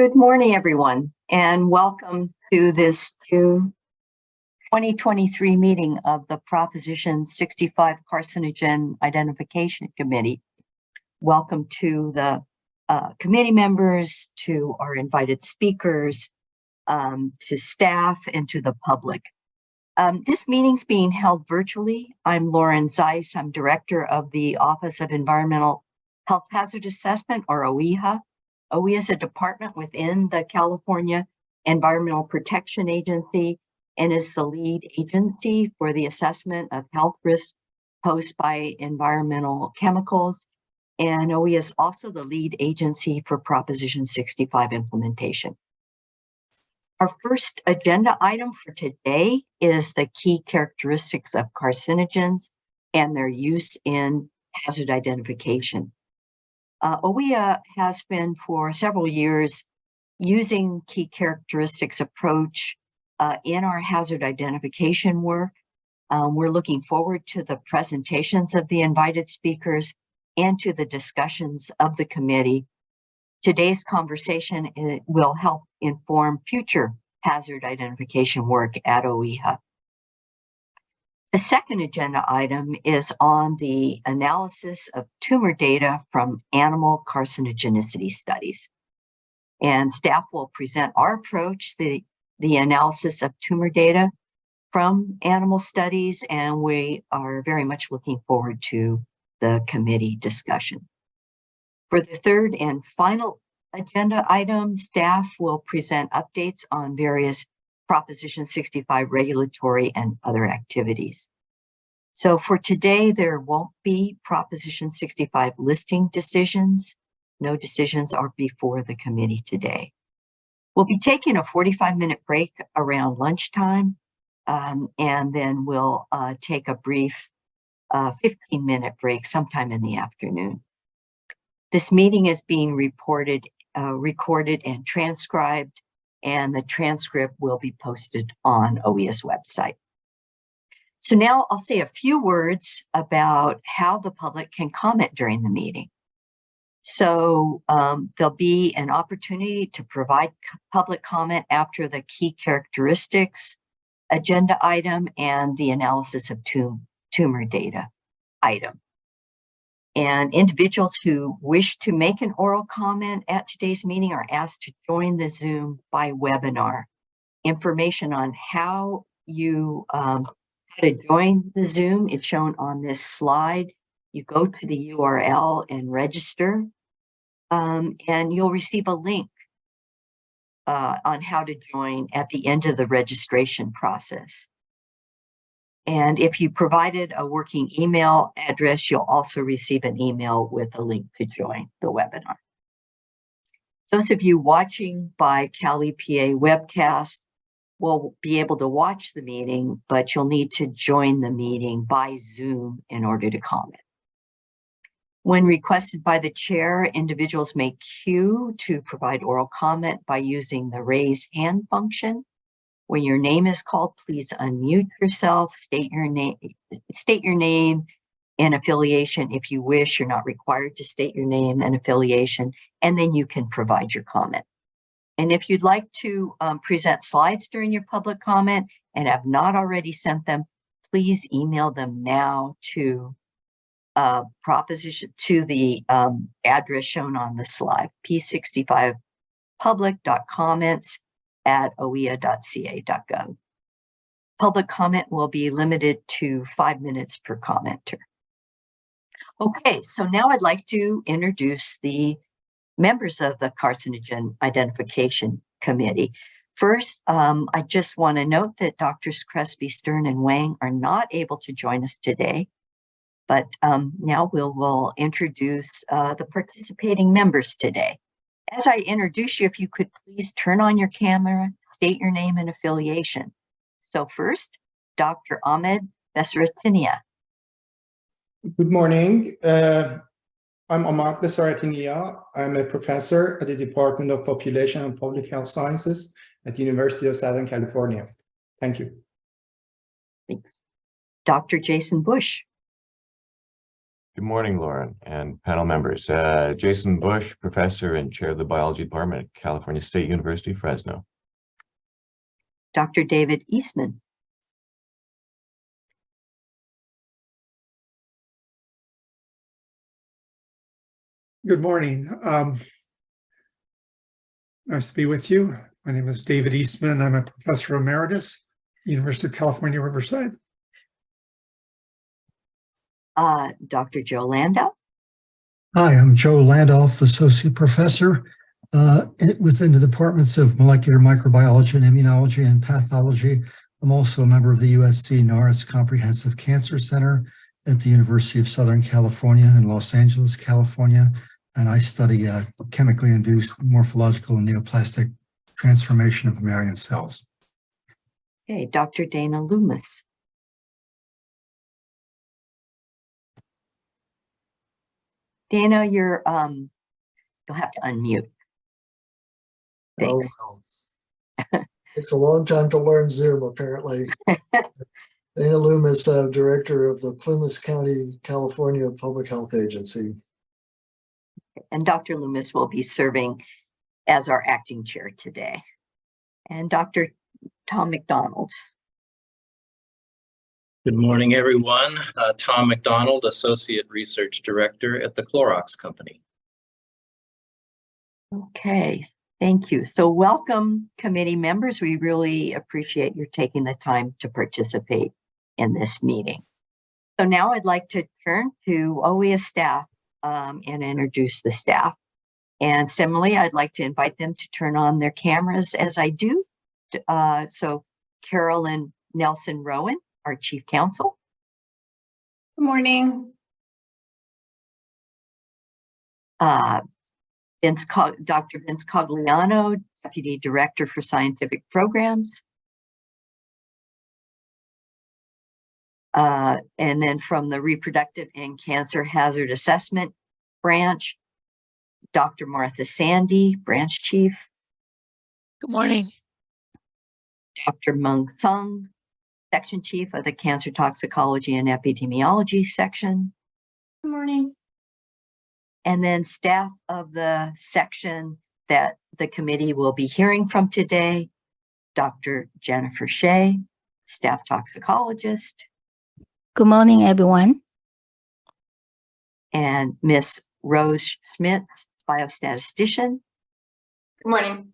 Good morning, everyone, and welcome to this June 2023 meeting of the Proposition 65 Carcinogen Identification Committee. Welcome to the committee members, to our invited speakers, to staff, and to the public. This meeting's being held virtually. I'm Lauren Zeiss. I'm Director of the Office of Environmental Health Hazard Assessment, or OEHHA. OEHHA is a department within the California Environmental Protection Agency and is the lead agency for the assessment of health risks posed by environmental chemicals. And OEHHA is also the lead agency for Proposition 65 implementation. Our first agenda item for today is the key characteristics of carcinogens and their use in hazard identification. OEHHA has been for several years using key characteristics approach in our hazard identification work. We're looking forward to the presentations of the invited speakers and to the discussions of the committee. Today's conversation will help inform future hazard identification work at OEHHA. The second agenda item is on the analysis of tumor data from animal carcinogenicity studies. And staff will present our approach, the analysis of tumor data from animal studies, and we are very much looking forward to the committee discussion. For the third and final agenda item, staff will present updates on various Proposition 65 regulatory and other activities. So for today, there won't be Proposition 65 listing decisions. No decisions are before the committee today. We'll be taking a 45-minute break around lunchtime, and then we'll take a brief 15-minute break sometime in the afternoon. This meeting is being recorded and transcribed, and the transcript will be posted on OEHHA's website. So now I'll say a few words about how the public can comment during the meeting. So there'll be an opportunity to provide public comment after the key characteristics agenda item and the analysis of tumor data item. And individuals who wish to make an oral comment at today's meeting are asked to join the Zoom by webinar. Information on how to join the Zoom is shown on this slide. You go to the URL and register, and you'll receive a link on how to join at the end of the registration process. And if you provided a working email address, you'll also receive an email with a link to join the webinar. Those of you watching by CalEPA webcast will be able to watch the meeting, but you'll need to join the meeting by Zoom in order to comment. When requested by the chair, individuals may queue to provide oral comment by using the raise hand function. When your name is called, please unmute yourself, state your name and affiliation. If you wish, you're not required to state your name and affiliation, and then you can provide your comment. And if you'd like to present slides during your public comment and have not already sent them, please email them now to the address shown on the slide, p65public.comments@oehha.ca.gov. Public comment will be limited to 5 minutes per commenter. Okay, so now I'd like to introduce the members of the Carcinogen Identification Committee. First, I just want to note that Drs. Crespi, Stern, and Wang are not able to join us today, but now we'll introduce the participating members today. As I introduce you, if you could please turn on your camera, state your name and affiliation. So first, Dr. Ahmed Besaratinia. Good morning. I'm Ahmed Besaratinia. I'm a professor at the Department of Population and Public Health Sciences at the University of Southern California. Thank you. Thanks. Dr. Jason Bush. Good morning, Lauren and panel members. Jason Bush, professor and chair of the biology department at California State University, Fresno. Dr. David Eastman. Good morning. Nice to be with you. My name is David Eastman. I'm a professor emeritus, University of California, Riverside. Dr. Joe Landau. Hi, I'm Joe Landolf, Associate Professor within the departments of Molecular Microbiology and Immunology and Pathology. I'm also a member of the USC Norris Comprehensive Cancer Center at the University of Southern California in Los Angeles, California. And I study chemically induced morphological and neoplastic transformation of mammalian cells. Okay, Dr. Dana Loomis. Dana, you'll have to unmute. Oh, well. Takes a long time to learn Zoom, apparently. Dana Loomis, Director of the Plumas County, California Public Health Agency. And Dr. Loomis will be serving as our acting chair today. And Dr. Tom McDonald. Good morning, everyone. Tom McDonald, Associate Research Director at the Clorox Company. Okay, thank you. So welcome, committee members. We really appreciate your taking the time to participate in this meeting. So now I'd like to turn to OEHHA staff and introduce the staff. And similarly, I'd like to invite them to turn on their cameras as I do. So Carolyn Nelson Rowan, our Chief Counsel. Good morning. Dr. Vince Cogliano, Deputy Director for Scientific Programs. And then from the Reproductive and Cancer Hazard Assessment Branch, Dr. Martha Sandy, Branch Chief. Good morning. Dr. Meng Sung, Section Chief of the Cancer Toxicology and Epidemiology Section. Good morning. And then staff of the section that the committee will be hearing from today, Dr. Jennifer Shea, Staff Toxicologist. Good morning, everyone. And Miss Rose Schmidt, Biostatistician. Good morning.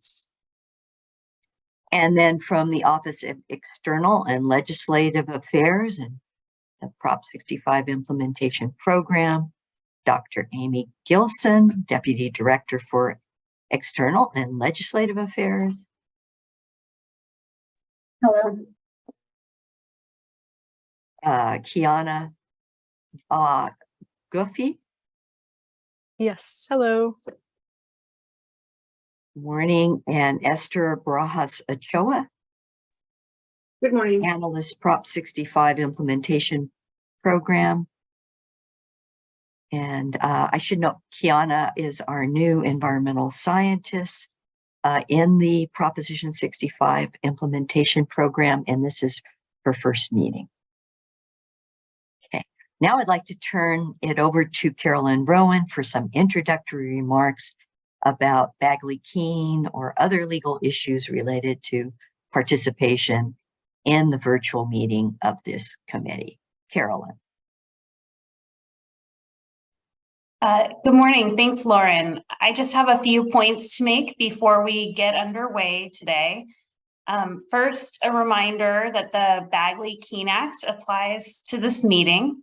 And then from the Office of External and Legislative Affairs and the Prop 65 Implementation Program, Dr. Amy Gilson, Deputy Director for External and Legislative Affairs. Hello. Kiana Guffey. Yes. Hello. Morning. And Esther Barajas Ochoa. Good morning. Analyst Prop 65 Implementation Program. And I should note, Kiana is our new environmental scientist in the Proposition 65 Implementation Program, and this is her first meeting. Okay, now I'd like to turn it over to Carolyn Rowan for some introductory remarks about Bagley-Keene or other legal issues related to participation in the virtual meeting of this committee. Carolyn. Good morning. Thanks, Lauren. I just have a few points to make before we get underway today. First, a reminder that the Bagley-Keene Act applies to this meeting.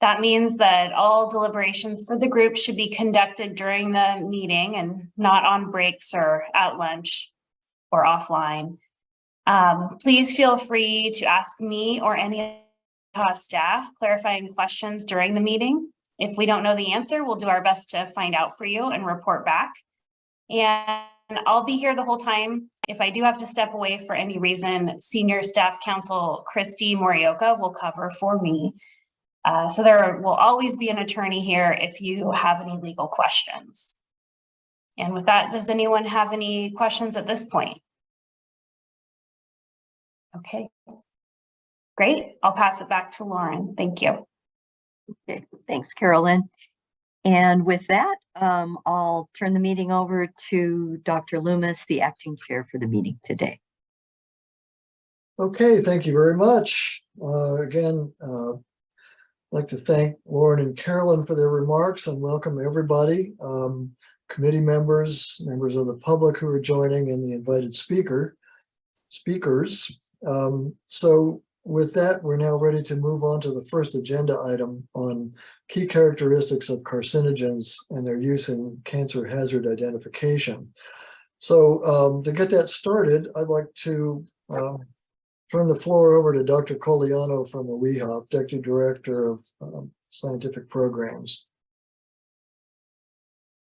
That means that all deliberations for the group should be conducted during the meeting and not on breaks or at lunch or offline. Please feel free to ask me or any staff clarifying questions during the meeting. If we don't know the answer, we'll do our best to find out for you and report back. And I'll be here the whole time. If I do have to step away for any reason, Senior Staff Counsel Christy Morioka will cover for me. So there will always be an attorney here if you have any legal questions. And with that, does anyone have any questions at this point? Okay, great. I'll pass it back to Lauren. Thank you. Okay, thanks, Carolyn. And with that, I'll turn the meeting over to Dr. Loomis, the acting chair for the meeting today. Okay, thank you very much. Again, I'd like to thank Lauren and Carolyn for their remarks and welcome everybody, committee members, members of the public who are joining, and the invited speakers. So with that, we're now ready to move on to the first agenda item on key characteristics of carcinogens and their use in cancer hazard identification. So to get that started, I'd like to turn the floor over to Dr. Cogliano from OEHHA, Deputy Director of Scientific Programs.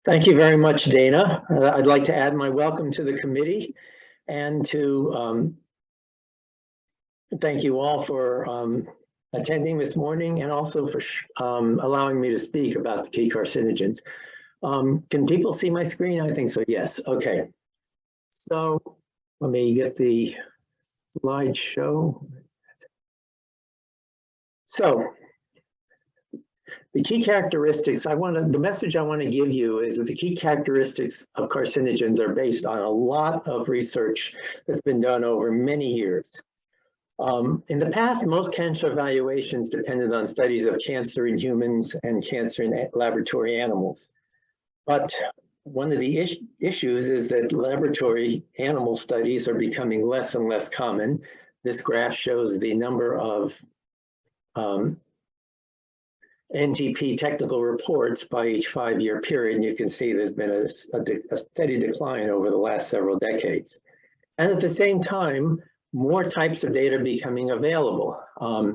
Thank you very much, Dana. I'd like to add my welcome to the committee and to thank you all for attending this morning and also for allowing me to speak about the key carcinogens. Can people see my screen? I think so, yes. Okay. So let me get the slideshow. So the key characteristics the message I want to give you is that the key characteristics of carcinogens are based on a lot of research that's been done over many years. In the past, most cancer evaluations depended on studies of cancer in humans and cancer in laboratory animals. But one of the issues is that laboratory animal studies are becoming less and less common. This graph shows the number of NTP technical reports by each 5-year period, and you can see there's been a steady decline over the last several decades. And at the same time, more types of data are becoming available.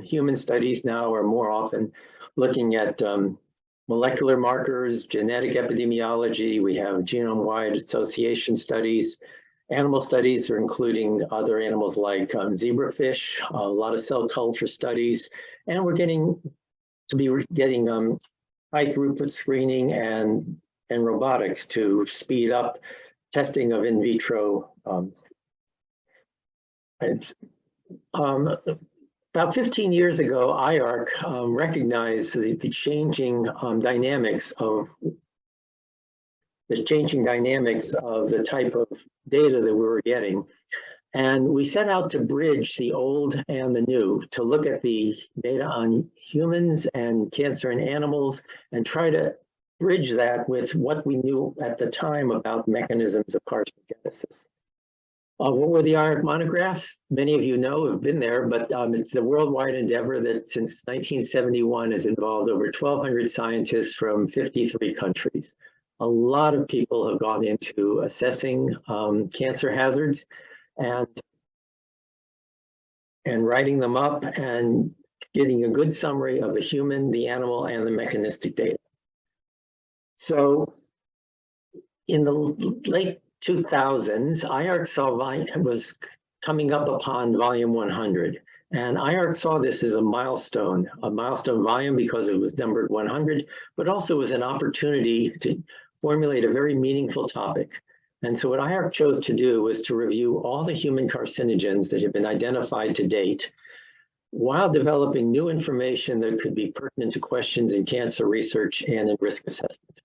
Human studies now are more often looking at molecular markers, genetic epidemiology. We have genome-wide association studies. Animal studies are including other animals like zebrafish, a lot of cell culture studies, and we're getting high throughput screening and robotics to speed up testing of in vitro. About 15 years ago, IARC recognized the changing dynamics of the type of data that we were getting. And we set out to bridge the old and the new to look at the data on humans and cancer in animals and try to bridge that with what we knew at the time about mechanisms of carcinogenesis. What were the IARC monographs? Many of you know have been there, but it's a worldwide endeavor that since 1971 has involved over 1,200 scientists from 53 countries. A lot of people have gone into assessing cancer hazards and writing them up and getting a good summary of the human, the animal, and the mechanistic data. So in the late 2000s, IARC was coming up upon volume 100. And IARC saw this as a milestone volume because it was numbered 100, but also was an opportunity to formulate a very meaningful topic. And so what IARC chose to do was to review all the human carcinogens that have been identified to date, while developing new information that could be pertinent to questions in cancer research and in risk assessment.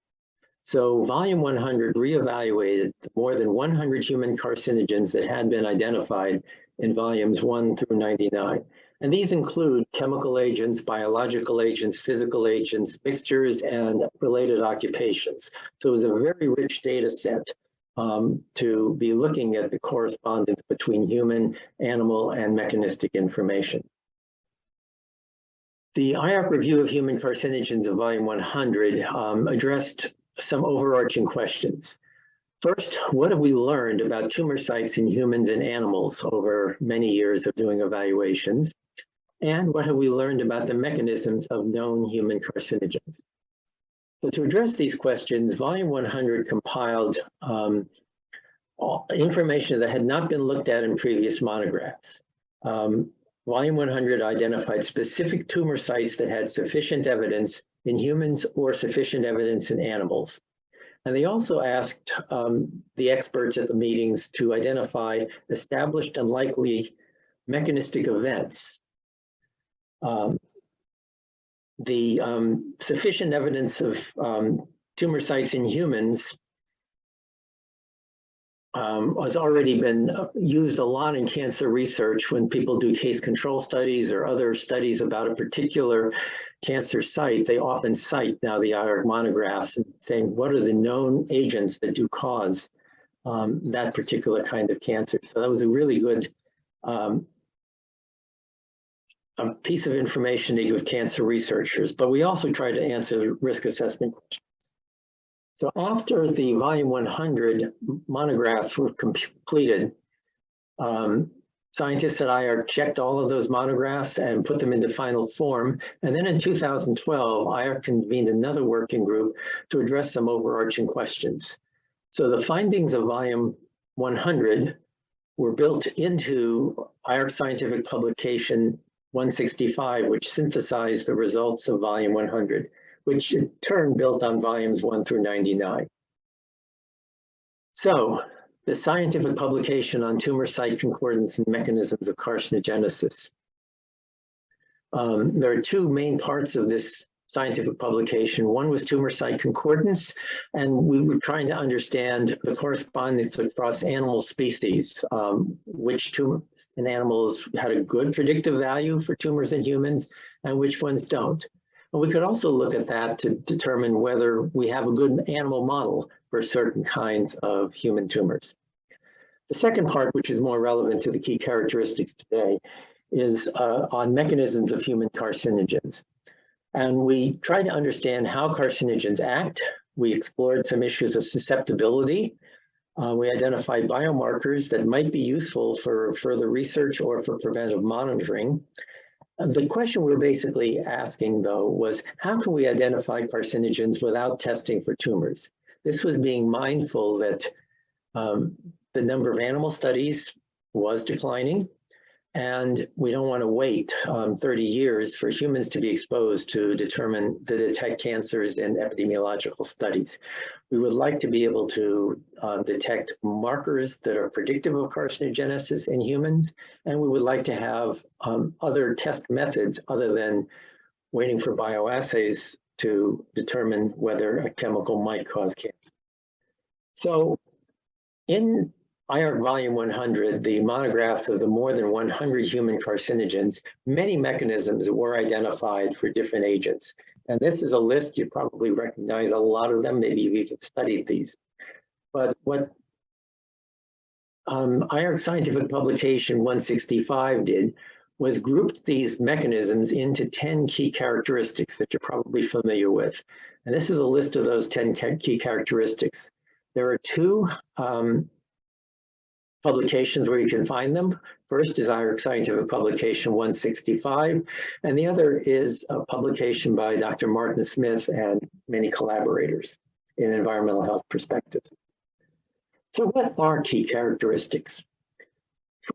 So volume 100 reevaluated the more than 100 human carcinogens that had been identified in volumes 1 through 99. And these include chemical agents, biological agents, physical agents, mixtures, and related occupations. So it was a very rich data set to be looking at the correspondence between human, animal, and mechanistic information. The IARC review of human carcinogens of volume 100 addressed some overarching questions. First, what have we learned about tumor sites in humans and animals over many years of doing evaluations? And what have we learned about the mechanisms of known human carcinogens? So to address these questions, volume 100 compiled information that had not been looked at in previous monographs. Volume 100 identified specific tumor sites that had sufficient evidence in humans or sufficient evidence in animals. And they also asked the experts at the meetings to identify established and likely mechanistic events. the sufficient evidence of tumor sites in humans has already been used a lot in cancer research. When people do case control studies or other studies about a particular cancer site, they often cite now the IARC monographs and saying, what are the known agents that do cause that particular kind of cancer? So that was a really good a piece of information to give cancer researchers, but we also try to answer risk assessment questions. So after the volume 100 monographs were completed, scientists at IARC checked all of those monographs and put them into final form. And then in 2012, IARC convened another working group to address some overarching questions. So the findings of volume 100 were built into IARC scientific publication 165, which synthesized the results of volume 100, which in turn built on volumes 1 through 99. So the scientific publication on tumor site concordance and mechanisms of carcinogenesis. There are two main parts of this scientific publication. One was tumor site concordance, and we were trying to understand the correspondence across animal species, which tumor in animals had a good predictive value for tumors in humans and which ones don't. And we could also look at that to determine whether we have a good animal model for certain kinds of human tumors. The second part, which is more relevant to the key characteristics today, is on mechanisms of human carcinogens. And we tried to understand how carcinogens act. We explored some issues of susceptibility. We identified biomarkers that might be useful for further research or for preventive monitoring. The question we were basically asking, though, was how can we identify carcinogens without testing for tumors? This was being mindful that the number of animal studies was declining, and we don't want to wait 30 years for humans to be exposed to detect cancers in epidemiological studies. We would like to be able to detect markers that are predictive of carcinogenesis in humans, and we would like to have other test methods other than waiting for bioassays to determine whether a chemical might cause cancer. So in IARC volume 100, the monographs of the more than 100 human carcinogens, many mechanisms were identified for different agents. And this is a list, you probably recognize a lot of them, maybe you've even studied these. But what IARC scientific publication 165 did was grouped these mechanisms into 10 key characteristics that you're probably familiar with. And this is a list of those 10 key characteristics. There are two publications where you can find them. First is IARC scientific publication 165, and the other is a publication by Dr. Martin Smith and many collaborators in environmental health perspectives. So what are key characteristics?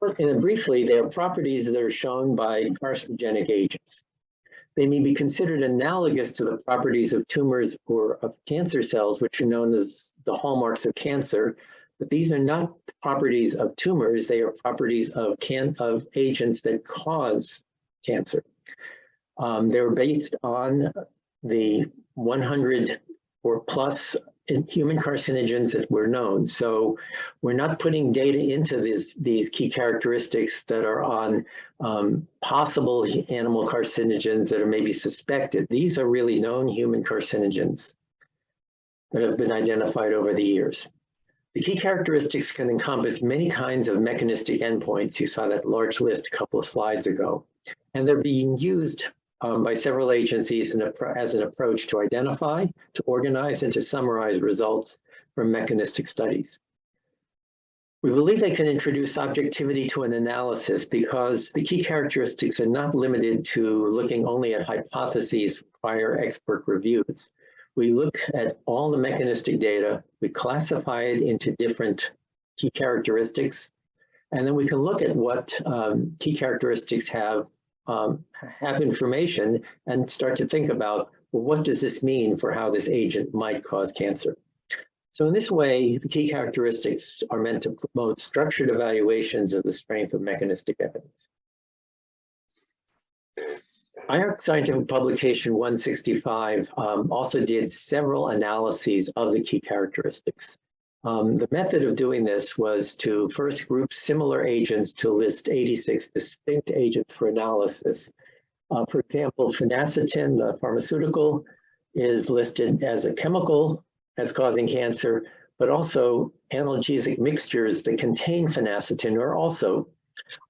Briefly, they are properties that are shown by carcinogenic agents. They may be considered analogous to the properties of tumors or of cancer cells, which are known as the hallmarks of cancer. But these are not properties of tumors, they are properties of agents that cause cancer. They're based on the 100 or plus human carcinogens that were known. So we're not putting data into these key characteristics that are on possible animal carcinogens that are maybe suspected. These are really known human carcinogens that have been identified over the years. The key characteristics can encompass many kinds of mechanistic endpoints. You saw that large list a couple of slides ago. And they're being used by several agencies as an approach to identify, to organize, and to summarize results from mechanistic studies. We believe they can introduce objectivity to an analysis because the key characteristics are not limited to looking only at hypotheses from prior expert reviews. We look at all the mechanistic data, we classify it into different key characteristics, and then we can look at what key characteristics have information and start to think about, well, what does this mean for how this agent might cause cancer? So in this way, the key characteristics are meant to promote structured evaluations of the strength of mechanistic evidence. IARC Scientific Publication 165 also did several analyses of the key characteristics. The method of doing this was to first group similar agents to list 86 distinct agents for analysis. For example, phenacetin, the pharmaceutical, is listed as a chemical as causing cancer, but also analgesic mixtures that contain phenacetin are also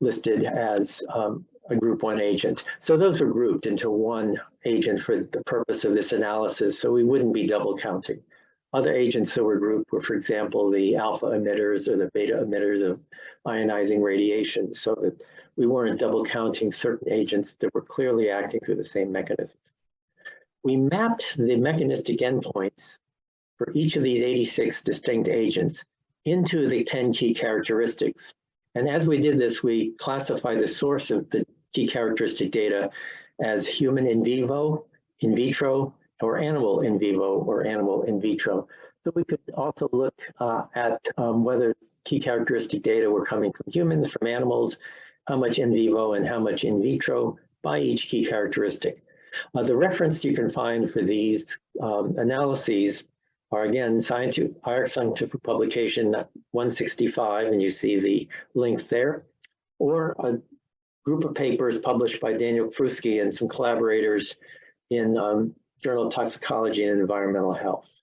listed as a group 1 agent. So those were grouped into one agent for the purpose of this analysis, so we wouldn't be double counting. Other agents that were grouped were, for example, the alpha emitters or the beta emitters of ionizing radiation, so that we weren't double counting certain agents that were clearly acting through the same mechanisms. We mapped the mechanistic endpoints for each of these 86 distinct agents into the 10 key characteristics. And as we did this, we classified the source of the key characteristic data as human in vivo, in vitro, or animal in vivo or animal in vitro. So we could also look at whether key characteristic data were coming from humans, from animals, how much in vivo and how much in vitro by each key characteristic. The reference you can find for these analyses are, again, IARC Scientific Publication 165, and you see the link there, or a group of papers published by Daniel Frusky and some collaborators in Journal of Toxicology and Environmental Health.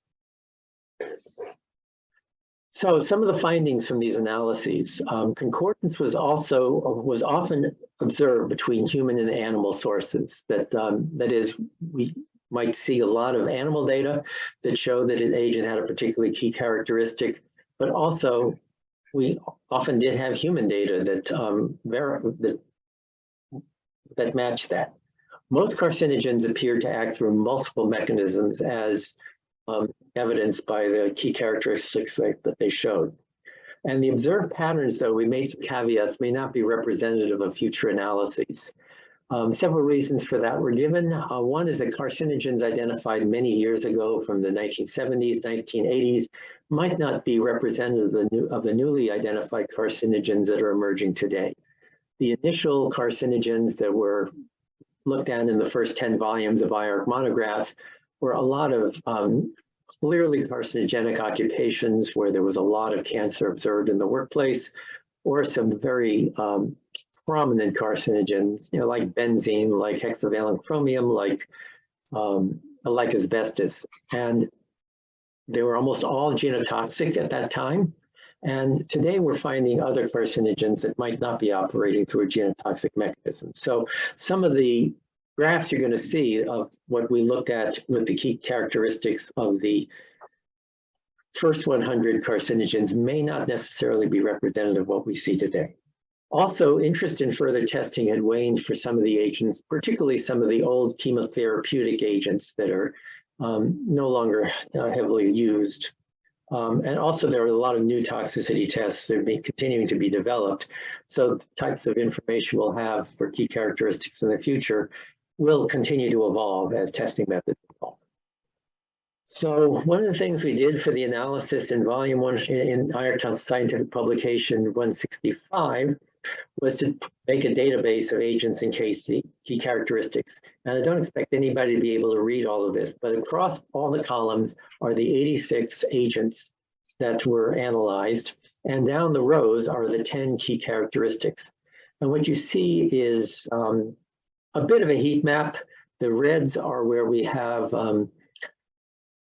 So some of the findings from these analyses, concordance was often observed between human and animal sources. That is, we might see a lot of animal data that show that an agent had a particularly key characteristic, but also we often did have human data that matched that. Most carcinogens appear to act through multiple mechanisms as evidenced by the key characteristics that they showed. And the observed patterns, though, we made some caveats, may not be representative of future analyses. Several reasons for that were given. One is that carcinogens identified many years ago from the 1970s, 1980s, might not be representative of the newly identified carcinogens that are emerging today. The initial carcinogens that were looked at in the first 10 volumes of IARC monographs were a lot of clearly carcinogenic occupations where there was a lot of cancer observed in the workplace, or some very prominent carcinogens, like benzene, like hexavalent chromium, like asbestos. And they were almost all genotoxic at that time. And today we're finding other carcinogens that might not be operating through a genotoxic mechanism. So some of the graphs you're going to see of what we looked at with the key characteristics of the first 100 carcinogens may not necessarily be representative of what we see today. Also, interest in further testing had waned for some of the agents, particularly some of the old chemotherapeutic agents that are no longer heavily used. And also there are a lot of new toxicity tests that are continuing to be developed. So the types of information we'll have for key characteristics in the future will continue to evolve as testing methods evolve. So one of the things we did for the analysis in volume 1 in IARC Scientific Publication 165 was to make a database of agents and key characteristics. And I don't expect anybody to be able to read all of this, but across all the columns are the 86 agents that were analyzed, and down the rows are the 10 key characteristics. And what you see is a bit of a heat map. The reds are where we have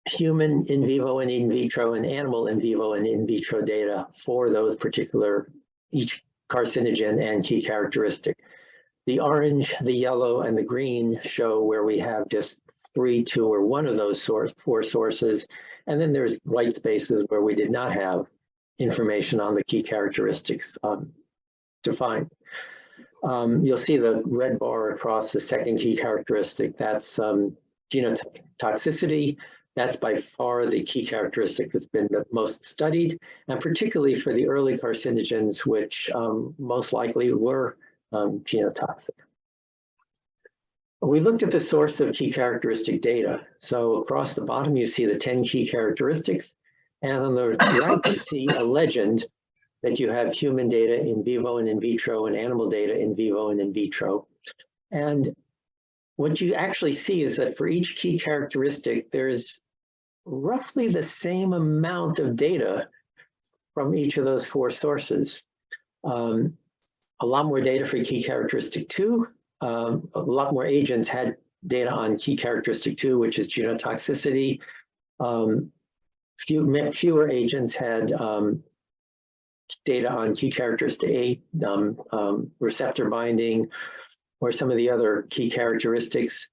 human in vivo and in vitro and animal in vivo and in vitro data for those particular each carcinogen and key characteristic. The orange, the yellow, and the green show where we have just 3, 2, or 1 of those 4 sources. And then there's white spaces where we did not have information on the key characteristics defined. You'll see the red bar across the second key characteristic. That's genotoxicity. That's by far the key characteristic that's been the most studied, and particularly for the early carcinogens, which most likely were genotoxic. We looked at the source of key characteristic data. So across the bottom, you see the 10 key characteristics, and on the right, you see a legend that you have human data in vivo and in vitro and animal data in vivo and in vitro. And what you actually see is that for each key characteristic, there's roughly the same amount of data from each of those four sources. A lot more data for key characteristic 2. A lot more agents had data on key characteristic 2, which is genotoxicity. Fewer agents had data on key characteristic 8, receptor binding, or some of the other key characteristics.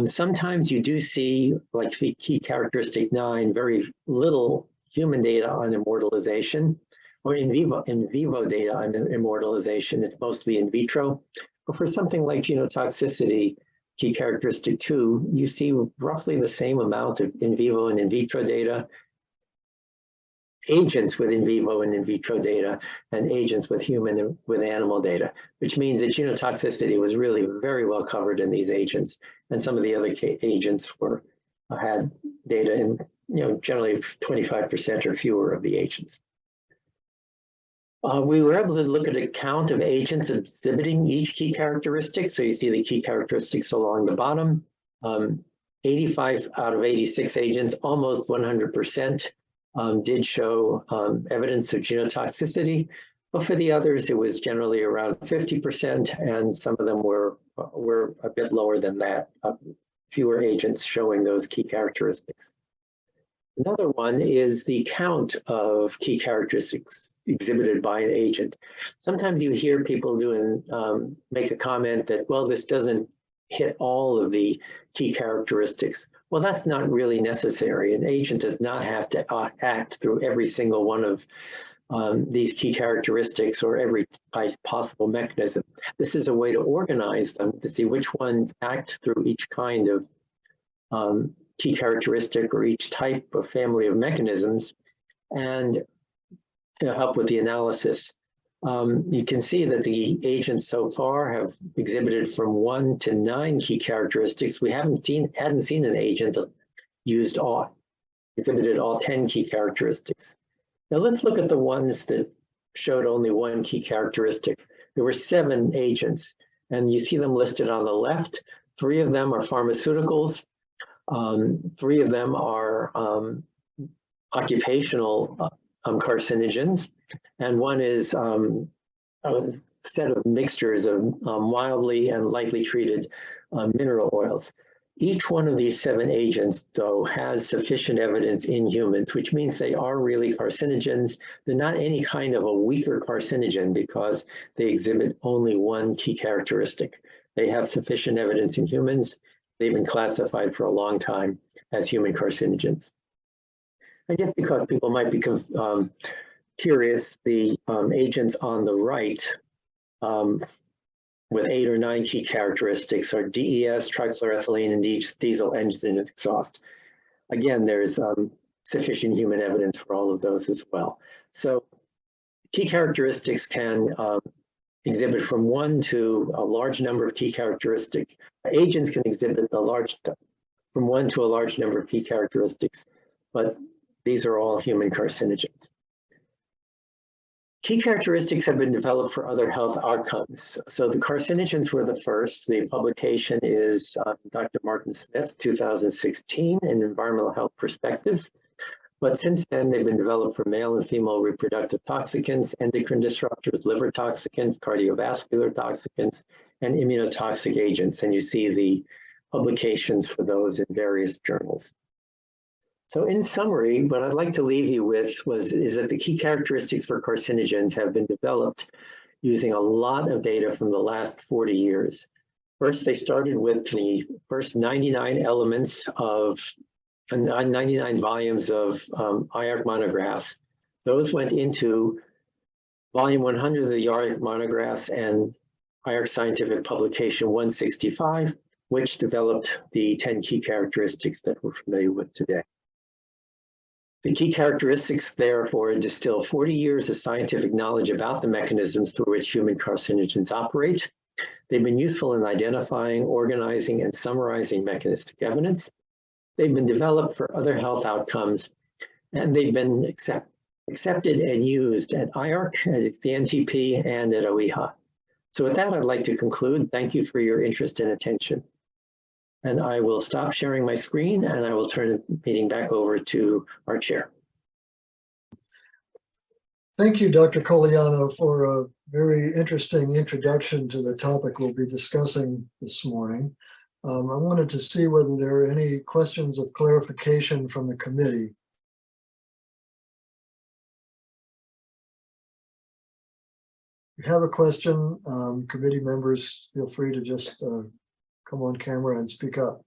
Sometimes you do see, like key characteristic 9, very little human data on immortalization, or in vivo data on immortalization. It's mostly in vitro. But for something like genotoxicity, key characteristic 2, you see roughly the same amount of in vivo and in vitro data, agents with in vivo and in vitro data, and agents with human and with animal data, which means that genotoxicity was really very well covered in these agents. And some of the other agents had data in, generally 25% or fewer of the agents. We were able to look at a count of agents exhibiting each key characteristic. So you see the key characteristics along the bottom. 85 out of 86 agents, almost 100%, did show evidence of genotoxicity. But for the others, it was generally around 50%, and some of them were a bit lower than that, fewer agents showing those key characteristics. Another one is the count of key characteristics exhibited by an agent. Sometimes you hear people make a comment that, well, this doesn't hit all of the key characteristics. Well, that's not really necessary. An agent does not have to act through every single one of these key characteristics or every possible mechanism. This is a way to organize them to see which ones act through each kind of key characteristic or each type of family of mechanisms, and help with the analysis. You can see that the agents so far have exhibited from 1 to 9 key characteristics. We hadn't seen an agent that exhibited all 10 key characteristics. Now let's look at the ones that showed only 1 key characteristic. There were 7 agents, and you see them listed on the left. 3 of them are pharmaceuticals. 3 of them are occupational carcinogens, and 1 is a set of mixtures of mildly and lightly treated mineral oils. Each one of these 7 agents, though, has sufficient evidence in humans, which means they are really carcinogens. They're not any kind of a weaker carcinogen because they exhibit only 1 key characteristic. They have sufficient evidence in humans. They've been classified for a long time as human carcinogens. And just because people might be curious, the agents on the right with 8 or 9 key characteristics are DES, trichloroethylene, and diesel engine exhaust. Again, there's sufficient human evidence for all of those as well. So key characteristics can exhibit from 1 to a large number of key characteristics. Agents can exhibit from 1 to a large number of key characteristics, but these are all human carcinogens. Key characteristics have been developed for other health outcomes. So the carcinogens were the first. The publication is Dr. Martin Smith, 2016, in Environmental Health Perspectives. But since then, they've been developed for male and female reproductive toxicants, endocrine disruptors, liver toxicants, cardiovascular toxicants, and immunotoxic agents. And you see the publications for those in various journals. So in summary, what I'd like to leave you with is that the key characteristics for carcinogens have been developed using a lot of data from the last 40 years. First, they started with the first 99 elements of 99 volumes of IARC monographs. Those went into volume 100 of the IARC monographs and IARC scientific publication 165, which developed the 10 key characteristics that we're familiar with today. The key characteristics, therefore, distill 40 years of scientific knowledge about the mechanisms through which human carcinogens operate. They've been useful in identifying, organizing, and summarizing mechanistic evidence. They've been developed for other health outcomes, and they've been accepted and used at IARC, at the NTP, and at OEHHA. So with that, I'd like to conclude. Thank you for your interest and attention. And I will stop sharing my screen and I will turn the meeting back over to our chair. Thank you, Dr. Cogliano, for a very interesting introduction to the topic we'll be discussing this morning. I wanted to see whether there are any questions of clarification from the committee. If you have a question, committee members, feel free to just come on camera and speak up.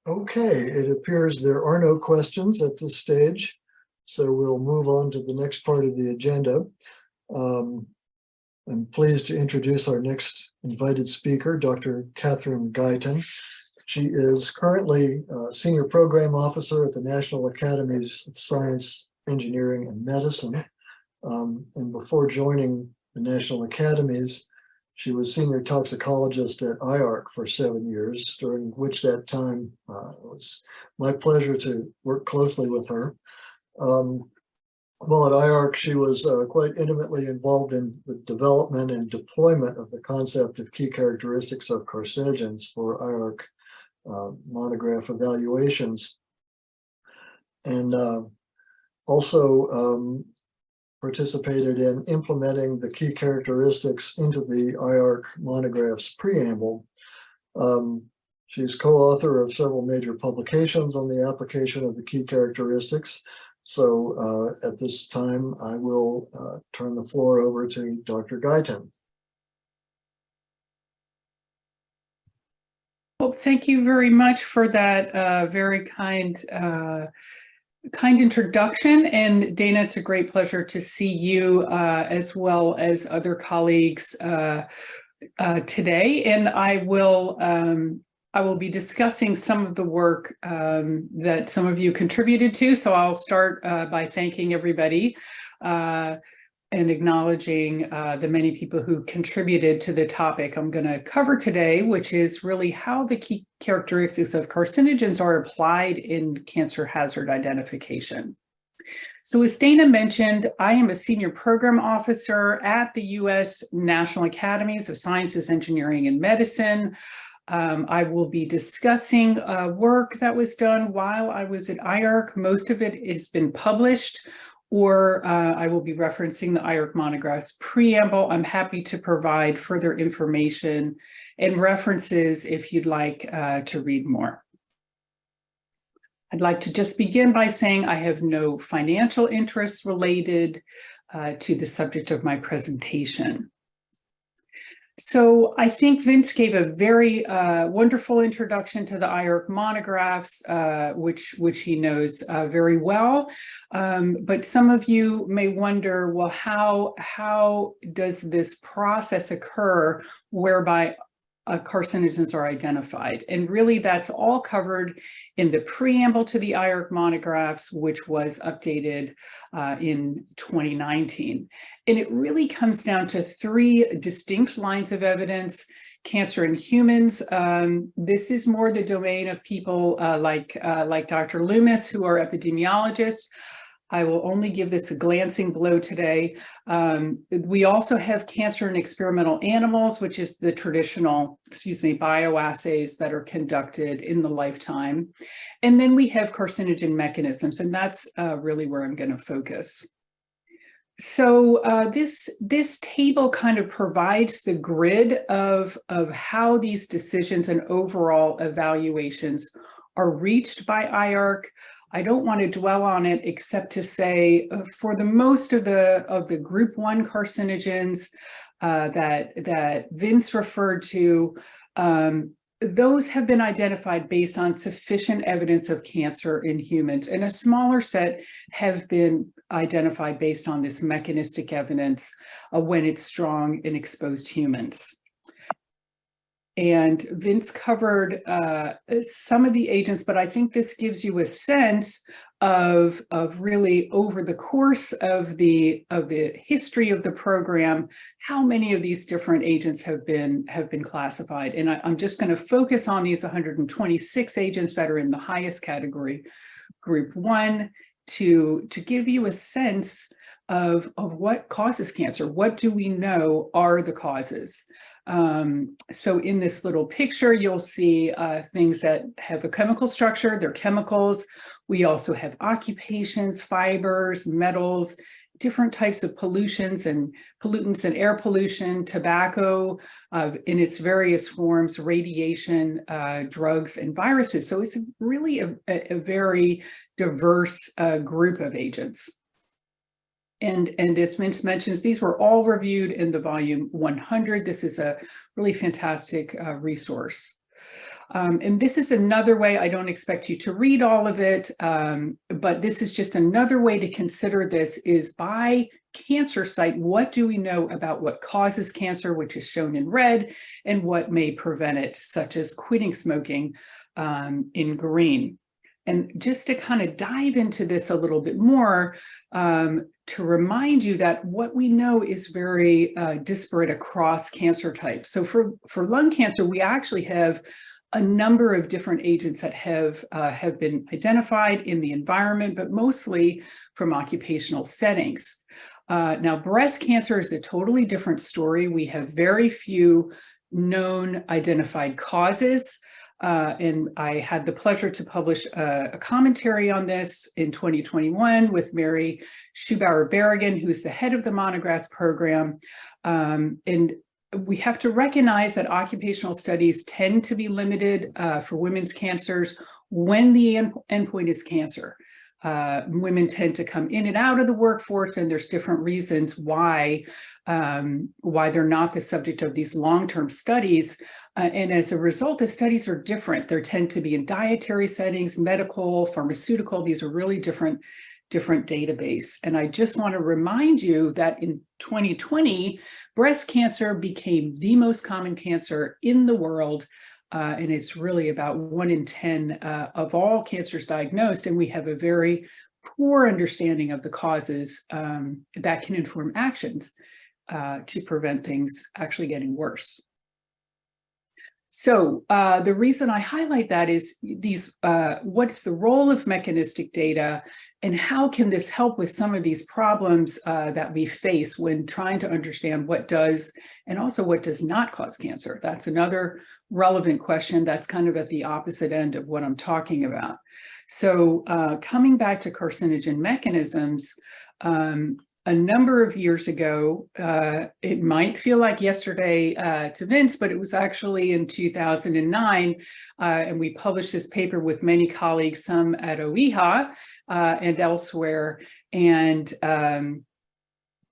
Okay, it appears there are no questions at this stage, so we'll move on to the next part of the agenda. I'm pleased to introduce our next invited speaker, Dr. Kathryn Guyton. She is currently Senior Program Officer at the National Academies of Science, Engineering, and Medicine. And before joining the National Academies, she was Senior Toxicologist at IARC for 7 years, during which that time it was my pleasure to work closely with her. While at IARC, she was quite intimately involved in the development and deployment of the concept of key characteristics of carcinogens for IARC monograph evaluations, and also participated in implementing the key characteristics into the IARC monograph's preamble. She's co-author of several major publications on the application of the key characteristics. So at this time, I will turn the floor over to Dr. Guyton. Well, thank you very much for that very kind introduction. And Dana, it's a great pleasure to see you as well as other colleagues today. And I will be discussing some of the work that some of you contributed to. So I'll start by thanking everybody and acknowledging the many people who contributed to the topic I'm going to cover today, which is really how the key characteristics of carcinogens are applied in cancer hazard identification. So as Dana mentioned, I am a Senior Program Officer at the U.S. National Academies of Sciences, Engineering, and Medicine. I will be discussing work that was done while I was at IARC. Most of it has been published, or I will be referencing the IARC monograph's preamble. I'm happy to provide further information and references if you'd like to read more. I'd like to just begin by saying I have no financial interests related to the subject of my presentation. So I think Vince gave a very wonderful introduction to the IARC monographs, which he knows very well. But some of you may wonder, well, how does this process occur whereby carcinogens are identified? And really that's all covered in the preamble to the IARC monographs, which was updated in 2019. And it really comes down to 3 distinct lines of evidence: cancer in humans. This is more the domain of people like Dr. Loomis, who are epidemiologists. I will only give this a glancing blow today. We also have cancer in experimental animals, which is the traditional, bioassays that are conducted in the lifetime. And then we have carcinogen mechanisms, and that's really where I'm going to focus. So this table kind of provides the grid of how these decisions and overall evaluations are reached by IARC. I don't want to dwell on it except to say for the most of the group 1 carcinogens that Vince referred to, those have been identified based on sufficient evidence of cancer in humans, and a smaller set have been identified based on this mechanistic evidence when it's strong in exposed humans. And Vince covered some of the agents, but I think this gives you a sense of really over the course of the history of the program, how many of these different agents have been classified. And I'm just going to focus on these 126 agents that are in the highest category, group 1, to give you a sense of what causes cancer. What do we know are the causes? So in this little picture, you'll see things that have a chemical structure, they're chemicals. We also have occupations, fibers, metals, different types of pollutants and air pollution, tobacco in its various forms, radiation, drugs, and viruses. So it's really a very diverse group of agents. And as Vince mentions, these were all reviewed in the volume 100. This is a really fantastic resource. And this is another way, I don't expect you to read all of it, but this is just another way to consider this is by cancer site, what do we know about what causes cancer, which is shown in red, and what may prevent it, such as quitting smoking in green. And just to kind of dive into this a little bit more, to remind you that what we know is very disparate across cancer types. So for lung cancer, we actually have a number of different agents that have been identified in the environment, but mostly from occupational settings. Now, breast cancer is a totally different story. We have very few known identified causes. And I had the pleasure to publish a commentary on this in 2021 with Mary Schubauer-Berrigan, who's the head of the Monographs program. And we have to recognize that occupational studies tend to be limited for women's cancers when the endpoint is cancer. Women tend to come in and out of the workforce, and there's different reasons why they're not the subject of these long-term studies. And as a result, the studies are different. They tend to be in dietary settings, medical, pharmaceutical. These are really different database. And I just want to remind you that in 2020, breast cancer became the most common cancer in the world. And it's really about 1 in 10 of all cancers diagnosed. And we have a very poor understanding of the causes that can inform actions to prevent things actually getting worse. So the reason I highlight that is what's the role of mechanistic data, and how can this help with some of these problems that we face when trying to understand what does and also what does not cause cancer? That's another relevant question that's kind of at the opposite end of what I'm talking about. So coming back to carcinogen mechanisms, a number of years ago, it might feel like yesterday to Vince, but it was actually in 2009, and we published this paper with many colleagues, some at OEHHA and elsewhere. And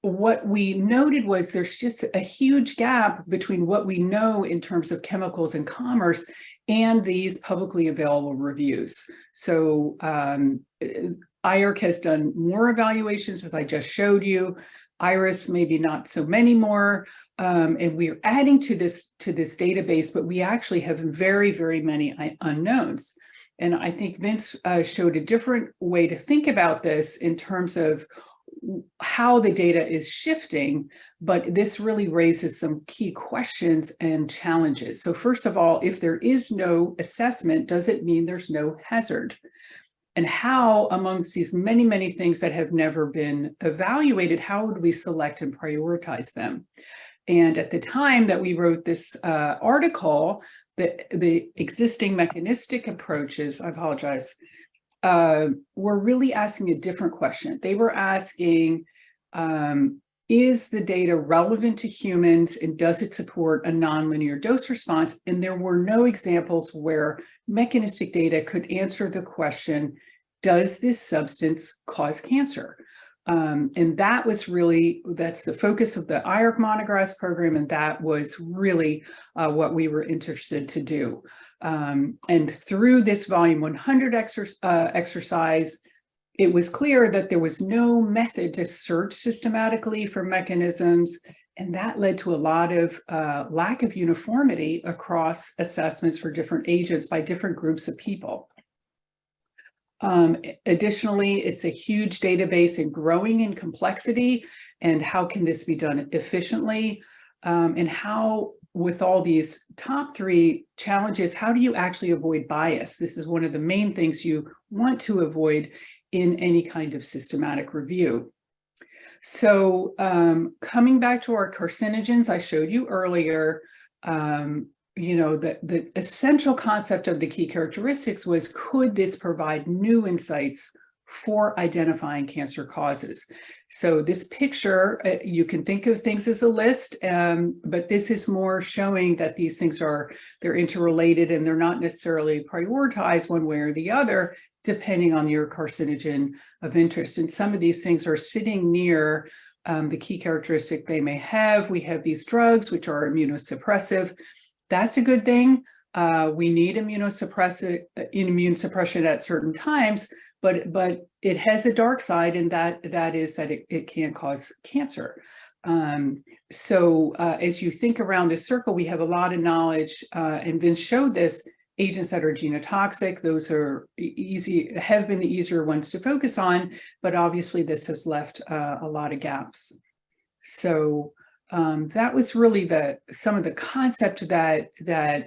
what we noted was there's just a huge gap between what we know in terms of chemicals and commerce and these publicly available reviews. So IARC has done more evaluations, as I just showed you. IRIS, maybe not so many more. And we're adding to this database, but we actually have very, very many unknowns. And I think Vince showed a different way to think about this in terms of how the data is shifting, but this really raises some key questions and challenges. So first of all, if there is no assessment, does it mean there's no hazard? And how, amongst these many, many things that have never been evaluated, how would we select and prioritize them? And at the time that we wrote this article, the existing mechanistic approaches, I apologize, were really asking a different question. They were asking, is the data relevant to humans, and does it support a nonlinear dose response? And there were no examples where mechanistic data could answer the question, does this substance cause cancer? And that was really, that's the focus of the IARC Monographs program, and that was really what we were interested to do. And through this volume 100 exercise, it was clear that there was no method to search systematically for mechanisms, and that led to a lot of lack of uniformity across assessments for different agents by different groups of people. Additionally, it's a huge database and growing in complexity, and how can this be done efficiently? And how, with all these top 3 challenges, how do you actually avoid bias? This is one of the main things you want to avoid in any kind of systematic review. So coming back to our carcinogens I showed you earlier, you know, the essential concept of the key characteristics was, could this provide new insights for identifying cancer causes? So this picture, you can think of things as a list, but this is more showing that these things they're interrelated and they're not necessarily prioritized one way or the other, depending on your carcinogen of interest. And some of these things are sitting near the key characteristic they may have. We have these drugs, which are immunosuppressive. That's a good thing. We need immune suppression at certain times, but it has a dark side, and that is that it can cause cancer. So as you think around this circle, we have a lot of knowledge, and Vince showed this. Agents that are genotoxic, those are have been the easier ones to focus on, but obviously this has left a lot of gaps. So that was really some of the concept that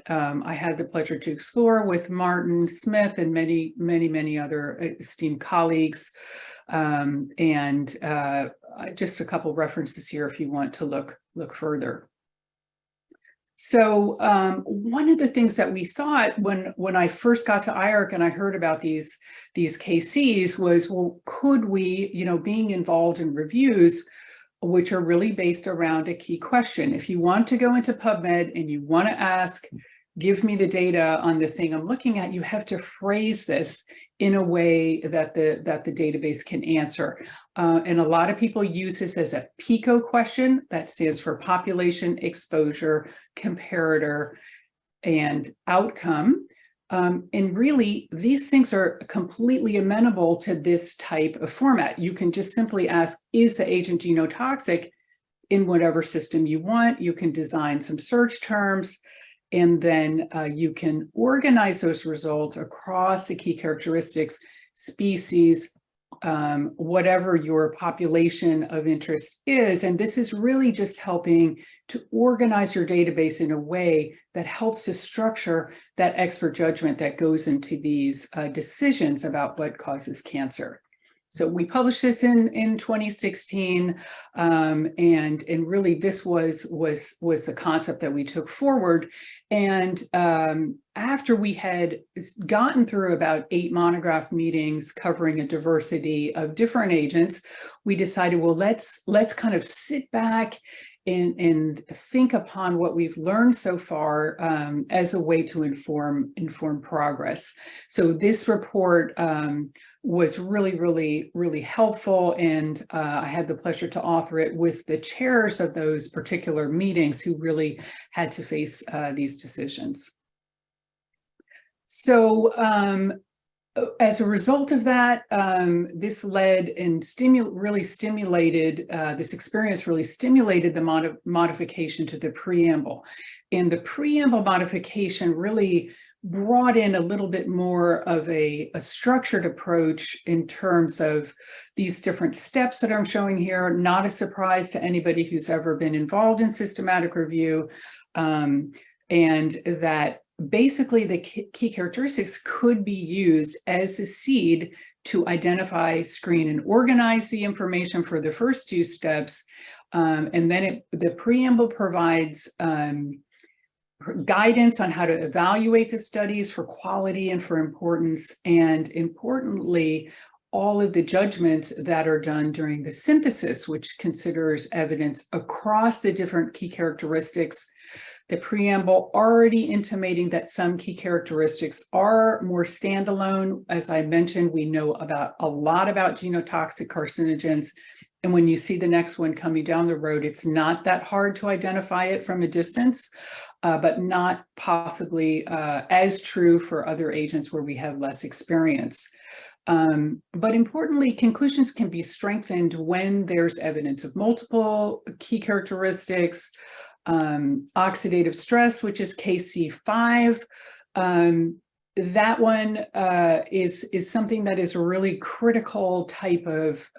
I had the pleasure to explore with Martin Smith and many other esteemed colleagues. And just a couple references here if you want to look further. So one of the things that we thought when I first got to IARC and I heard about these KCs was, well, could we, you know, being involved in reviews, which are really based around a key question. If you want to go into PubMed and you want to ask, give me the data on the thing I'm looking at, you have to phrase this in a way that the database can answer. And a lot of people use this as a PICO question, that stands for population, exposure, comparator, and outcome. And really, these things are completely amenable to this type of format. You can just simply ask, is the agent genotoxic in whatever system you want? You can design some search terms, and then you can organize those results across the key characteristics, species, whatever your population of interest is. And this is really just helping to organize your database in a way that helps to structure that expert judgment that goes into these decisions about what causes cancer. So we published this in 2016, and really this was the concept that we took forward. And after we had gotten through about 8 monograph meetings covering a diversity of different agents, we decided, well, let's kind of sit back and think upon what we've learned so far as a way to inform progress. So this report was really helpful, and I had the pleasure to author it with the chairs of those particular meetings who really had to face these decisions. So as a result of that, this led and this experience really stimulated the modification to the preamble. And the preamble modification really brought in a little bit more of a structured approach in terms of these different steps that I'm showing here. Not a surprise to anybody who's ever been involved in systematic review, and that basically the key characteristics could be used as a seed to identify, screen, and organize the information for the first 2 steps. And then the preamble provides guidance on how to evaluate the studies for quality and for importance, and importantly, all of the judgments that are done during the synthesis, which considers evidence across the different key characteristics. The preamble already intimating that some key characteristics are more standalone. As I mentioned, we know a lot about genotoxic carcinogens. And when you see the next one coming down the road, it's not that hard to identify it from a distance, but not possibly as true for other agents where we have less experience. But importantly, conclusions can be strengthened when there's evidence of multiple key characteristics, oxidative stress, which is KC5. That one is something that is a really critical type of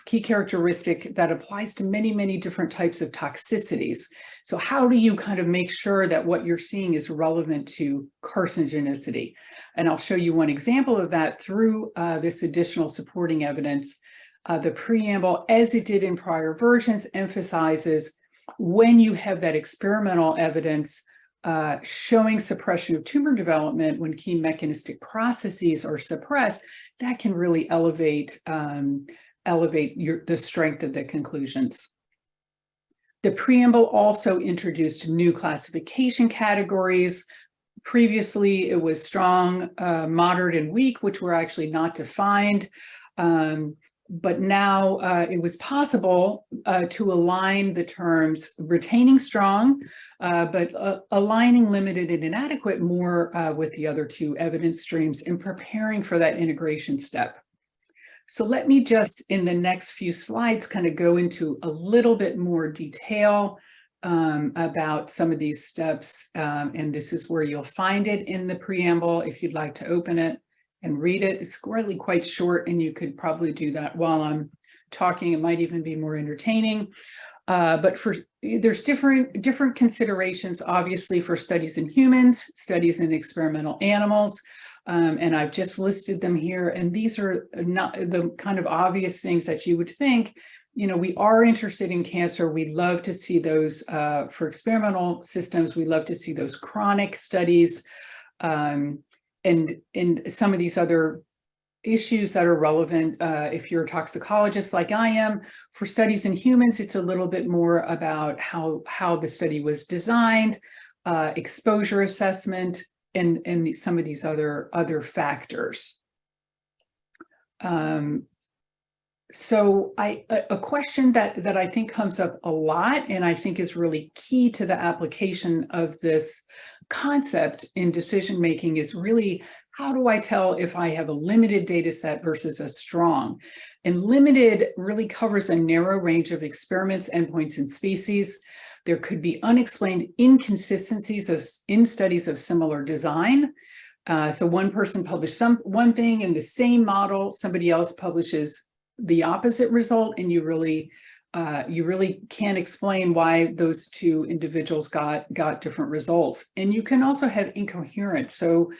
key characteristic that applies to many, many different types of toxicities. So how do you kind of make sure that what you're seeing is relevant to carcinogenicity? And I'll show you one example of that through this additional supporting evidence. The preamble, as it did in prior versions, emphasizes when you have that experimental evidence showing suppression of tumor development when key mechanistic processes are suppressed, that can really elevate the strength of the conclusions. The preamble also introduced new classification categories. Previously, it was strong, moderate, and weak, which were actually not defined. But now it was possible to align the terms retaining strong, but aligning limited and inadequate more with the other two evidence streams and preparing for that integration step. So let me just, in the next few slides, kind of go into a little bit more detail about some of these steps. And this is where you'll find it in the preamble if you'd like to open it and read it. It's really quite short, and you could probably do that while I'm talking. It might even be more entertaining. But there's different considerations, obviously, for studies in humans, studies in experimental animals. And I've just listed them here. And these are not the kind of obvious things that you would think. You know, we are interested in cancer. We'd love to see those for experimental systems. We love to see those chronic studies. And some of these other issues that are relevant, if you're a toxicologist like I am, for studies in humans, it's a little bit more about how the study was designed, exposure assessment, and some of these other factors. So a question that I think comes up a lot, and I think is really key to the application of this concept in decision making, is really, how do I tell if I have a limited data set versus a strong? And limited really covers a narrow range of experiments, endpoints, and species. There could be unexplained inconsistencies in studies of similar design. So one person published one thing in the same model, somebody else publishes the opposite result, and you really can't explain why those two individuals got different results. And you can also have incoherence. So,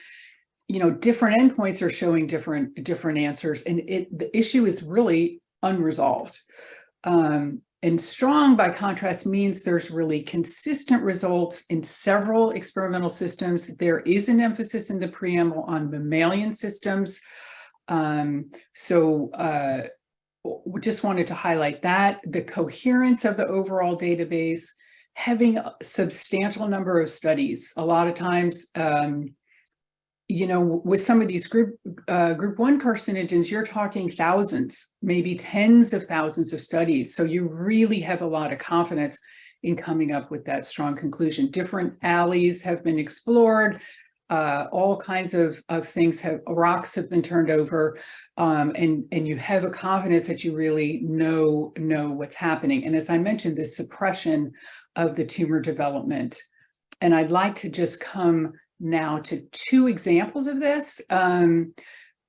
you know, different endpoints are showing different answers, and the issue is really unresolved. And strong, by contrast, means there's really consistent results in several experimental systems. There is an emphasis in the preamble on mammalian systems. We just wanted to highlight that. The coherence of the overall database, having a substantial number of studies. A lot of times, you know, with some of these group 1 carcinogens, you're talking thousands, maybe tens of thousands of studies. So you really have a lot of confidence in coming up with that strong conclusion. Different alleys have been explored. All kinds of things rocks have been turned over, and you have a confidence that you really know what's happening. And as I mentioned, this suppression of the tumor development. And I'd like to just come now to two examples of this.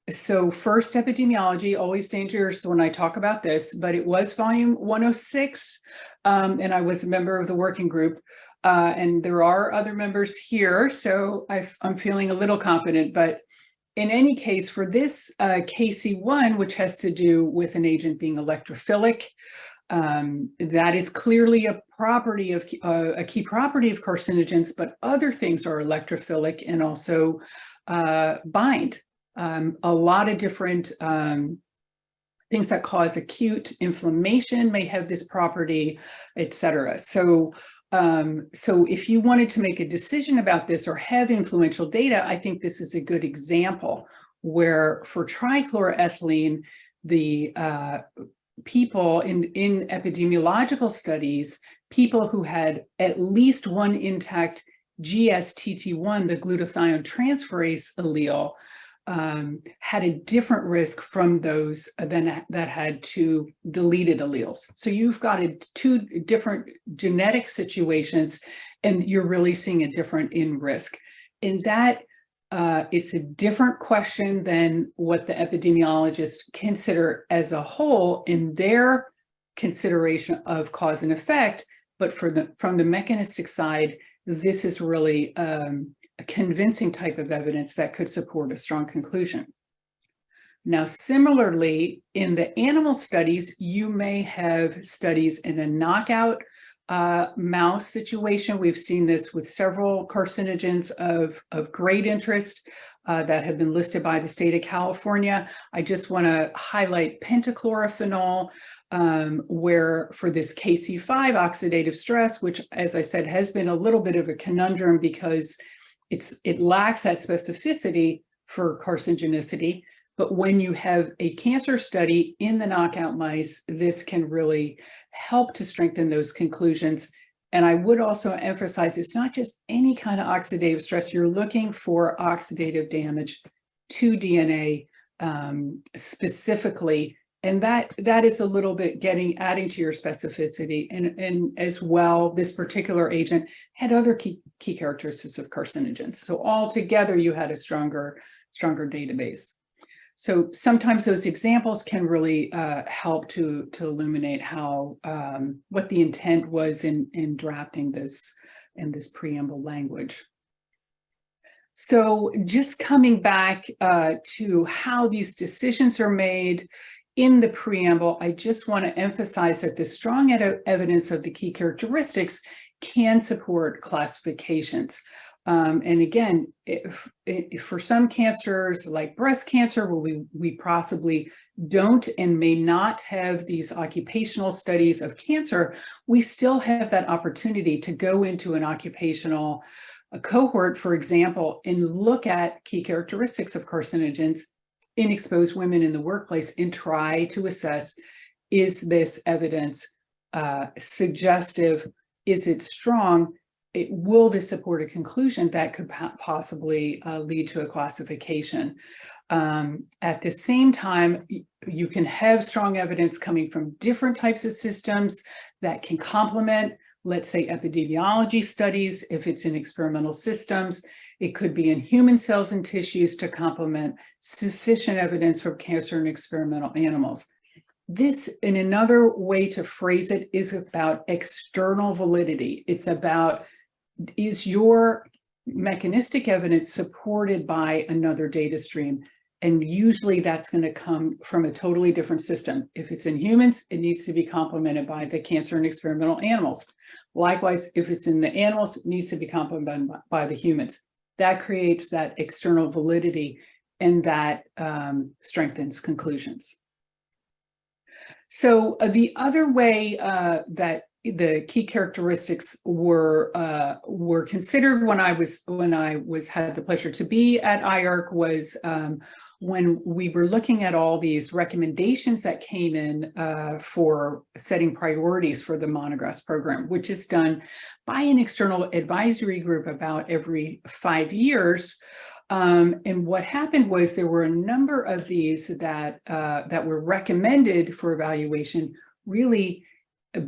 So first, epidemiology, always dangerous when I talk about this, but it was volume 106, and I was a member of the working group. And there are other members here, so I'm feeling a little confident. But in any case, for this KC1, which has to do with an agent being electrophilic, that is clearly a property of a key property of carcinogens, but other things are electrophilic and also bind. A lot of different things that cause acute inflammation may have this property, etc. So if you wanted to make a decision about this or have influential data, I think this is a good example where for trichloroethylene, the people in epidemiological studies, people who had at least one intact GSTT1, the glutathione transferase allele, had a different risk from those that had two deleted alleles. So you've got two different genetic situations, and you're really seeing a difference in risk. And that It's a different question than what the epidemiologists consider as a whole in their consideration of cause and effect. But from the mechanistic side, this is really a convincing type of evidence that could support a strong conclusion. Now, similarly, in the animal studies, you may have studies in a knockout mouse situation. We've seen this with several carcinogens of great interest that have been listed by the state of California. I just want to highlight pentachlorophenol, where for this KC5 oxidative stress, which, as I said, has been a little bit of a conundrum because it lacks that specificity for carcinogenicity. But when you have a cancer study in the knockout mice, this can really help to strengthen those conclusions. And I would also emphasize it's not just any kind of oxidative stress. You're looking for oxidative damage to DNA specifically. And that is a little bit adding to your specificity. And as well, this particular agent had other key characteristics of carcinogens. So altogether, you had a stronger database. So sometimes those examples can really help to illuminate how what the intent was in drafting this preamble language. So just coming back to how these decisions are made in the preamble, I just want to emphasize that the strong evidence of the key characteristics can support classifications. And again, if for some cancers like breast cancer, where we possibly don't and may not have these occupational studies of cancer, we still have that opportunity to go into an occupational cohort, for example, and look at key characteristics of carcinogens in exposed women in the workplace and try to assess, is this evidence suggestive? Is it strong? Will this support a conclusion that could possibly lead to a classification? At the same time, you can have strong evidence coming from different types of systems that can complement, let's say, epidemiology studies. If it's in experimental systems, it could be in human cells and tissues to complement sufficient evidence from cancer in experimental animals. This, in another way to phrase it, is about external validity. It's about, is your mechanistic evidence supported by another data stream? And usually that's going to come from a totally different system. If it's in humans, it needs to be complemented by the cancer in experimental animals. Likewise, if it's in the animals, it needs to be complemented by the humans. That creates that external validity, and that strengthens conclusions. So the other way that the key characteristics were considered when I had the pleasure to be at IARC was when we were looking at all these recommendations that came in for setting priorities for the monographs program, which is done by an external advisory group about every 5 years. And what happened was there were a number of these that were recommended for evaluation, really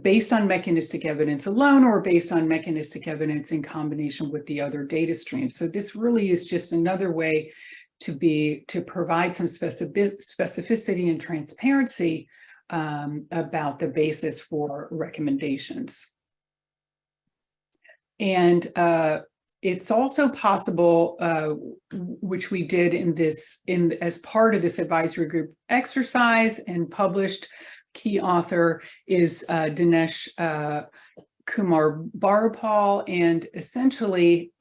based on mechanistic evidence alone or based on mechanistic evidence in combination with the other data streams. So this really is just another way to provide some specificity and transparency about the basis for recommendations. And it's also possible, which we did as part of this advisory group exercise and published. Key author is Dinesh Kumar Barapal, and essentially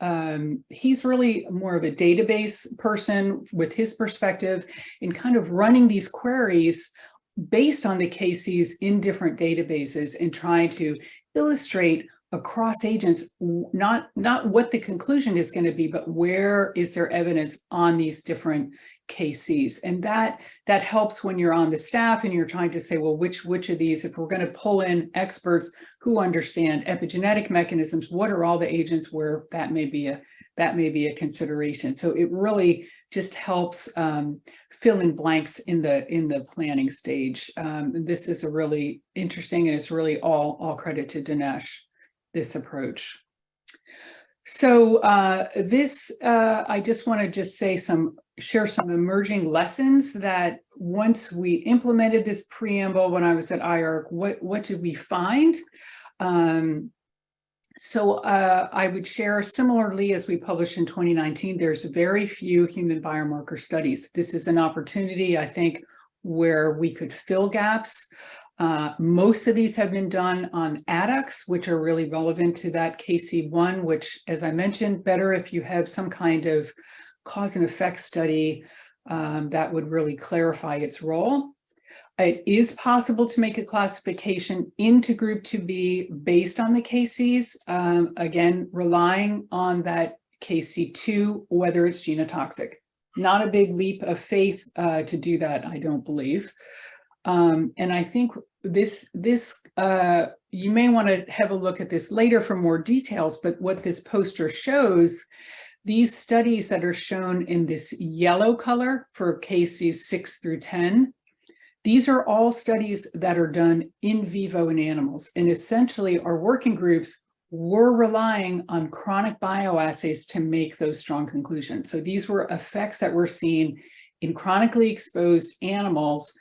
he's really more of a database person with his perspective in kind of running these queries based on the KCs in different databases and trying to illustrate across agents, not what the conclusion is going to be, but where is there evidence on these different KCs. And that helps when you're on the staff and you're trying to say, well, which of these, if we're going to pull in experts who understand epigenetic mechanisms, what are all the agents where that may be a consideration. So it really just helps fill in blanks in the planning stage. This is a really interesting, and it's really all credit to Dinesh, this approach. So I just want to share some emerging lessons that once we implemented this preamble when I was at IARC, what did we find? So I would share, similarly as we published in 2019, there's very few human biomarker studies. This is an opportunity, I think, where we could fill gaps. Most of these have been done on adducts, which are really relevant to that KC1, which, as I mentioned, better if you have some kind of cause and effect study that would really clarify its role. It is possible to make a classification into group 2B based on the KCs, again, relying on that KC2, whether it's genotoxic. Not a big leap of faith to do that, I don't believe. And I think this you may want to have a look at this later for more details, but what this poster shows, these studies that are shown in this yellow color for KCs 6 through 10, these are all studies that are done in vivo in animals. And essentially our working groups were relying on chronic bioassays to make those strong conclusions. So these were effects that were seen in chronically exposed animals.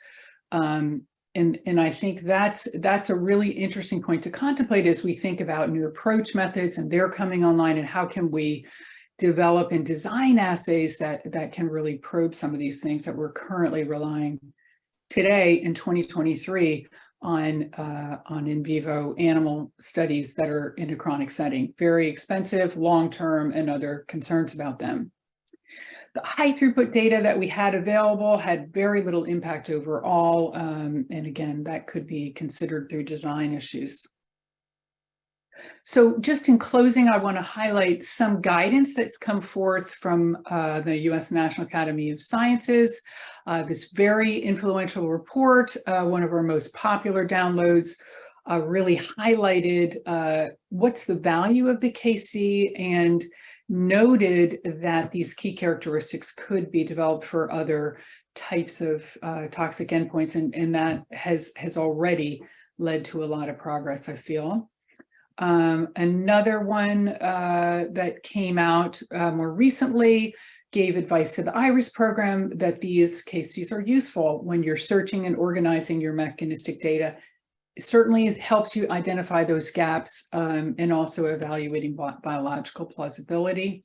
And I think that's a really interesting point to contemplate as we think about new approach methods and they're coming online, and how can we develop and design assays that can really probe some of these things that we're currently relying today in 2023 on in vivo animal studies that are in a chronic setting. Very expensive, long-term, and other concerns about them. The high throughput data that we had available had very little impact overall. And again, that could be considered through design issues. So just in closing, I want to highlight some guidance that's come forth from the U.S. National Academy of Sciences. This very influential report, one of our most popular downloads, really highlighted what's the value of the KC and noted that these key characteristics could be developed for other types of toxic endpoints, and that has already led to a lot of progress, I feel. Another one that came out more recently gave advice to the IRIS program that these KCs are useful when you're searching and organizing your mechanistic data. It certainly helps you identify those gaps and also evaluating biological plausibility.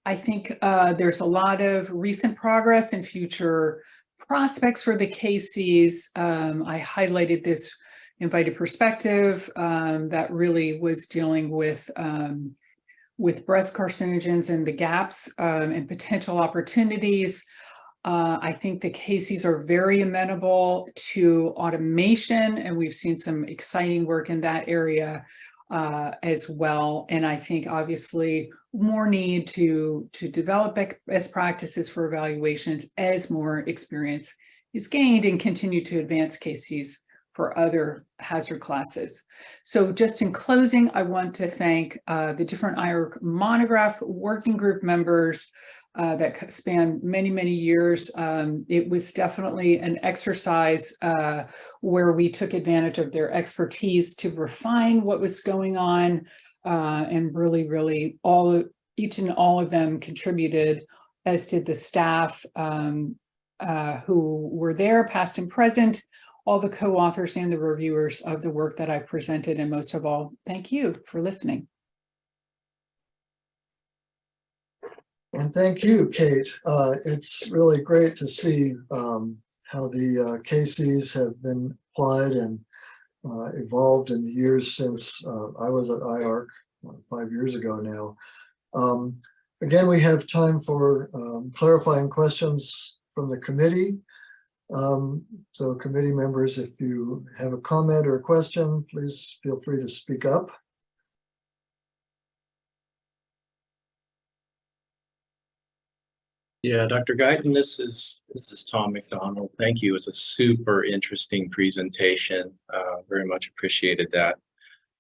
I think there's a lot of recent progress and future prospects for the KCs. I highlighted this invited perspective that really was dealing with breast carcinogens and the gaps and potential opportunities. I think the KCs are very amenable to automation, and we've seen some exciting work in that area as well. And I think obviously more need to develop best practices for evaluations as more experience is gained, and continue to advance KCs for other hazard classes. So just in closing, I want to thank the different IARC monograph working group members that span many, many years. It was definitely an exercise where we took advantage of their expertise to refine what was going on, and really each and all of them contributed, as did the staff who were there, past and present, all the co-authors and the reviewers of the work that I presented, and most of all, thank you for listening. And thank you, Kate. It's really great to see how the KCs have been applied and evolved in the years since I was at IARC 5 years ago now. Again, we have time for clarifying questions from the committee. So committee members, if you have a comment or a question, please feel free to speak up. Yeah, Dr. Guyton, this is Tom McDonald. Thank you. It's a super interesting presentation. Very much appreciated that.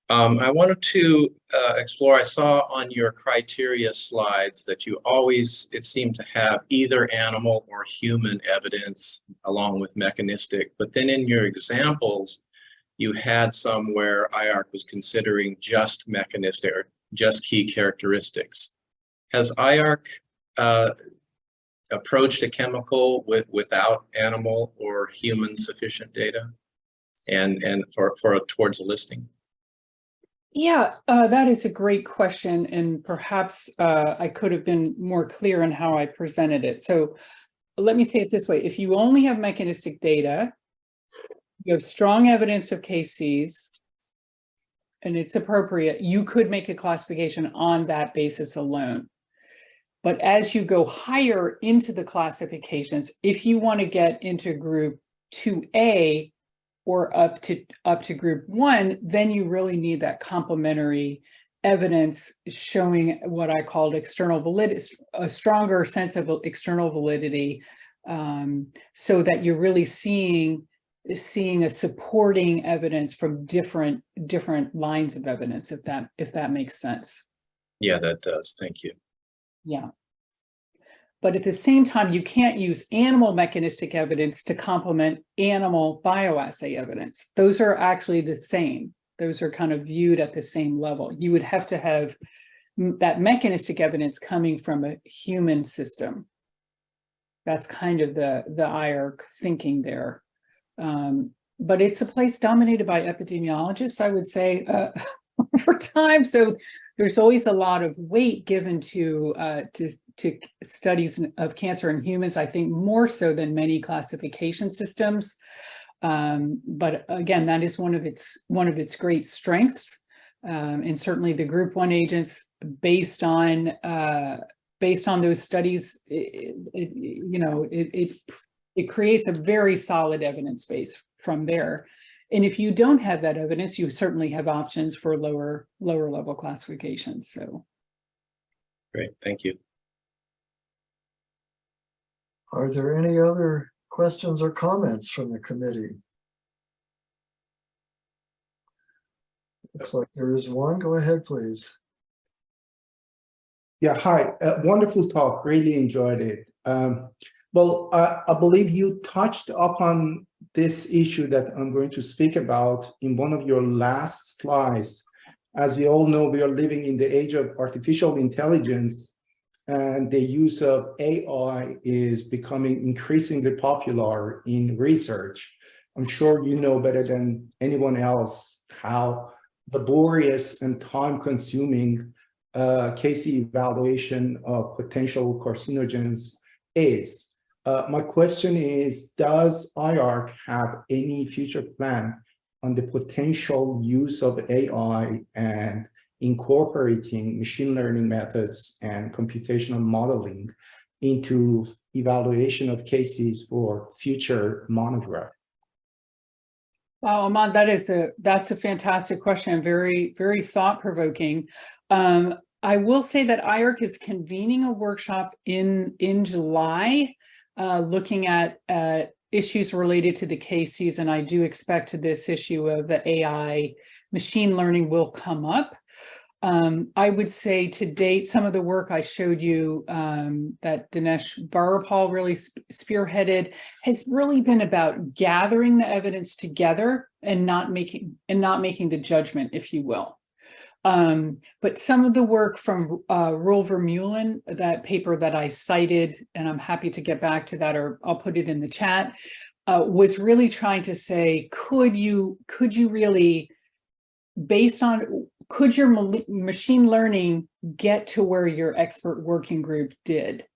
I wanted to explore, I saw on your criteria slides that you always, it seemed to have either animal or human evidence along with mechanistic, but then in your examples, you had some where IARC was considering just mechanistic, or just key characteristics. Has IARC approached a chemical without animal or human sufficient data and towards a listing? Yeah, that is a great question, and perhaps I could have been more clear in how I presented it. So let me say it this way. If you only have mechanistic data, you have strong evidence of KCs, and it's appropriate, you could make a classification on that basis alone. But as you go higher into the classifications, if you want to get into group 2A or up to group 1, then you really need that complementary evidence showing what I called external validity, a stronger sense of external validity, so that you're really seeing a supporting evidence from different lines of evidence, if that makes sense. Yeah, that does. Thank you. Yeah. But at the same time, you can't use animal mechanistic evidence to complement animal bioassay evidence. Those are actually the same. Those are kind of viewed at the same level. You would have to have that mechanistic evidence coming from a human system. That's kind of the IARC thinking there. But it's a place dominated by epidemiologists, I would say, over time. So there's always a lot of weight given to studies of cancer in humans, I think more so than many classification systems. But again, that is one of its great strengths. And certainly the group 1 agents, based on those studies, it creates a very solid evidence base from there. And if you don't have that evidence, you certainly have options for lower level classifications. So great, thank you. Are there any other questions or comments from the committee? Looks like there is one. Go ahead, please. Yeah, hi. Wonderful talk. Really enjoyed it. Well, I believe you touched upon this issue that I'm going to speak about in one of your last slides. As we all know, we are living in the age of artificial intelligence, and the use of AI is becoming increasingly popular in research. I'm sure you know better than anyone else how laborious and time-consuming KC evaluation of potential carcinogens is. My question is, does IARC have any future plan on the potential use of AI and incorporating machine learning methods and computational modeling into evaluation of cases for future monograph? Wow, Ahmad, that's a fantastic question, very, very thought-provoking. I will say that IARC is convening a workshop in July, looking at issues related to the cases, and I do expect this issue of the AI machine learning will come up. I would say to date, some of the work I showed you that Dinesh Barapal really spearheaded has really been about gathering the evidence together and not making the judgment, if you will. But some of the work from Roel Vermeulen, that paper that I cited, and I'm happy to get back to that, or I'll put it in the chat, was really trying to say, could you really, based on, could your machine learning get to where your expert working group did,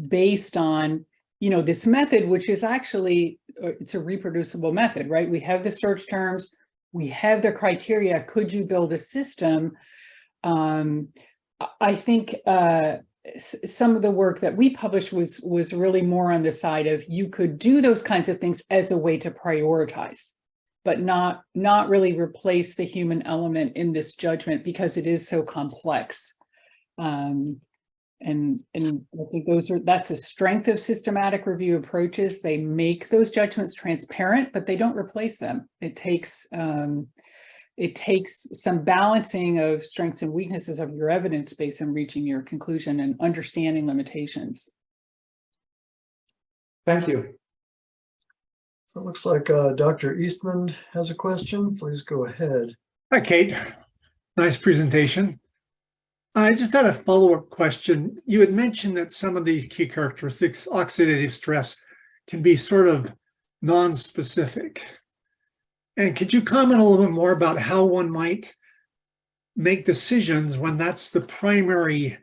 based on, this method, which is actually, it's a reproducible method, right? We have the search terms, we have the criteria. Could you build a system? I think some of the work that we published was really more on the side of, you could do those kinds of things as a way to prioritize, but not really replace the human element in this judgment, because it is so complex. And I think that's a strength of systematic review approaches. They make those judgments transparent, but they don't replace them. It takes some balancing of strengths and weaknesses of your evidence base in reaching your conclusion and understanding limitations. Thank you. So it looks like Dr. Eastman has a question. Please go ahead. Hi, Kate. Nice presentation. I just had a follow-up question. You had mentioned that some of these key characteristics, oxidative stress, can be sort of non-specific. And could you comment a little bit more about how one might make decisions when that's the primary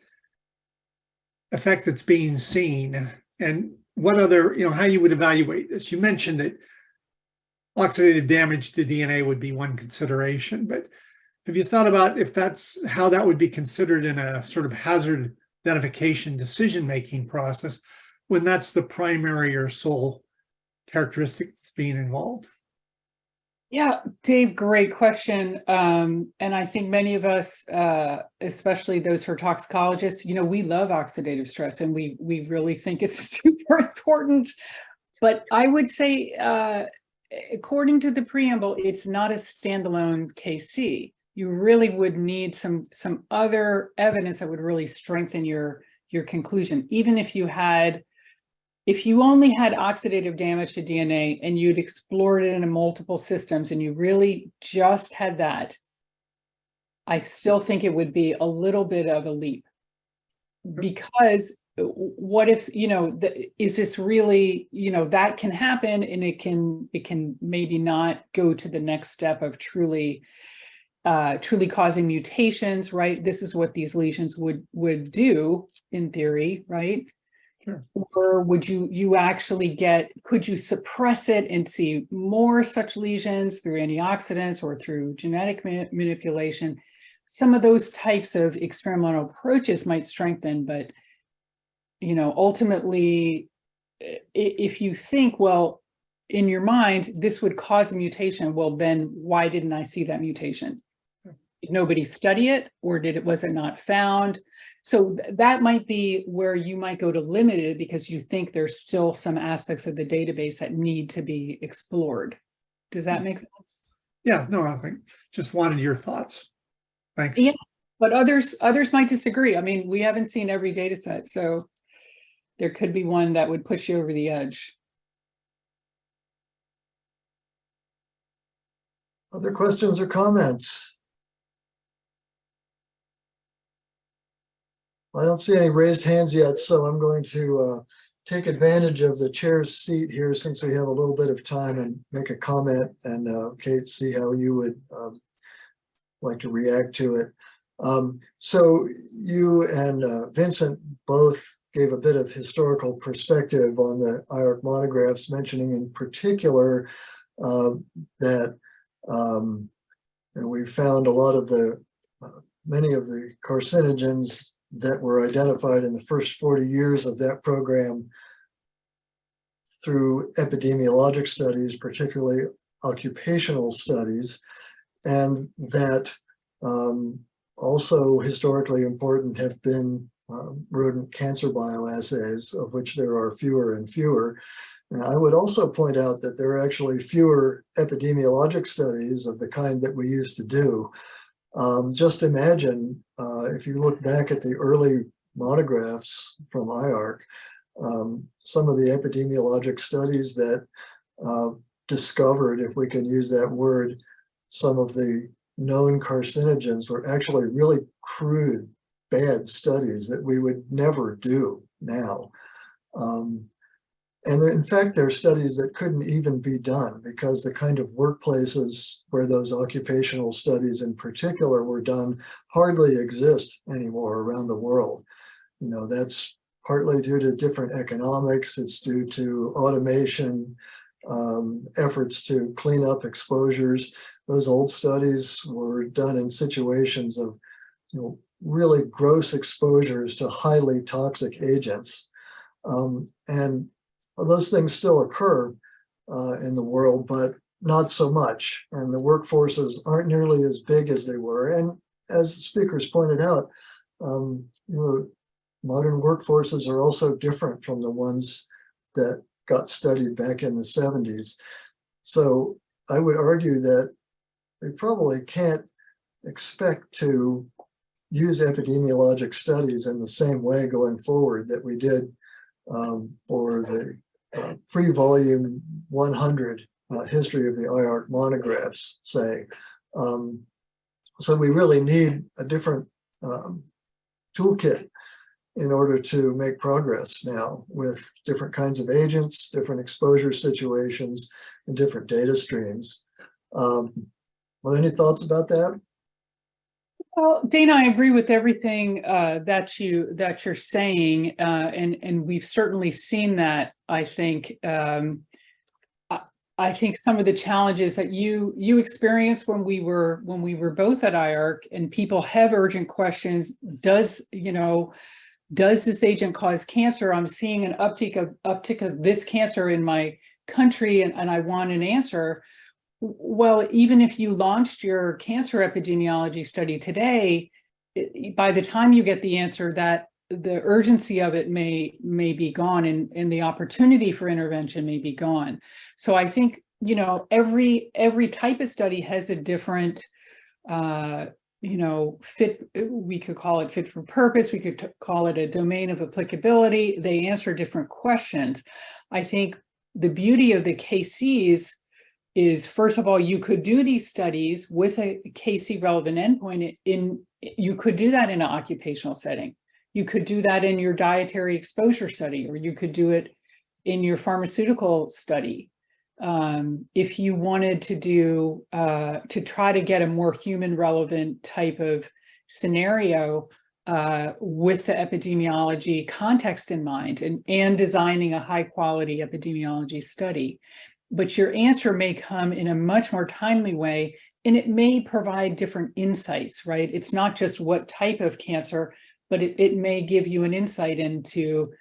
effect that's being seen, and what other, how you would evaluate this? You mentioned that oxidative damage to DNA would be one consideration, but have you thought about if that's how that would be considered in a sort of hazard identification decision-making process when that's the primary or sole characteristic that's being involved? Yeah, Dave, great question. And I think many of us, especially those who are toxicologists, we love oxidative stress and we really think it's super important. But I would say, according to the preamble, it's not a standalone KC. You really would need some other evidence that would really strengthen your conclusion. Even if you only had oxidative damage to DNA and you'd explored it in multiple systems and you really just had that, I still think it would be a little bit of a leap. Because what if, is this really, that can happen, and it can maybe not go to the next step of truly causing mutations, right? This is what these lesions would do in theory, right? Sure. Or would you actually could you suppress it and see more such lesions through antioxidants or through genetic manipulation? Some of those types of experimental approaches might strengthen, but ultimately, if you think, well, in your mind, this would cause a mutation, well, then why didn't I see that mutation? Did nobody study it, or was it not found? So that might be where you might go to limited because you think there's still some aspects of the database that need to be explored. Does that make sense? Yeah, no, I think just wanted your thoughts. Thanks. Yeah, but others might disagree. I mean, we haven't seen every data set, so there could be one that would push you over the edge. Other questions or comments? I don't see any raised hands yet, so I'm going to take advantage of the chair's seat here since we have a little bit of time and make a comment, and Kate, see how you would like to react to it. So you and Vincent both gave a bit of historical perspective on the IARC monographs, mentioning in particular that we found a lot of many of the carcinogens that were identified in the first 40 years of that program through epidemiologic studies, particularly occupational studies, and that also historically important have been rodent cancer bioassays, of which there are fewer and fewer. And I would also point out that there are actually fewer epidemiologic studies of the kind that we used to do. Just imagine if you look back at the early monographs from IARC, some of the epidemiologic studies that discovered, if we can use that word, some of the known carcinogens were actually really crude, bad studies that we would never do now. And in fact, there are studies that couldn't even be done because the kind of workplaces where those occupational studies in particular were done hardly exist anymore around the world. That's partly due to different economics. It's due to automation, efforts to clean up exposures. Those old studies were done in situations of really gross exposures to highly toxic agents. And those things still occur in the world, but not so much. And the workforces aren't nearly as big as they were. And as the speakers pointed out, modern workforces are also different from the ones that got studied back in the 70s. So I would argue that we probably can't expect to use epidemiologic studies in the same way going forward that we did for the pre-volume 100 history of the IARC monographs, say. So we really need a different toolkit in order to make progress now with different kinds of agents, different exposure situations, and different data streams. Any thoughts about that? Well, Dana, I agree with everything that you're saying, and we've certainly seen that. I think some of the challenges that you experienced when we were both at IARC, and people have urgent questions. Does this agent cause cancer? I'm seeing an uptick of this cancer in my country, and I want an answer. Well, even if you launched your cancer epidemiology study today, by the time you get the answer, that the urgency of it may be gone, and the opportunity for intervention may be gone. So I think, every type of study has a different, fit. We could call it fit for purpose. We could call it a domain of applicability. They answer different questions. I think the beauty of the KCs is, first of all, you could do these studies with a KC relevant endpoint you could do that in an occupational setting. You could do that in your dietary exposure study, or you could do it in your pharmaceutical study. If you wanted to do, to try to get a more human relevant type of scenario with the epidemiology context in mind, and designing a high quality epidemiology study. But your answer may come in a much more timely way, and it may provide different insights, right? It's not just what type of cancer, but it may give you an insight into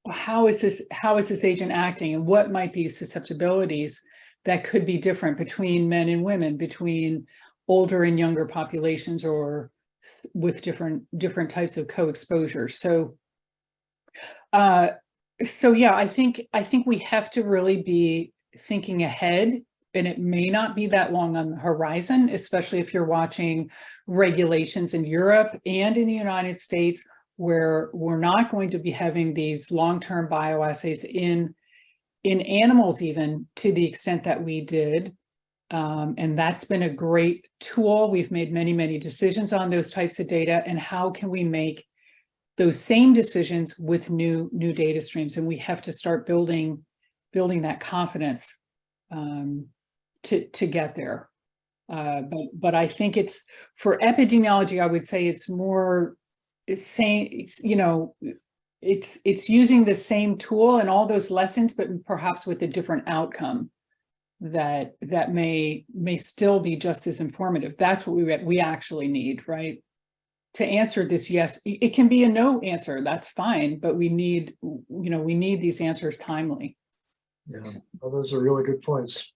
how is this agent acting, and what might be susceptibilities that could be different between men and women, between older and younger populations, or with different types of co-exposure. So yeah, I think we have to really be thinking ahead, and it may not be that long on the horizon, especially if you're watching regulations in Europe and in the United States, where we're not going to be having these long-term bioassays in animals, even to the extent that we did. And that's been a great tool. We've made many decisions on those types of data, and how can we make those same decisions with new data streams? And we have to start building that confidence to get there. But I think it's, for epidemiology, I would say it's more saying, it's using the same tool and all those lessons, but perhaps with a different outcome that may still be just as informative. That's what we actually need, right? To answer this, yes, it can be a no answer, that's fine, but we need these answers timely. Yeah, well, those are really good points.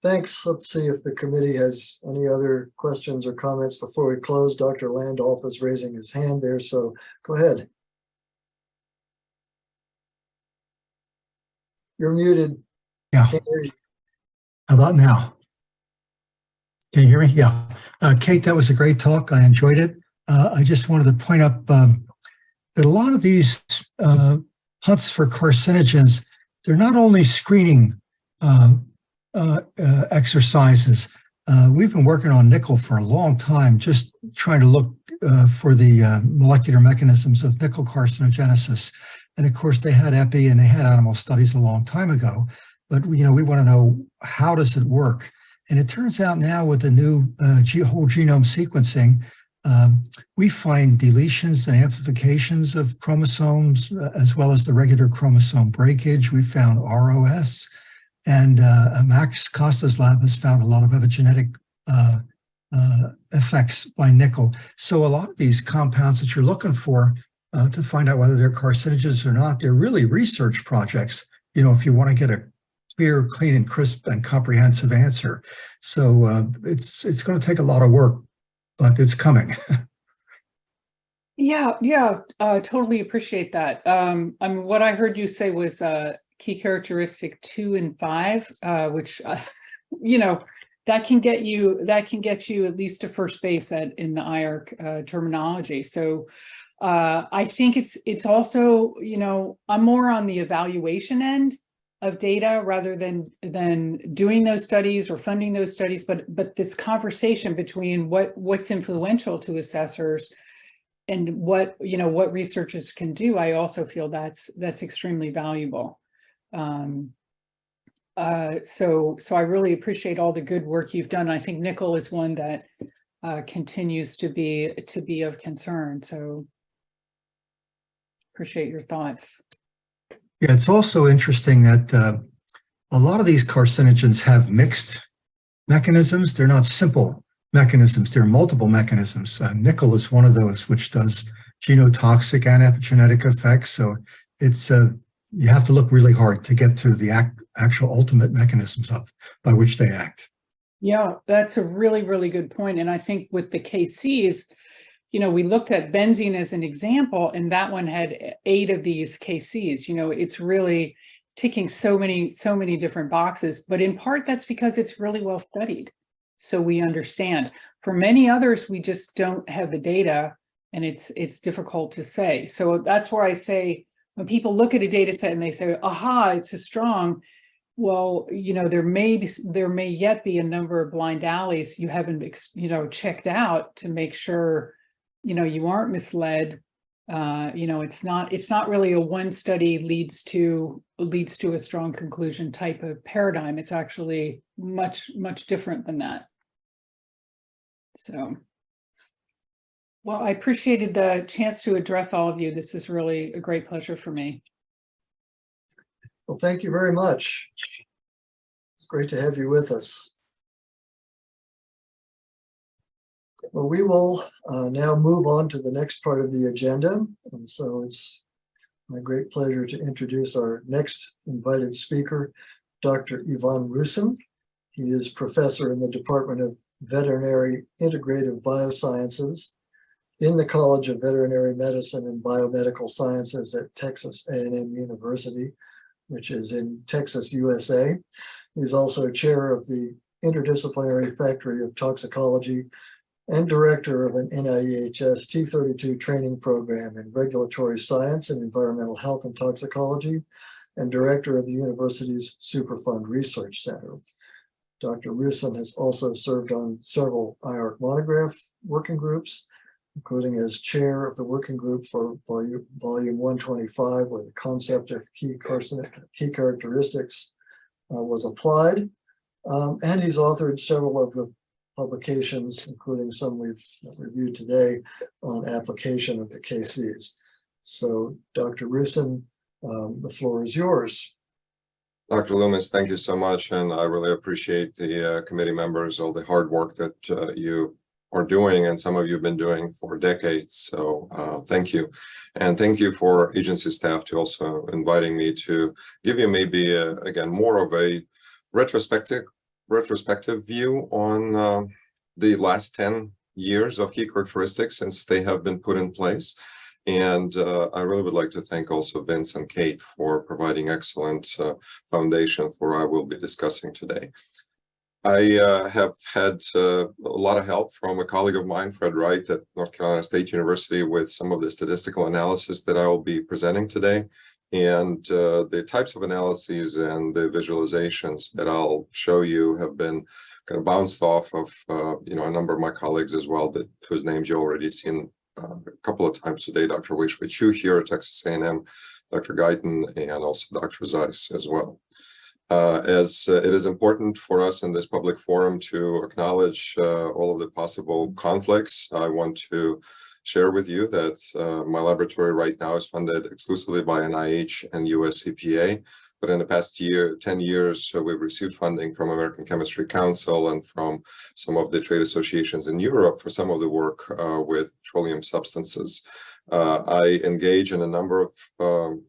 Thanks. Let's see if the committee has any other questions or comments before we close. Dr. Landolf is raising his hand there, so go ahead. You're muted. Yeah. Can't hear you. How about now? Can you hear me? Yeah. Kate, that was a great talk. I enjoyed it. I just wanted to point up that a lot of these hunts for carcinogens, they're not only screening exercises. We've been working on nickel for a long time, just trying to look for the molecular mechanisms of nickel carcinogenesis. And of course, they had epi and they had animal studies a long time ago. But we want to know, how does it work? And it turns out now with the new whole genome sequencing, we find deletions and amplifications of chromosomes, as well as the regular chromosome breakage. We found ROS, and Max Costa's lab has found a lot of epigenetic effects by nickel. So a lot of these compounds that you're looking for to find out whether they're carcinogens or not, they're really research projects, if you want to get a clear, clean, and crisp and comprehensive answer. So it's going to take a lot of work, but it's coming. Yeah, totally appreciate that. What I heard you say was key characteristic 2 and 5, which that can get you at least to first base in the IARC terminology. So I think it's also, I'm more on the evaluation end of data rather than doing those studies or funding those studies, but this conversation between what's influential to assessors what, what researchers can do, I also feel that's extremely valuable. So I really appreciate all the good work you've done. I think nickel is one that continues to be of concern. So appreciate your thoughts. Yeah, it's also interesting that a lot of these carcinogens have mixed mechanisms. They're not simple mechanisms. There are multiple mechanisms. Nickel is one of those, which does genotoxic and epigenetic effects. So it's you have to look really hard to get to the actual ultimate mechanisms by which they act. Yeah, that's a really, really good point. And I think with the KCs, we looked at benzene as an example, and that one had 8 of these KCs. It's really ticking so many different boxes, but in part that's because it's really well studied. So we understand. For many others, we just don't have the data, and it's difficult to say. So that's where I say, when people look at a data set and they say, aha, it's a strong, well, there may yet be a number of blind alleys you haven't, checked out to make sure, you aren't misled. It's not really a one study leads to a strong conclusion type of paradigm. It's actually much different than that. So, well, I appreciated the chance to address all of you. This is really a great pleasure for me. Well, thank you very much. It's great to have you with us. Well, we will now move on to the next part of the agenda. And so it's my great pleasure to introduce our next invited speaker, Dr. Ivan Rusyn. He is professor in the Department of Veterinary Integrative Biosciences in the College of Veterinary Medicine and Biomedical Sciences at Texas A&M University, which is in Texas, USA. He's also chair of the Interdisciplinary Faculty of Toxicology and director of an NIEHS T32 training program in regulatory science and environmental health and toxicology, and director of the university's Superfund Research Center. Dr. Rusyn has also served on several IARC monograph working groups, including as chair of the working group for volume 125, where the concept of key characteristics was applied. And he's authored several of the publications, including some we've reviewed today, on application of the KCs. So, Dr. Rusyn, the floor is yours. Dr. Loomis, thank you so much, and I really appreciate the committee members, all the hard work that you are doing, and some of you have been doing for decades. So thank you. And thank you for agency staff to also inviting me to give you maybe, again, more of a retrospective view on the last 10 years of key characteristics since they have been put in place. And I really would like to thank also Vince and Kate for providing excellent foundation for what I will be discussing today. I have had a lot of help from a colleague of mine, Fred Wright, at North Carolina State University, with some of the statistical analysis that I will be presenting today. And the types of analyses and the visualizations that I'll show you have been kind of bounced off of a number of my colleagues as well, whose names you already seen a couple of times today, Dr. Wei-Shui Chu here at Texas A&M, Dr. Guyton, and also Dr. Zeiss as well. As it is important for us in this public forum to acknowledge all of the possible conflicts, I want to share with you that my laboratory right now is funded exclusively by NIH and US EPA. But in the past 10 years, we've received funding from American Chemistry Council and from some of the trade associations in Europe for some of the work with petroleum substances. I engage in a number of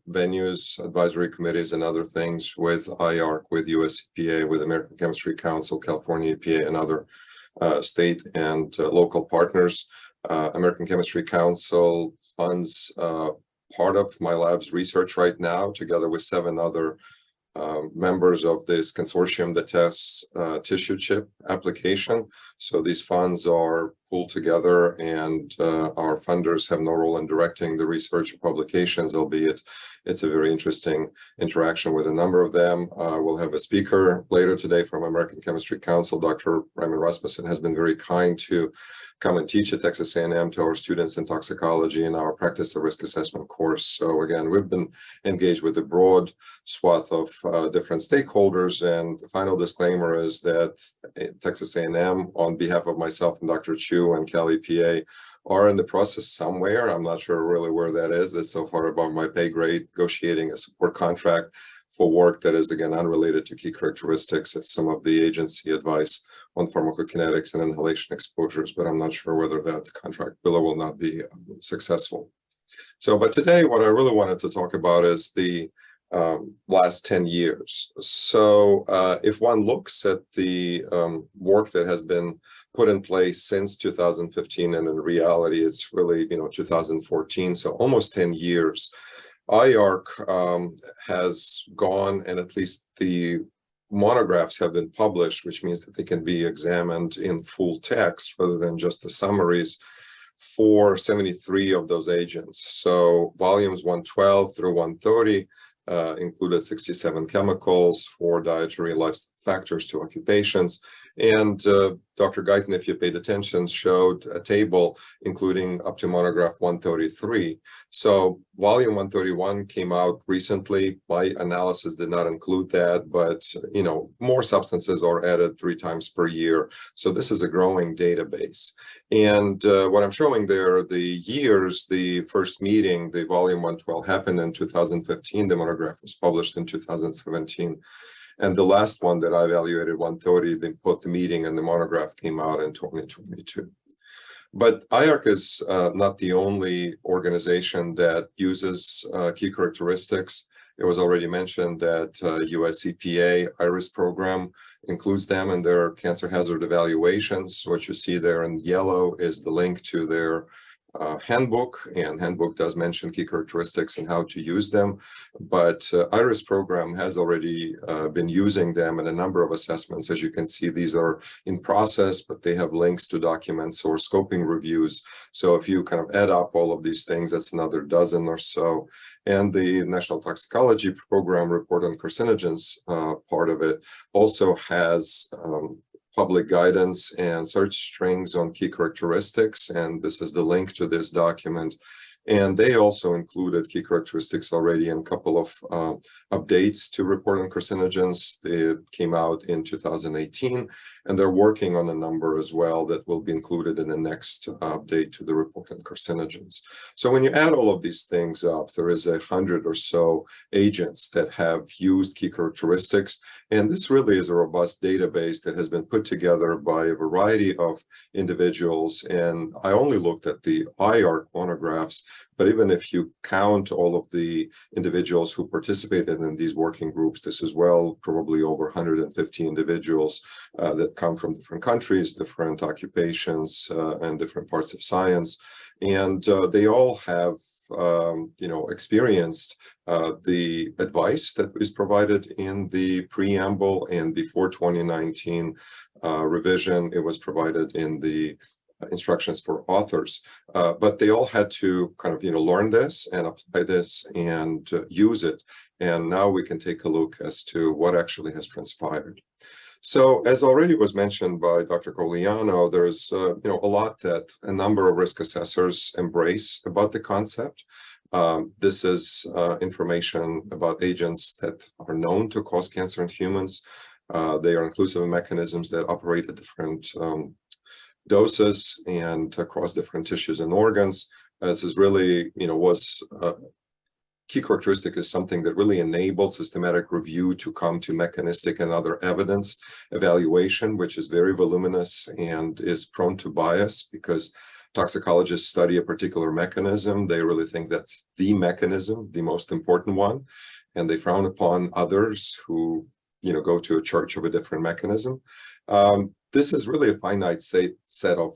venues, advisory committees, and other things with IARC, with US EPA, with American Chemistry Council, California EPA, and other state and local partners. American Chemistry Council funds part of my lab's research right now, together with 7 other members of this consortium that tests tissue chip application. So these funds are pulled together, and our funders have no role in directing the research or publications, albeit it's a very interesting interaction with a number of them. We'll have a speaker later today from American Chemistry Council. Dr. Raymond Rasmussen has been very kind to come and teach at Texas A&M to our students in toxicology in our practice of risk assessment course. So again, we've been engaged with a broad swath of different stakeholders. And the final disclaimer is that Texas A&M, on behalf of myself and Dr. Chu and Kelly PA, are in the process somewhere. I'm not sure really where that is. That's so far above my pay grade, negotiating a support contract for work that is, again, unrelated to key characteristics. It's some of the agency advice on pharmacokinetics and inhalation exposures, but I'm not sure whether that contract will or will not be successful. So, but today, what I really wanted to talk about is the last 10 years. So if one looks at the work that has been put in place since 2015, and in reality, it's really, 2014, so almost 10 years, IARC has gone, and at least the monographs have been published, which means that they can be examined in full text rather than just the summaries for 73 of those agents. So volumes 112 through 130 included 67 chemicals, 4 dietary and lifestyle factors, 2 occupations. And Dr. Guyton, if you paid attention, showed a table including up to monograph 133. So volume 131 came out recently. My analysis did not include that, but more substances are added 3 times per year. So this is a growing database. And what I'm showing there, the years, the first meeting, the volume 112 happened in 2015. The monograph was published in 2017. And the last one that I evaluated, 130, both the meeting and the monograph came out in 2022. But IARC is not the only organization that uses key characteristics. It was already mentioned that US EPA IRIS program includes them in their cancer hazard evaluations. What you see there in yellow is the link to their handbook, and handbook does mention key characteristics and how to use them, but IRIS program has already been using them in a number of assessments. As you can see, these are in process, but they have links to documents or scoping reviews. So if you kind of add up all of these things, that's another dozen or so. And the National Toxicology Program report on carcinogens, part of it, also has public guidance and search strings on key characteristics, and this is the link to this document. And they also included key characteristics already in a couple of updates to report on carcinogens. They came out in 2018, and they're working on a number as well that will be included in the next update to the report on carcinogens. So when you add all of these things up, there is 100 or so agents that have used key characteristics. And this really is a robust database that has been put together by a variety of individuals. And I only looked at the IARC monographs, but even if you count all of the individuals who participated in these working groups, this is probably over 150 individuals that come from different countries, different occupations, and different parts of science. And they all have experienced the advice that is provided in the preamble, and before 2019 revision, it was provided in the instructions for authors, but they all had to kind of learn this and apply this and use it. And now we can take a look as to what actually has transpired. So as already was mentioned by Dr. Cogliano, there's a lot that a number of risk assessors embrace about the concept. This is information about agents that are known to cause cancer in humans. They are inclusive of mechanisms that operate at different doses and across different tissues and organs. This is really, key characteristic is something that really enabled systematic review to come to mechanistic and other evidence evaluation, which is very voluminous and is prone to bias because toxicologists study a particular mechanism. They really think that's the mechanism, the most important one, and they frown upon others who, go to a church of a different mechanism. This is really a finite set of,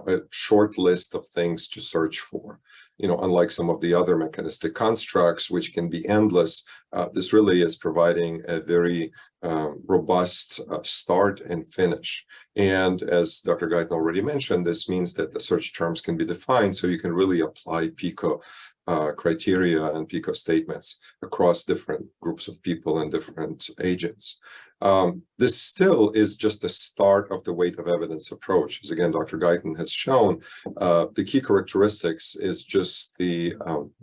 a short list of things to search for. Unlike some of the other mechanistic constructs, which can be endless, this really is providing a very robust start and finish. And as Dr. Guyton already mentioned, this means that the search terms can be defined, so you can really apply PICO criteria and PICO statements across different groups of people and different agents. This still is just the start of the weight of evidence approach. As again, Dr. Guyton has shown, the key characteristics is just the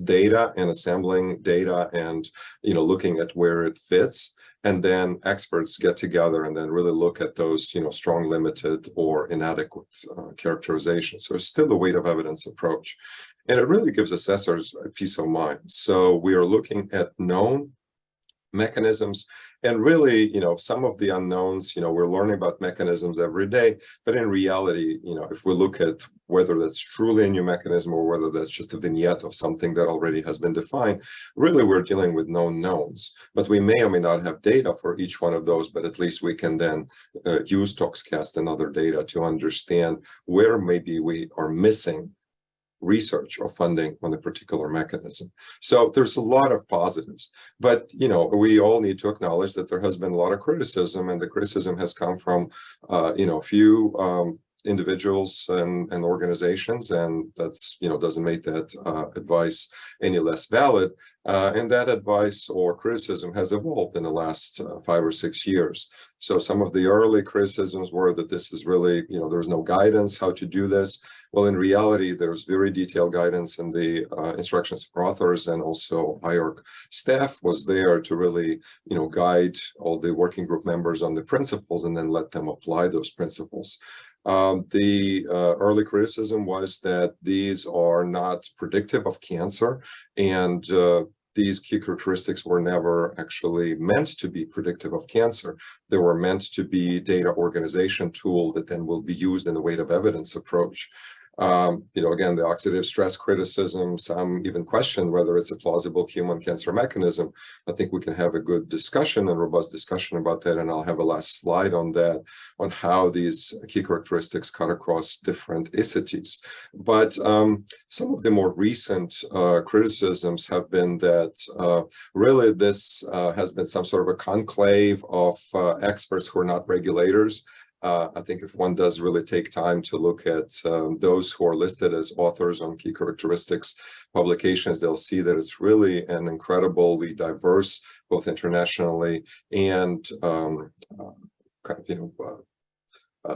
data and assembling data and looking at where it fits. And then experts get together and then really look at those, strong, limited, or inadequate characterizations. So it's still a weight of evidence approach. And it really gives assessors a peace of mind. So we are looking at known mechanisms and really, some of the unknowns, we're learning about mechanisms every day, but in reality, if we look at whether that's truly a new mechanism or whether that's just a vignette of something that already has been defined, really we're dealing with known knowns, but we may or may not have data for each one of those, but at least we can then use ToxCast and other data to understand where maybe we are missing research or funding on a particular mechanism. So there's a lot of positives, but we all need to acknowledge that there has been a lot of criticism, and the criticism has come from a few individuals and organizations, and that's doesn't make that advice any less valid. And that advice or criticism has evolved in the last 5 or 6 years. So some of the early criticisms were that this is really, there's no guidance how to do this. Well, in reality, there's very detailed guidance in the instructions for authors, and also IARC staff was there to really, guide all the working group members on the principles and then let them apply those principles. The early criticism was that these are not predictive of cancer, and these key characteristics were never actually meant to be predictive of cancer. They were meant to be data organization tool that then will be used in the weight of evidence approach. Again, the oxidative stress criticism, some even question whether it's a plausible human cancer mechanism. I think we can have a good discussion and robust discussion about that, and I'll have a last slide on that, on how these key characteristics cut across different ICTs. But some of the more recent criticisms have been that really this has been some sort of a conclave of experts who are not regulators. I think if one does really take time to look at those who are listed as authors on key characteristics publications, they'll see that it's really an incredibly diverse, both internationally and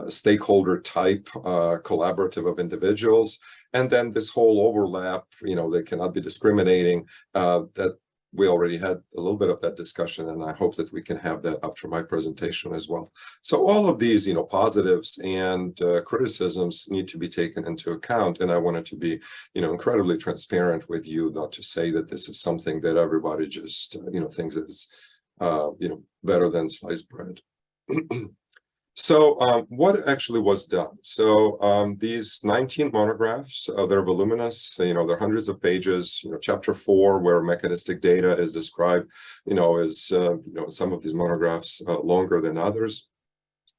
stakeholder type collaborative of individuals. And then this whole overlap, they cannot be discriminating, that we already had a little bit of that discussion, and I hope that we can have that after my presentation as well. So all of these, positives and criticisms need to be taken into account. And I wanted to be, incredibly transparent with you, not to say that this is something that everybody just, thinks is, better than sliced bread. So what actually was done? So these 19 monographs, they're voluminous, they're hundreds of pages. Chapter 4, where mechanistic data is described, is, some of these monographs longer than others.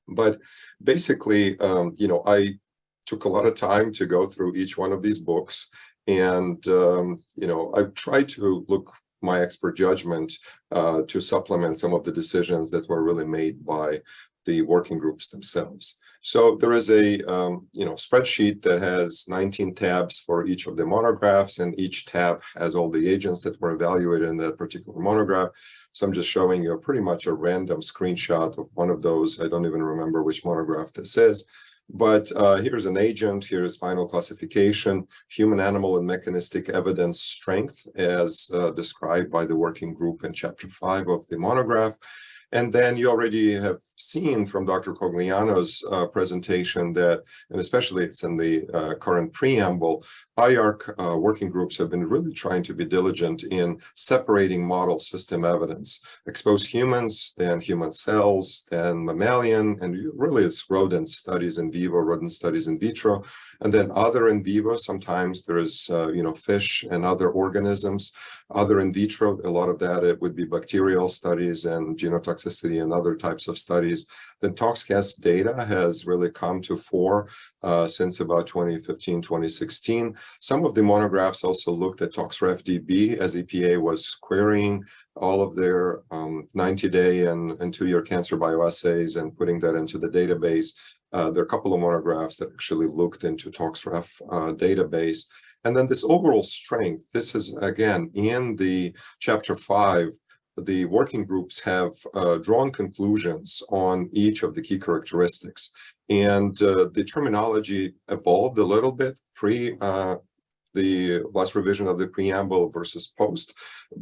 But basically, I took a lot of time to go through each one of these books. And, I tried to look my expert judgment to supplement some of the decisions that were really made by the working groups themselves. So there is a spreadsheet that has 19 tabs for each of the monographs, and each tab has all the agents that were evaluated in that particular monograph. So I'm just showing you pretty much a random screenshot of one of those. I don't even remember which monograph this is, but here's an agent, here's final classification, human, animal, and mechanistic evidence strength as described by the working group in chapter 5 of the monograph. And then you already have seen from Dr. Cogliano's presentation that, and especially it's in the current preamble, IARC working groups have been really trying to be diligent in separating model system evidence, exposed humans, then human cells, then mammalian, and really it's rodent studies in vivo, rodent studies in vitro, and then other in vivo. Sometimes there's, fish and other organisms, other in vitro. A lot of that, it would be bacterial studies and genotoxicity and other types of studies. Then ToxCast data has really come to fore since about 2015, 2016. Some of the monographs also looked at ToxRefDB as EPA was querying all of their 90-day and 2-year cancer bioassays and putting that into the database. There are a couple of monographs that actually looked into ToxRef database. And then this overall strength, this is again in the chapter 5, the working groups have drawn conclusions on each of the key characteristics. And the terminology evolved a little bit pre the last revision of the preamble versus post,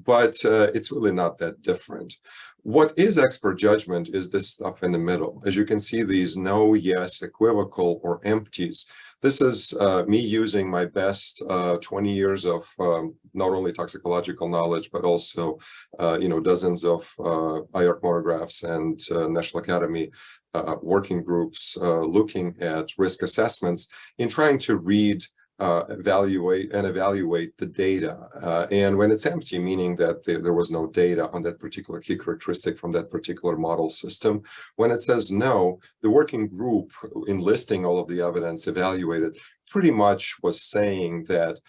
but it's really not that different. What is expert judgment is this stuff in the middle. As you can see, these no, yes, equivocal, or empties. This is me using my best 20 years of not only toxicological knowledge, but also, dozens of IARC monographs and National Academy working groups looking at risk assessments in trying to read evaluate the data. And when it's empty, meaning that there was no data on that particular key characteristic from that particular model system. When it says no, the working group, in listing all of the evidence evaluated, pretty much was saying that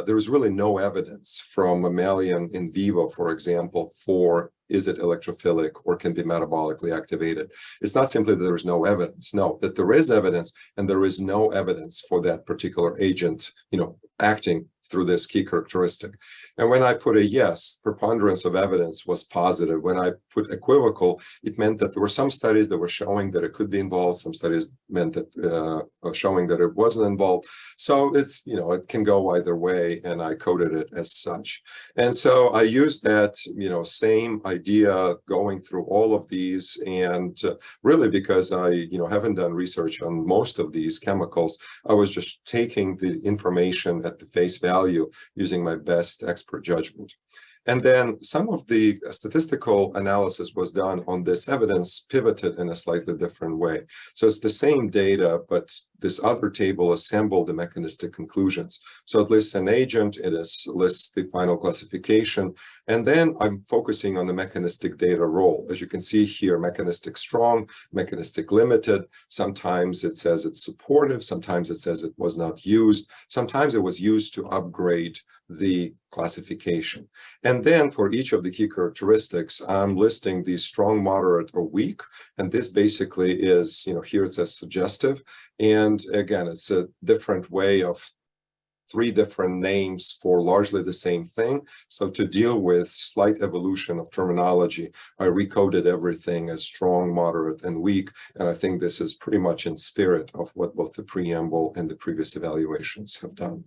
there was really no evidence from mammalian in vivo, for example, for is it electrophilic or can be metabolically activated. It's not simply that there's no evidence. No, that there is evidence, and there is no evidence for that particular agent, acting through this key characteristic. And when I put a yes, preponderance of evidence was positive. When I put equivocal, it meant that there were some studies that were showing that it could be involved. Some studies meant that showing that it wasn't involved. So it's, it can go either way, and I coded it as such. And so I used that, same idea going through all of these, and really because I, haven't done research on most of these chemicals, I was just taking the information at the face value using my best expert judgment. And then some of the statistical analysis was done on this evidence, pivoted in a slightly different way. So it's the same data, but this other table assembled the mechanistic conclusions. So it lists an agent, lists the final classification, and then I'm focusing on the mechanistic data role. As you can see here, mechanistic strong, mechanistic limited. Sometimes it says it's supportive, sometimes it says it was not used, sometimes it was used to upgrade the classification. And then for each of the key characteristics, I'm listing the strong, moderate, or weak. And this basically is, here it says suggestive. And again, it's a different way of 3 different names for largely the same thing. So to deal with slight evolution of terminology, I recoded everything as strong, moderate, and weak. And I think this is pretty much in spirit of what both the preamble and the previous evaluations have done.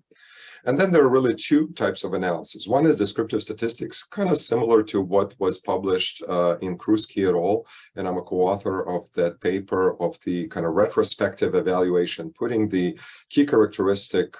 And then there are really 2 types of analysis. One is descriptive statistics, kind of similar to what was published in Krusky et al. And I'm a co-author of that paper of the kind of retrospective evaluation, putting the key characteristic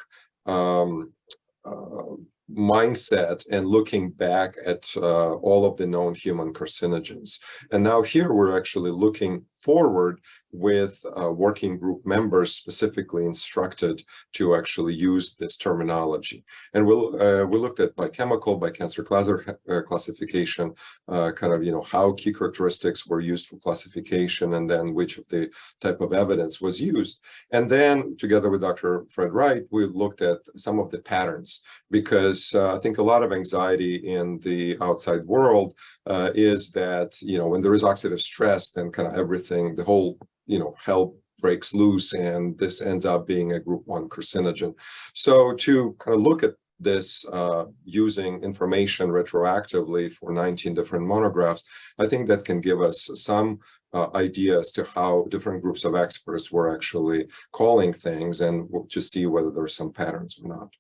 mindset and looking back at all of the known human carcinogens. And now here we're actually looking forward with working group members specifically instructed to actually use this terminology. And we looked at by chemical, by cancer classification, kind of, how key characteristics were used for classification, and then which of the type of evidence was used. And then together with Dr. Fred Wright, we looked at some of the patterns, because I think a lot of anxiety in the outside world is that, when there is oxidative stress, then kind of everything, the whole hell breaks loose, and this ends up being a group 1 carcinogen. So to kind of look at this using information retroactively for 19 different monographs, I think that can give us some idea as to how different groups of experts were actually calling things, and to see whether there are some patterns or not.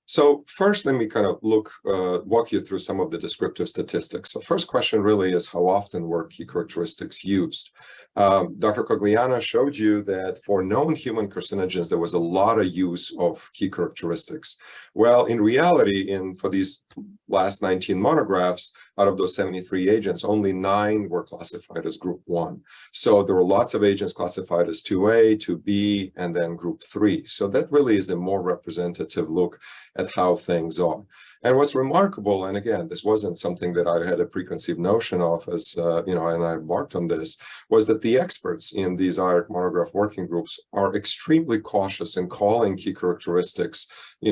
So first, let me kind of walk you through some of the descriptive statistics. So first question really is, how often were key characteristics used? Dr. Cogliano showed you that for known human carcinogens, there was a lot of use of key characteristics. Well, in reality, for these last 19 monographs, out of those 73 agents, only 9 were classified as group 1. So there were lots of agents classified as 2A, 2B, and then group 3. So that really is a more representative look at how things are. And what's remarkable, and again, this wasn't something that I had a preconceived notion of, as and I embarked on this, was that the experts in these IARC monograph working groups are extremely cautious in calling key characteristics,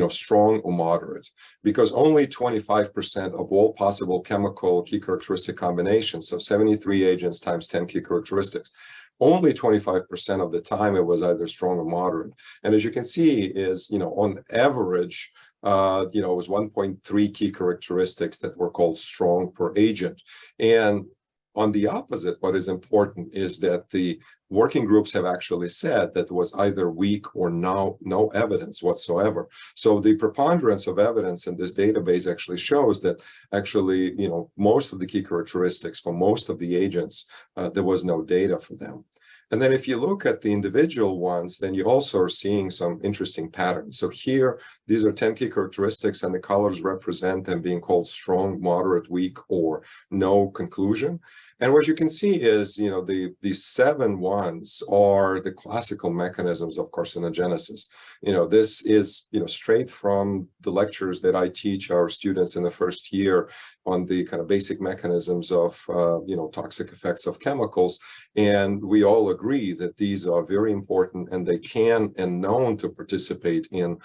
strong or moderate, because only 25% of all possible chemical key characteristic combinations, so 73 agents times 10 key characteristics, only 25% of the time it was either strong or moderate. And as you can see is, on average, it was 1.3 key characteristics that were called strong per agent. And on the opposite, what is important is that the working groups have actually said that there was either weak or no evidence whatsoever. So the preponderance of evidence in this database actually shows that actually, most of the key characteristics for most of the agents, there was no data for them. And then if you look at the individual ones, then you also are seeing some interesting patterns. So here, these are 10 key characteristics, and the colors represent them being called strong, moderate, weak, or no conclusion. And what you can see is, these 7 ones are the classical mechanisms of carcinogenesis. This is, straight from the lectures that I teach our students in the first year on the kind of basic mechanisms of, toxic effects of chemicals. And we all agree that these are very important, and they can and known to participate in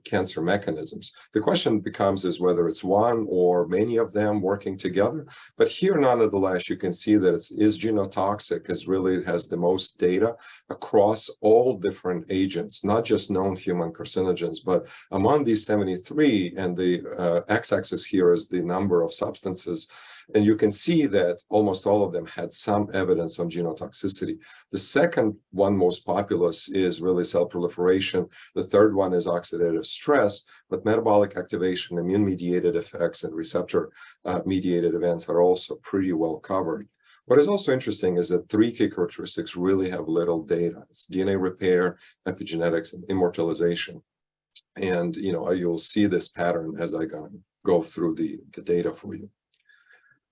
cancer mechanisms. The question becomes is whether it's one or many of them working together. But here, nonetheless, you can see that it is genotoxic, really has the most data across all different agents, not just known human carcinogens, but among these 73, and the x-axis here is the number of substances. And you can see that almost all of them had some evidence on genotoxicity. The second one most populous is really cell proliferation. The third one is oxidative stress, but metabolic activation, immune-mediated effects, and receptor-mediated events are also pretty well covered. What is also interesting is that 3 key characteristics really have little data. It's DNA repair, epigenetics, and immortalization. And, you'll see this pattern as I go through the data for you.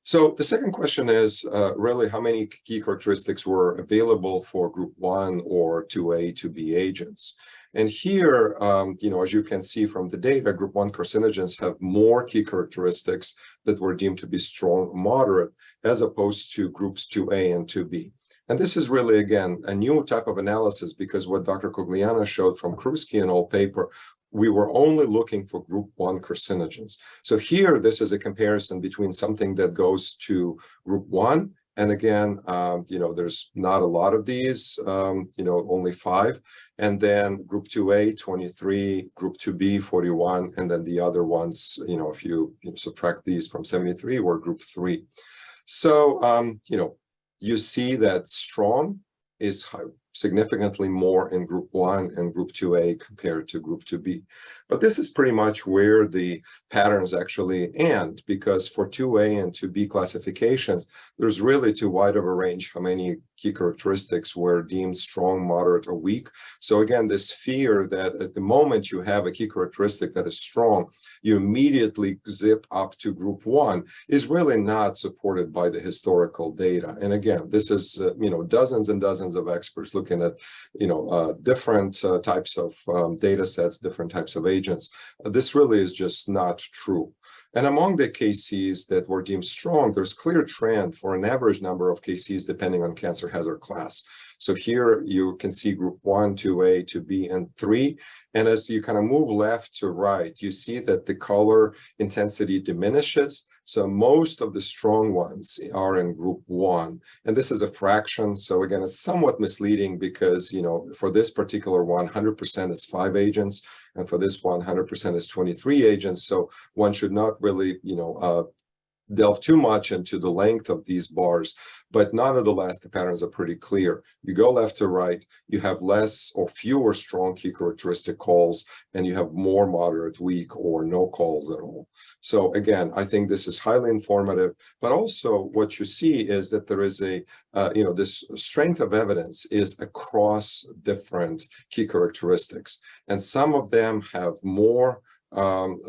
So the second question is really how many key characteristics were available for group 1 or 2A, 2B agents. And here, as you can see from the data, group 1 carcinogens have more key characteristics that were deemed to be strong, moderate, as opposed to groups 2A and 2B. And this is really, again, a new type of analysis, because what Dr. Cogliano showed from Krusky and all paper, we were only looking for group 1 carcinogens. So here, this is a comparison between something that goes to group 1. And again, there's not a lot of these, only 5. And then group 2A, 23, group 2B, 41. And then the other ones, if you subtract these from 73, were group 3. So, you see that strong is significantly more in group 1 and group 2A compared to group 2B. But this is pretty much where the patterns actually end, because for 2A and 2B classifications, there's really too wide of a range how many key characteristics were deemed strong, moderate, or weak. So again, this fear that at the moment you have a key characteristic that is strong, you immediately zip up to group 1 is really not supported by the historical data. And again, this is, dozens and dozens of experts looking at, different types of data sets, different types of agents. This really is just not true. And among the KCs that were deemed strong, there's clear trend for an average number of KCs depending on cancer hazard class. So here you can see group 1, 2A, 2B, and 3. And as you kind of move left to right, you see that the color intensity diminishes. So most of the strong ones are in group 1, and this is a fraction. So again, it's somewhat misleading because, for this particular one, 100% is 5 agents, and for this one, 100% is 23 agents. So one should not really, delve too much into the length of these bars, but nonetheless, the patterns are pretty clear. You go left to right, you have less or fewer strong key characteristic calls, and you have more moderate, weak, or no calls at all. So again, I think this is highly informative, but also what you see is that there is a, this strength of evidence is across different key characteristics, and some of them have more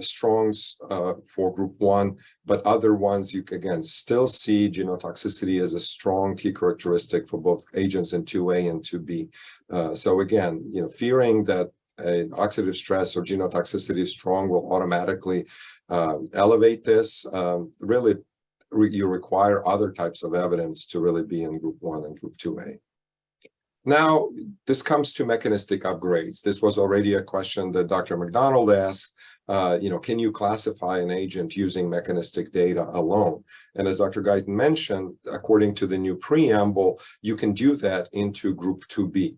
strongs for group 1, but other ones you again still see genotoxicity as a strong key characteristic for both agents in 2A and 2B. So again, fearing that an oxidative stress or genotoxicity is strong will automatically elevate this, really you require other types of evidence to really be in group 1 and group 2A. Now, this comes to mechanistic upgrades. This was already a question that Dr. McDonald asked, can you classify an agent using mechanistic data alone? And as Dr. Guyton mentioned, according to the new preamble, you can do that into group 2B.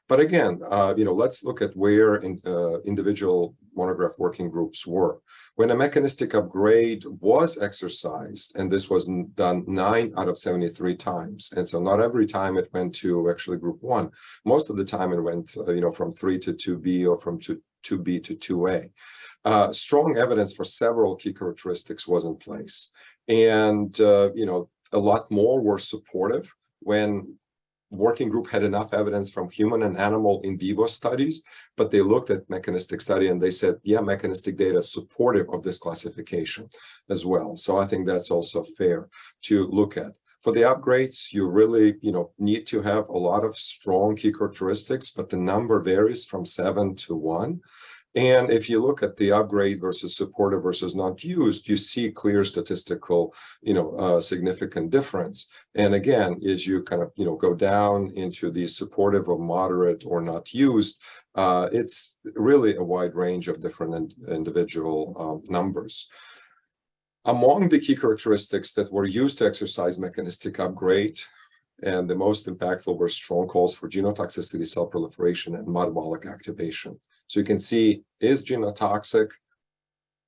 But again, let's look at where individual monograph working groups were. When a mechanistic upgrade was exercised, and this was done 9 out of 73 times, and so not every time it went to actually group 1. Most of the time it went, from 3 to 2B or from 2B to 2A. Strong evidence for several key characteristics was in place, and a lot more were supportive when working group had enough evidence from human and animal in vivo studies, but they looked at mechanistic study and they said, yeah, mechanistic data is supportive of this classification as well. So I think that's also fair to look at. For the upgrades, you really, need to have a lot of strong key characteristics, but the number varies from 7 to 1. And if you look at the upgrade versus supportive versus not used, you see clear statistical, significant difference. And again, as you kind of, go down into the supportive or moderate or not used, it's really a wide range of different individual numbers. Among the key characteristics that were used to exercise mechanistic upgrade, and the most impactful were strong calls for genotoxicity, cell proliferation, and metabolic activation. So you can see, is genotoxic?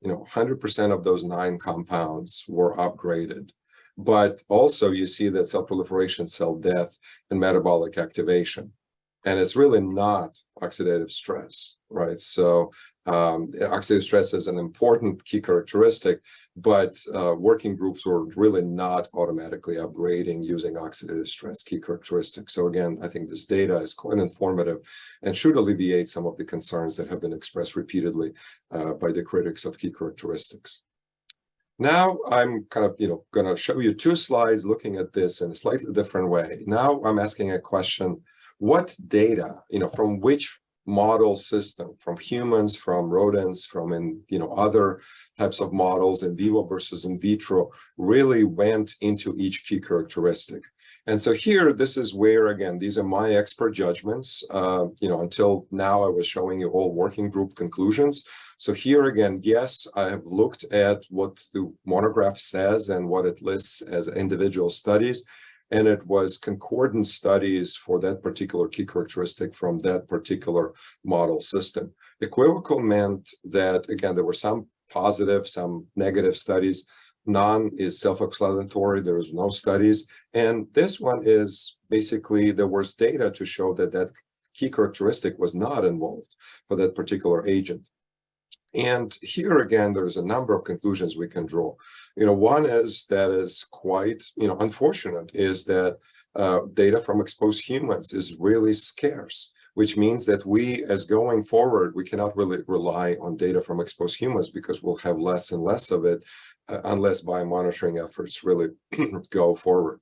100% of those 9 compounds were upgraded. But also you see that cell proliferation, cell death, and metabolic activation. And it's really not oxidative stress, right? So oxidative stress is an important key characteristic, but working groups were really not automatically upgrading using oxidative stress key characteristics. So again, I think this data is quite informative and should alleviate some of the concerns that have been expressed repeatedly by the critics of key characteristics. Now I'm kind of, going to show you 2 slides looking at this in a slightly different way. Now I'm asking a question, what data, from which model system, from humans, from rodents, from other types of models, in vivo versus in vitro, really went into each key characteristic. And so here, this is where, again, these are my expert judgments. Until now, I was showing you all working group conclusions. So here again, yes, I have looked at what the monograph says and what it lists as individual studies. And it was concordant studies for that particular key characteristic from that particular model system. Equivocal meant that, again, there were some positive, some negative studies. None is self-explanatory. There was no studies. And this one is basically there was data to show that that key characteristic was not involved for that particular agent. And here again, there's a number of conclusions we can draw. One is that is quite, unfortunate, is that data from exposed humans is really scarce, which means that we, as going forward, we cannot really rely on data from exposed humans because we'll have less and less of it unless biomonitoring efforts really go forward.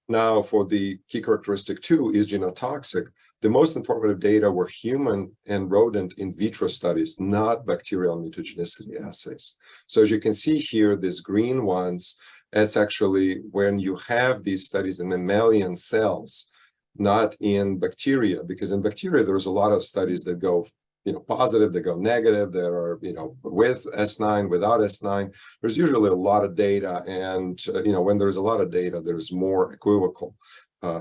Now, for the key characteristic 2, is genotoxic? The most informative data were human and rodent in vitro studies, not bacterial mutagenicity assays. So as you can see here, these green ones, that's actually when you have these studies in mammalian cells, not in bacteria, because in bacteria, there's a lot of studies that go positive, they go negative, there are, with S9, without S9. There's usually a lot of data. And, when there's a lot of data, there's more equivocal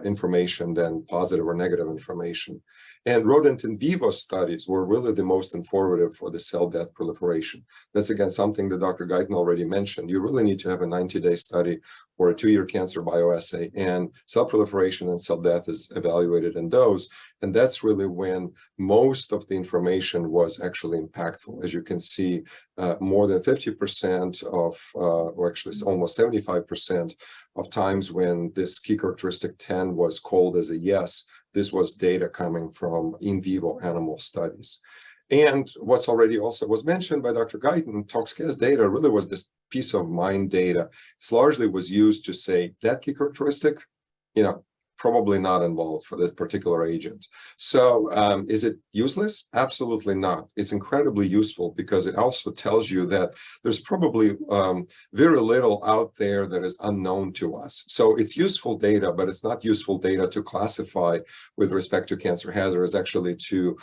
information than positive or negative information. And rodent in vivo studies were really the most informative for the cell death proliferation. That's, again, something that Dr. Guyton already mentioned. You really need to have a 90-day study or a 2-year cancer bioassay, and cell proliferation and cell death is evaluated in those. And that's really when most of the information was actually impactful. As you can see, more than 50% of, or actually almost 75% of times when this key characteristic 10 was called as a yes, this was data coming from in vivo animal studies. And what's already also was mentioned by Dr. Guyton, ToxCast data really was this peace of mind data. It's largely was used to say that key characteristic, probably not involved for this particular agent. So is it useless? Absolutely not. It's incredibly useful because it also tells you that there's probably very little out there that is unknown to us. So it's useful data, but it's not useful data to classify with respect to cancer hazards, actually to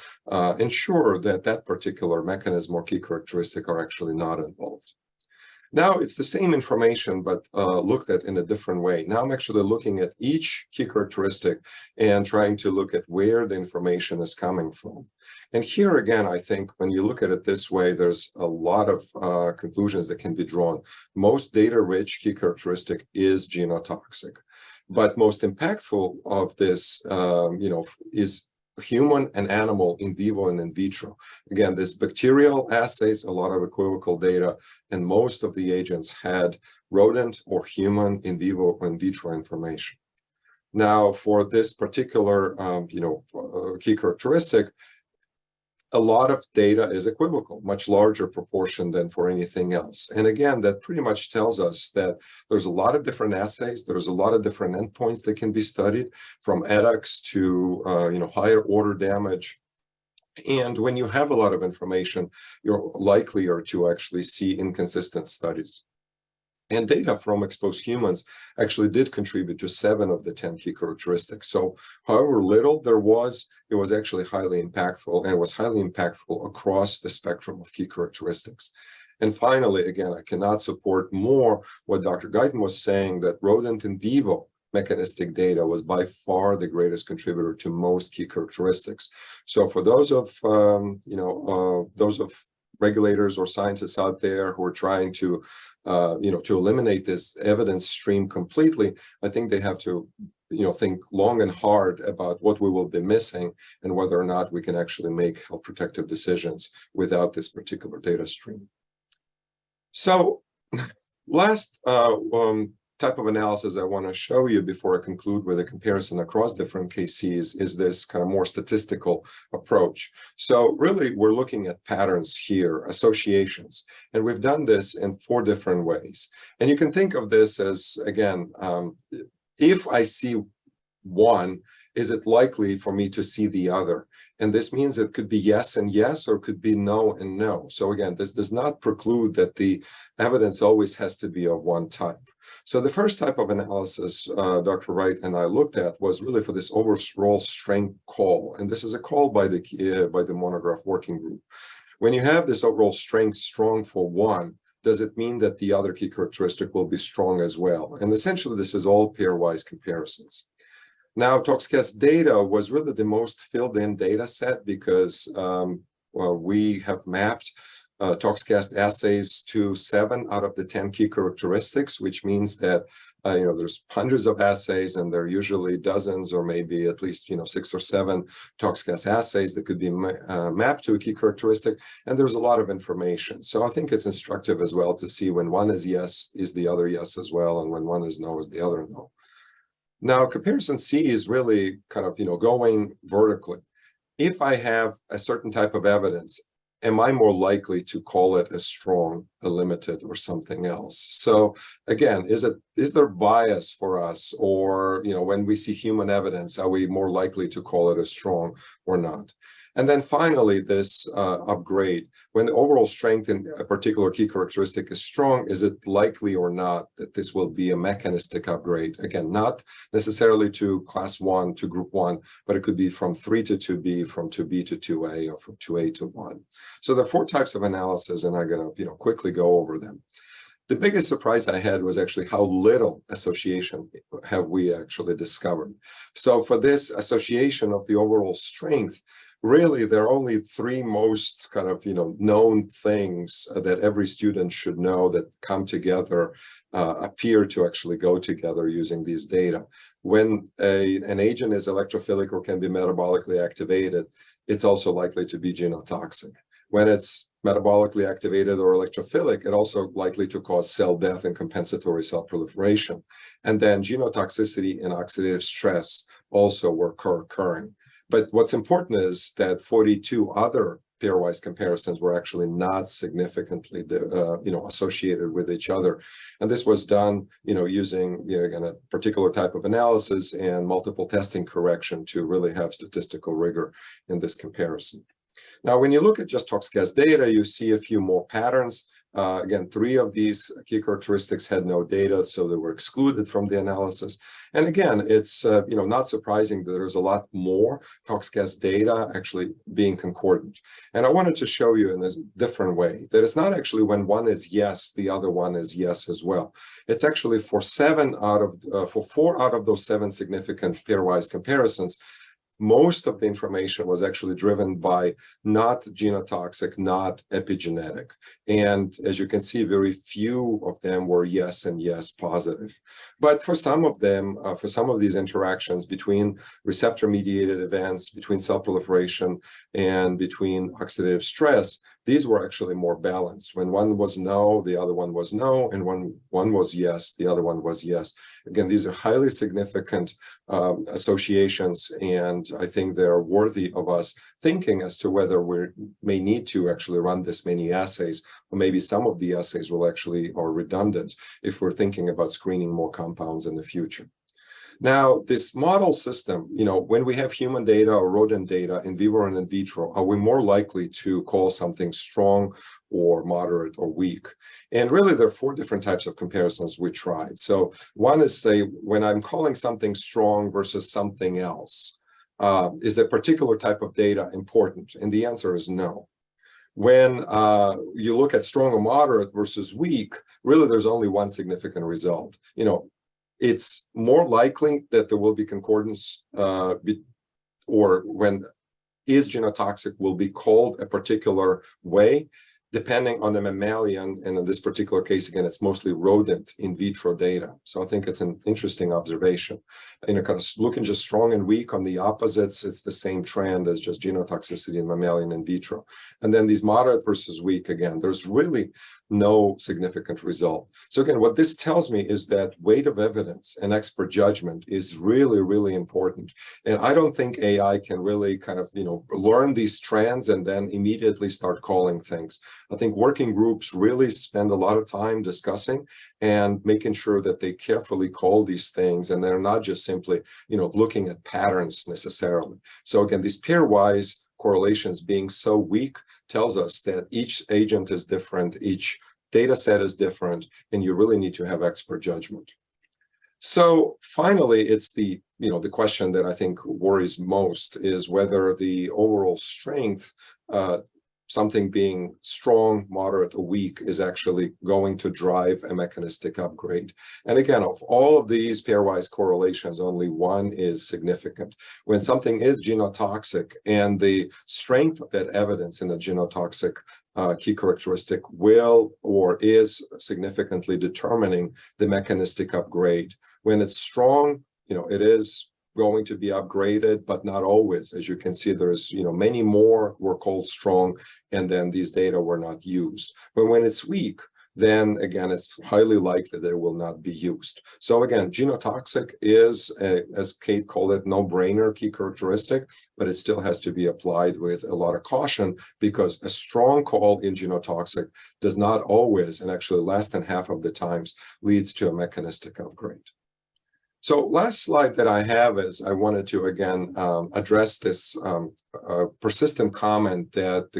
ensure that that particular mechanism or key characteristic are actually not involved. Now it's the same information, but looked at in a different way. Now I'm actually looking at each key characteristic and trying to look at where the information is coming from. And here again, I think when you look at it this way, there's a lot of conclusions that can be drawn. Most data-rich key characteristic is genotoxic, but most impactful of this, is human and animal in vivo and in vitro. Again, this bacterial assays, a lot of equivocal data, and most of the agents had rodent or human in vivo or in vitro information. Now, for this particular, key characteristic, a lot of data is equivocal, much larger proportion than for anything else. And again, that pretty much tells us that there's a lot of different assays, there's a lot of different endpoints that can be studied, from edX to higher order damage. And when you have a lot of information, you're likelier to actually see inconsistent studies. And data from exposed humans actually did contribute to 7 of the 10 key characteristics. So however little there was, it was actually highly impactful, and it was highly impactful across the spectrum of key characteristics. And finally, again, I cannot support more what Dr. Guyton was saying, that rodent in vivo mechanistic data was by far the greatest contributor to most key characteristics. So for those of regulators or scientists out there who are trying to eliminate this evidence stream completely, I think they have to think long and hard about what we will be missing and whether or not we can actually make health protective decisions without this particular data stream. So last type of analysis I want to show you before I conclude with a comparison across different KCs is this kind of more statistical approach. So really, we're looking at patterns here, associations, and we've done this in 4 different ways. And you can think of this as, again, if I see one, is it likely for me to see the other? And this means it could be yes and yes, or it could be no and no. So again, this does not preclude that the evidence always has to be of one type. So the first type of analysis Dr. Wright and I looked at was really for this overall strength call. And this is a call by the monograph working group. When you have this overall strength strong for one, does it mean that the other key characteristic will be strong as well? And essentially, this is all pairwise comparisons. Now, ToxCast data was really the most filled-in data set because we have mapped ToxCast assays to 7 out of the 10 key characteristics, which means that there's hundreds of assays, and there are usually dozens or maybe at least 6 or 7 ToxCast assays that could be mapped to a key characteristic, and there's a lot of information. So I think it's instructive as well to see when one is yes, is the other yes as well, and when one is no, is the other no. Now, comparison C is really kind of going vertically. If I have a certain type of evidence, am I more likely to call it as strong, a limited, or something else? So again, is there bias for us, or when we see human evidence, are we more likely to call it as strong or not? And then finally, this upgrade, when the overall strength in a particular key characteristic is strong, is it likely or not that this will be a mechanistic upgrade? Again, not necessarily to class 1 to group 1, but it could be from 3 to 2B, from 2B to 2A, or from 2A to 1. So there are 4 types of analysis, and I'm going to quickly go over them. The biggest surprise I had was actually how little association have we actually discovered. So for this association of the overall strength, really, there are only 3 most kind of known things that every student should know that come together, appear to actually go together using these data. When an agent is electrophilic or can be metabolically activated, it's also likely to be genotoxic. When it's metabolically activated or electrophilic, it also likely to cause cell death and compensatory cell proliferation. And then genotoxicity and oxidative stress also were occurring. But what's important is that 42 other pairwise comparisons were actually not significantly, associated with each other. And this was done, using, again, a particular type of analysis and multiple testing correction to really have statistical rigor in this comparison. Now, when you look at just ToxCast data, you see a few more patterns. Again, 3 of these key characteristics had no data, so they were excluded from the analysis. And again, it's not surprising that there's a lot more ToxCast data actually being concordant. And I wanted to show you in a different way that it's not actually when one is yes, the other one is yes as well. It's actually for 4 out of those 7 significant pairwise comparisons. Most of the information was actually driven by not genotoxic, not epigenetic. And as you can see, very few of them were yes and yes positive. But for some of them, for some of these interactions between receptor-mediated events, between cell proliferation, and between oxidative stress, these were actually more balanced. When one was no, the other one was no, and when one was yes, the other one was yes. Again, these are highly significant associations, and I think they're worthy of us thinking as to whether we may need to actually run this many assays, or maybe some of the assays will actually are redundant if we're thinking about screening more compounds in the future. Now, this model system, when we have human data or rodent data in vivo and in vitro, are we more likely to call something strong or moderate or weak? And really, there are 4 different types of comparisons we tried. So one is, say, when I'm calling something strong versus something else, is a particular type of data important? And the answer is no. When you look at strong or moderate versus weak, really, there's only one significant result. It's more likely that there will be concordance or when is genotoxic will be called a particular way, depending on the mammalian, and in this particular case, again, it's mostly rodent in vitro data. So I think it's an interesting observation. Kind of looking just strong and weak on the opposites, it's the same trend as just genotoxicity in mammalian in vitro. And then these moderate versus weak, again, there's really no significant result. So again, what this tells me is that weight of evidence and expert judgment is really, really important. And I don't think AI can really kind of, learn these trends and then immediately start calling things. I think working groups really spend a lot of time discussing and making sure that they carefully call these things, and they're not just simply, looking at patterns necessarily. So again, these pairwise correlations being so weak tells us that each agent is different, each data set is different, and you really need to have expert judgment. So finally, it's the question that I think worries most is whether the overall strength, something being strong, moderate, or weak, is actually going to drive a mechanistic upgrade. And again, of all of these pairwise correlations, only one is significant. When something is genotoxic and the strength of that evidence in a genotoxic key characteristic will or is significantly determining the mechanistic upgrade. When it's strong, it is going to be upgraded, but not always. As you can see, there's many more were called strong, and then these data were not used. But when it's weak, then again, it's highly likely that it will not be used. So again, genotoxic is, as Kate called it, no-brainer key characteristic, but it still has to be applied with a lot of caution, because a strong call in genotoxic does not always, and actually less than half of the times, leads to a mechanistic upgrade. So last slide that I have is I wanted to, again, address this persistent comment that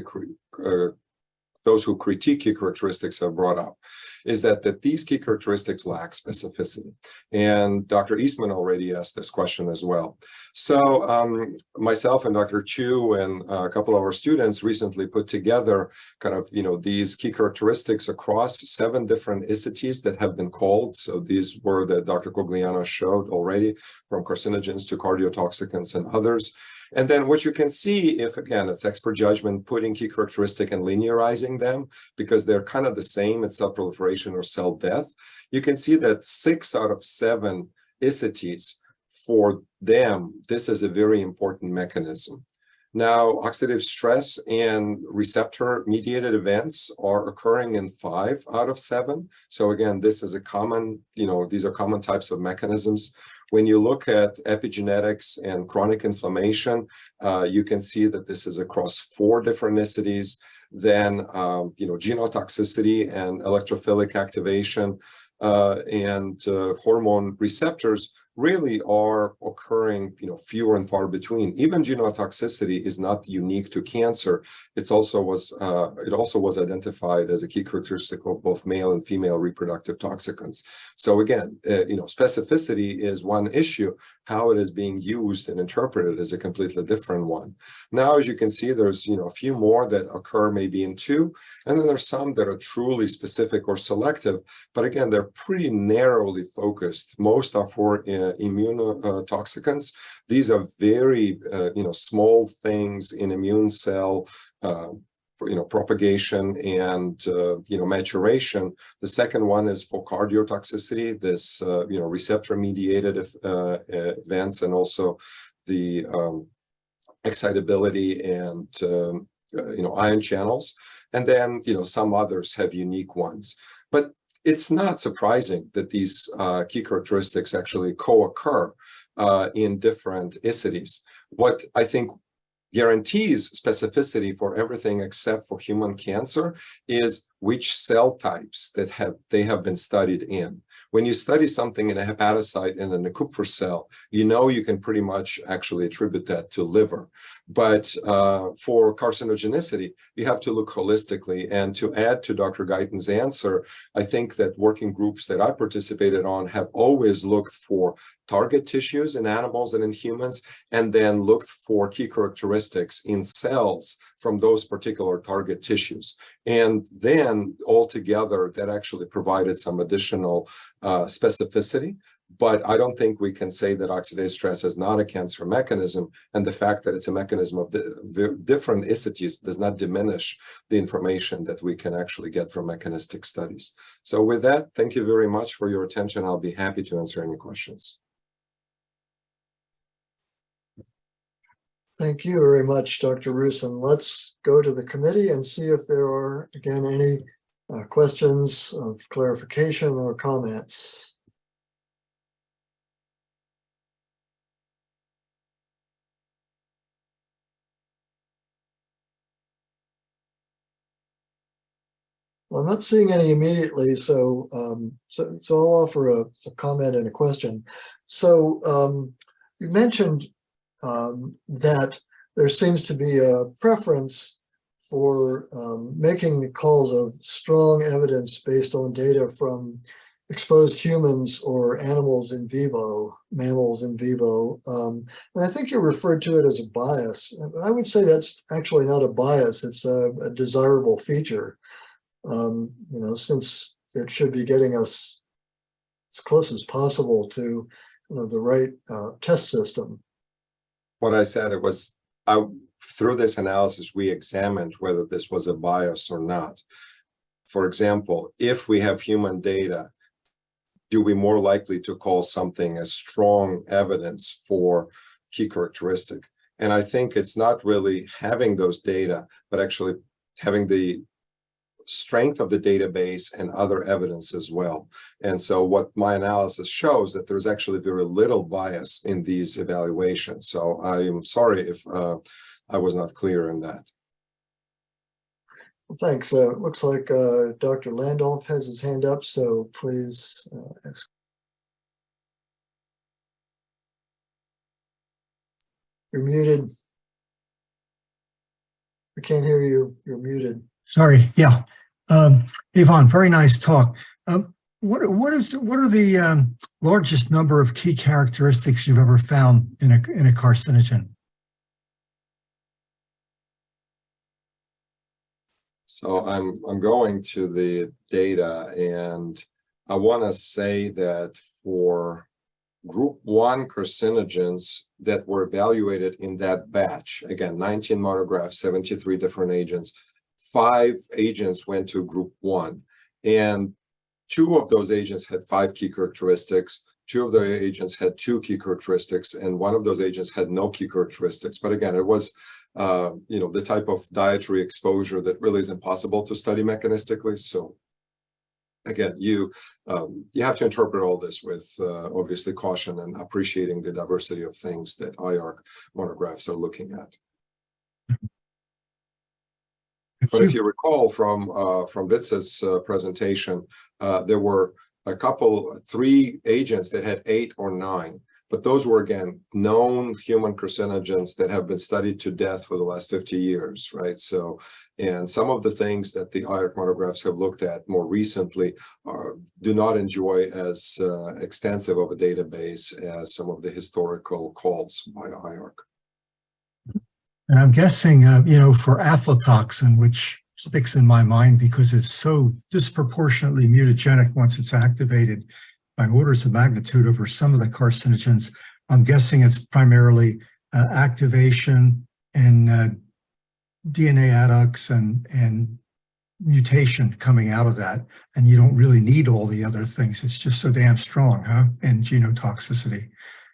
those who critique key characteristics have brought up, is that these key characteristics lack specificity. And Dr. Eastman already asked this question as well. So myself and Dr. Chu and a couple of our students recently put together kind of, these key characteristics across 7 different ICTs that have been called. So these were that Dr. Cogliano showed already, from carcinogens to cardiotoxicants and others. And then what you can see, if again, it's expert judgment, putting key characteristic and linearizing them, because they're kind of the same at cell proliferation or cell death, you can see that 6 out of 7 ICTs, for them, this is a very important mechanism. Now, oxidative stress and receptor-mediated events are occurring in 5 out of 7. So again, this is a common, these are common types of mechanisms. When you look at epigenetics and chronic inflammation, you can see that this is across 4 different ICTs. Then, genotoxicity and electrophilic activation and hormone receptors really are occurring, fewer and far between. Even genotoxicity is not unique to cancer. It also was identified as a key characteristic of both male and female reproductive toxicants. So again, specificity is one issue. How it is being used and interpreted is a completely different one. Now, as you can see, there's a few more that occur maybe in two, and then there's some that are truly specific or selective. But again, they're pretty narrowly focused. Most are for immunotoxicants. These are very small things in immune cell propagation and maturation. The second one is for cardiotoxicity, this receptor mediated events, and also the excitability and ion channels. And then some others have unique ones. But it's not surprising that these key characteristics actually co-occur in different ICIDs. What I think guarantees specificity for everything except for human cancer is which cell types that they have been studied in. When you study something in a hepatocyte and in a Kupffer cell, you can pretty much actually attribute that to liver. But for carcinogenicity, you have to look holistically. And to add to Dr. Guyton's answer, I think that working groups that I participated on have always looked for target tissues in animals and in humans, and then looked for key characteristics in cells from those particular target tissues. And then altogether, that actually provided some additional specificity. But I don't think we can say that oxidative stress is not a cancer mechanism, and the fact that it's a mechanism of the different ICIDs does not diminish the information that we can actually get from mechanistic studies. So with that, thank you very much for your attention. I'll be happy to answer any questions. Thank you very much, Dr. Rusyn. Let's go to the committee and see if there are, again, any questions of clarification or comments. Well, I'm not seeing any immediately, so I'll offer a comment and a question. So you mentioned that there seems to be a preference for making the calls of strong evidence based on data from exposed humans or animals in vivo, mammals in vivo. And I think you referred to it as a bias. I would say that's actually not a bias, it's a desirable feature. Since it should be getting us as close as possible to the right test system. What I said, it was through this analysis, we examined whether this was a bias or not. For example, if we have human data, do we more likely to call something as strong evidence for key characteristic? And I think it's not really having those data, but actually having the strength of the database and other evidence as well. And so what my analysis shows that there's actually very little bias in these evaluations. So I am sorry if I was not clear in that. Well, thanks. It looks like Dr. Landolf has his hand up, so please ask. You're muted. We can't hear you. You're muted. Sorry. Yeah. Ivan, very nice talk. What are the largest number of key characteristics you've ever found in a carcinogen? So I'm going to the data, and I want to say that for group 1 carcinogens that were evaluated in that batch, again, 19 monographs, 73 different agents, 5 agents went to group 1, and 2 of those agents had 5 key characteristics, 2 of the agents had 2 key characteristics, and 1 of those agents had no key characteristics. But again, it was the type of dietary exposure that really is impossible to study mechanistically. So again, you have to interpret all this with obviously caution and appreciating the diversity of things that IARC monographs are looking at. But if you recall from Vincent's presentation, there were 3 agents that had 8 or 9. But those were, again, known human carcinogens that have been studied to death for the last 50 years, right? So, and some of the things that the IARC monographs have looked at more recently do not enjoy as extensive of a database as some of the historical calls by IARC. And I'm guessing, for aflatoxin, which sticks in my mind because it's so disproportionately mutagenic once it's activated by orders of magnitude over some of the carcinogens, I'm guessing it's primarily activation and DNA adducts and mutation coming out of that. And you don't really need all the other things. It's just so damn strong, huh? And genotoxicity.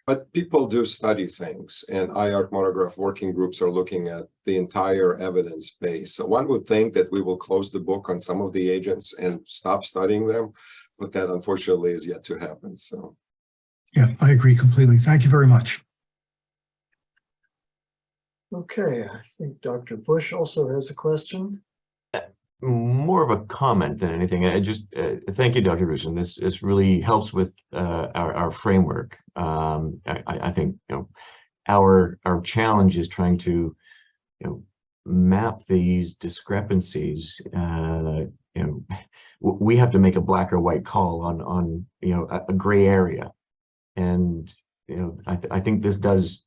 But people do study things, and IARC monograph working groups are looking at the entire evidence base. So one would think that we will close the book on some of the agents and stop studying them, but that unfortunately is yet to happen. So, yeah, I agree completely. Thank you very much. Okay, I think Dr. Bush also has a question. More of a comment than anything. I just thank you, Dr. Rusyn. This really helps with our framework. I think our challenge is trying to map these discrepancies. We have to make a black or white call on a gray area, and I think this does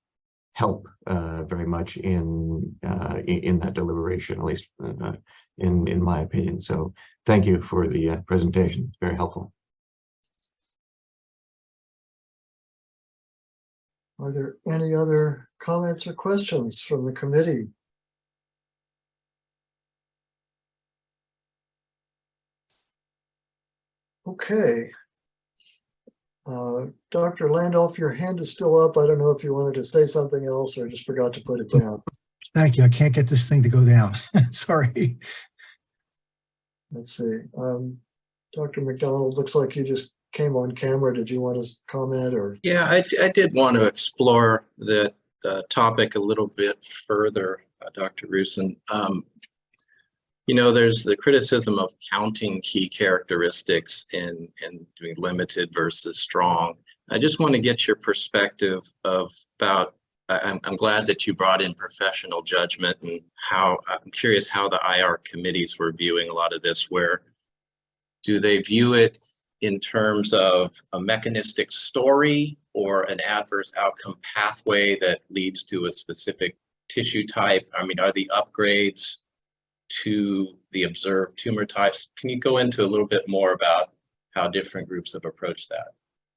help very much in that deliberation, at least in my opinion. So thank you for the presentation. It's very helpful. Are there any other comments or questions from the committee? Okay. Dr. Landolf, your hand is still up. I don't know if you wanted to say something else or just forgot to put it down. Thank you. I can't get this thing to go down. Sorry. Let's see. Dr. McDonald, looks like you just came on camera. Did you want to comment or? Yeah, I did want to explore the topic a little bit further, Dr. Rusyn. There's the criticism of counting key characteristics and doing limited versus strong. I just want to get your perspective about, I'm glad that you brought in professional judgment, and I'm curious how the IARC committees were viewing a lot of this. Where do they view it in terms of a mechanistic story or an adverse outcome pathway that leads to a specific tissue type? I mean, are the upgrades to the observed tumor types? Can you go into a little bit more about how different groups have approached that?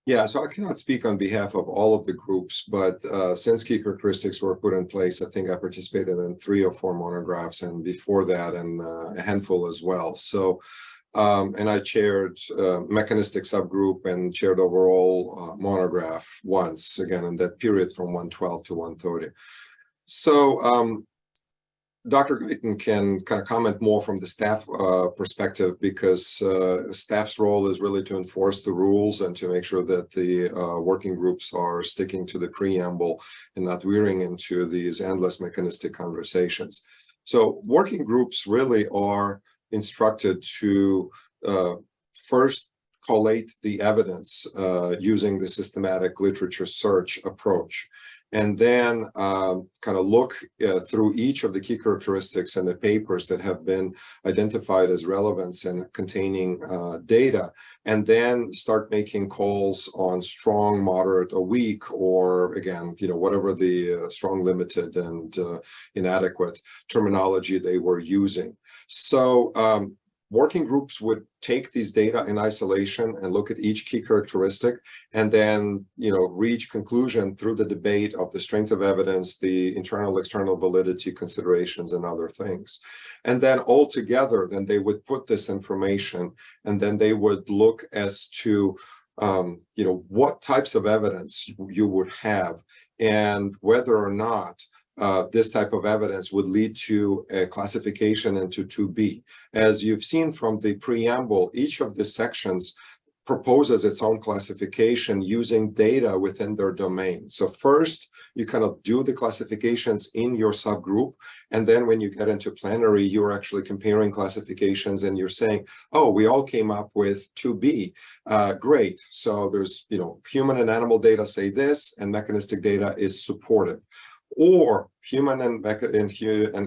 yeah, so I cannot speak on behalf of all of the groups, but since key characteristics were put in place, I think I participated in 3 or 4 monographs, and before that, and a handful as well. So, and I chaired mechanistic subgroup and chaired overall monograph once, again, in that period from 112 to 130. So, Dr. Guyton can kind of comment more from the staff perspective, because staff's role is really to enforce the rules and to make sure that the working groups are sticking to the preamble and not veering into these endless mechanistic conversations. So working groups really are instructed to first collate the evidence using the systematic literature search approach, and then kind of look through each of the key characteristics and the papers that have been identified as relevant and containing data, and then start making calls on strong, moderate, or weak, or again, whatever the strong, limited, and inadequate terminology they were using. So working groups would take these data in isolation and look at each key characteristic, and then reach conclusion through the debate of the strength of evidence, the internal external validity considerations, and other things. And then all together, then they would put this information, and then they would look as to what types of evidence you would have, and whether or not this type of evidence would lead to a classification into 2B. As you've seen from the preamble, each of the sections proposes its own classification using data within their domain. So first, you kind of do the classifications in your subgroup. And then when you get into plenary, you're actually comparing classifications and you're saying, oh, we all came up with 2B. Great. So there's, human and animal data say this, and mechanistic data is supportive. Or human and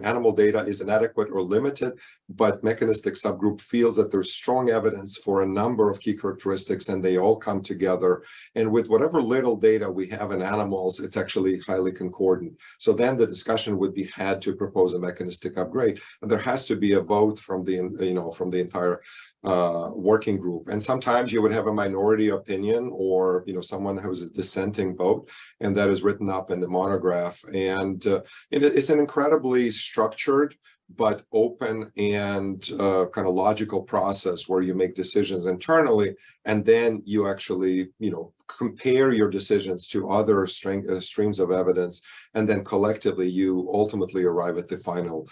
animal data is inadequate or limited, but mechanistic subgroup feels that there's strong evidence for a number of key characteristics and they all come together. And with whatever little data we have in animals, it's actually highly concordant. So then the discussion would be had to propose a mechanistic upgrade. And there has to be a vote from the, from the entire working group. And sometimes you would have a minority opinion or, someone who's a dissenting vote, and that is written up in the monograph. And it's an incredibly structured but open and kind of logical process where you make decisions internally, and then you actually, compare your decisions to other streams of evidence, and then collectively you ultimately arrive at the final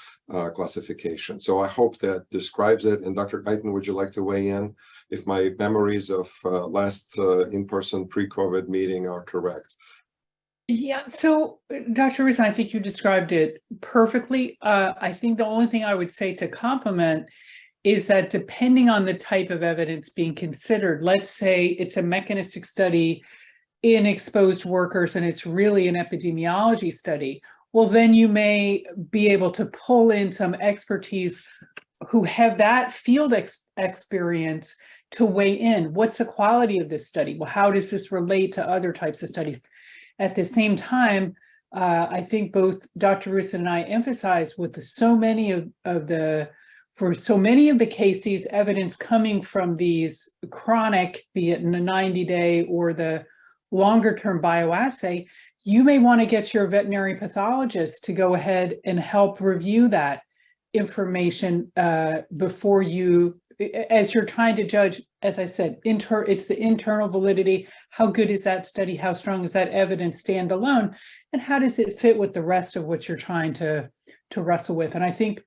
classification. So I hope that describes it. And Dr. Guyton, would you like to weigh in if my memories of last in-person pre-COVID meeting are correct? Yeah, so Dr. Rusyn, I think you described it perfectly. I think the only thing I would say to complement is that depending on the type of evidence being considered, let's say it's a mechanistic study in exposed workers and it's really an epidemiology study, well, then you may be able to pull in some expertise who have that field experience to weigh in. What's the quality of this study? Well, how does this relate to other types of studies? At the same time, I think both Dr. Rusyn and I emphasize with so many of the cases, evidence coming from these chronic, be it in a 90-day or the longer-term bioassay, you may want to get your veterinary pathologist to go ahead and help review that information before you, as you're trying to judge, as I said, it's the internal validity. How good is that study? How strong is that evidence stand alone? And how does it fit with the rest of what you're trying to wrestle with? And I think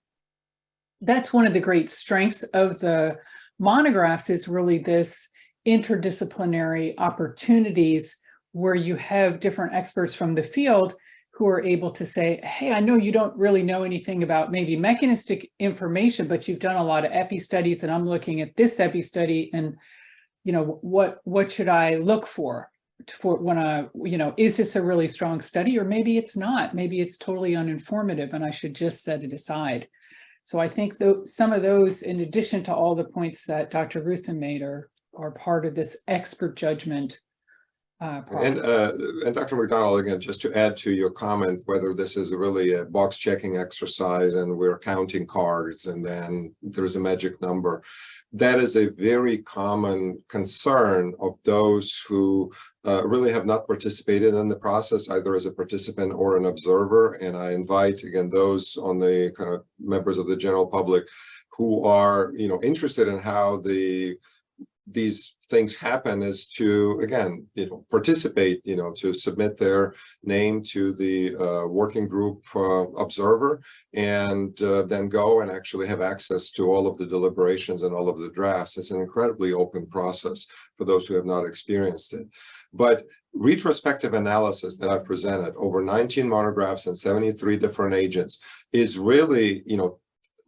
that's one of the great strengths of the monographs is really this interdisciplinary opportunities where you have different experts from the field who are able to say, hey, I know you don't really know anything about maybe mechanistic information, but you've done a lot of epi studies and I'm looking at this epi study and, what should I look for when is this a really strong study, or maybe it's not, maybe it's totally uninformative and I should just set it aside. So I think some of those, in addition to all the points that Dr. Rusyn made, are part of this expert judgment process. And Dr. McDonald, again, just to add to your comment, whether this is really a box checking exercise and we're counting cards and then there's a magic number, that is a very common concern of those who really have not participated in the process, either as a participant or an observer. And I invite, again, those on the kind of members of the general public who are, interested in how these things happen is to, again, participate, to submit their name to the working group observer, and then go and actually have access to all of the deliberations and all of the drafts. It's an incredibly open process for those who have not experienced it. But retrospective analysis that I've presented over 19 monographs and 73 different agents is really,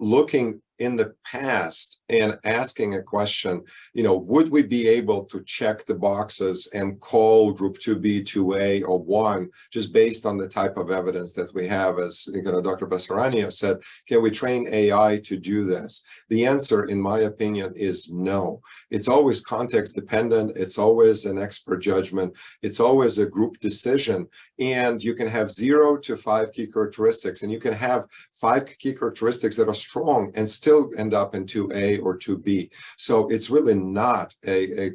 looking in the past and asking a question, would we be able to check the boxes and call group 2B, 2A, or 1 just based on the type of evidence that we have? As Dr. Bessarania said, can we train AI to do this? The answer, in my opinion, is no. It's always context dependent. It's always an expert judgment. It's always a group decision. And you can have 0 to 5 key characteristics, and you can have 5 key characteristics that are strong and still end up in 2A or 2B. So it's really not a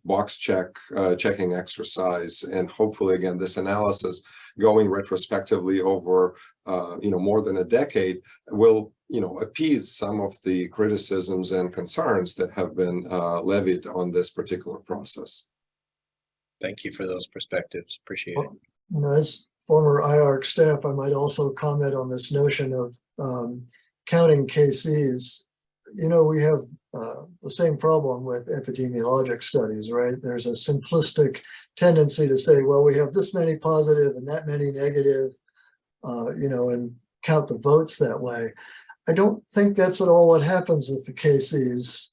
box checking exercise. And hopefully, again, this analysis going retrospectively over more than a decade will appease some of the criticisms and concerns that have been levied on this particular process. Thank you for those perspectives. Appreciate it. As former IARC staff, I might also comment on this notion of counting KCs. we have the same problem with epidemiologic studies, right? There's a simplistic tendency to say, well, we have this many positive and that many negative, and count the votes that way. I don't think that's at all what happens with the KCs.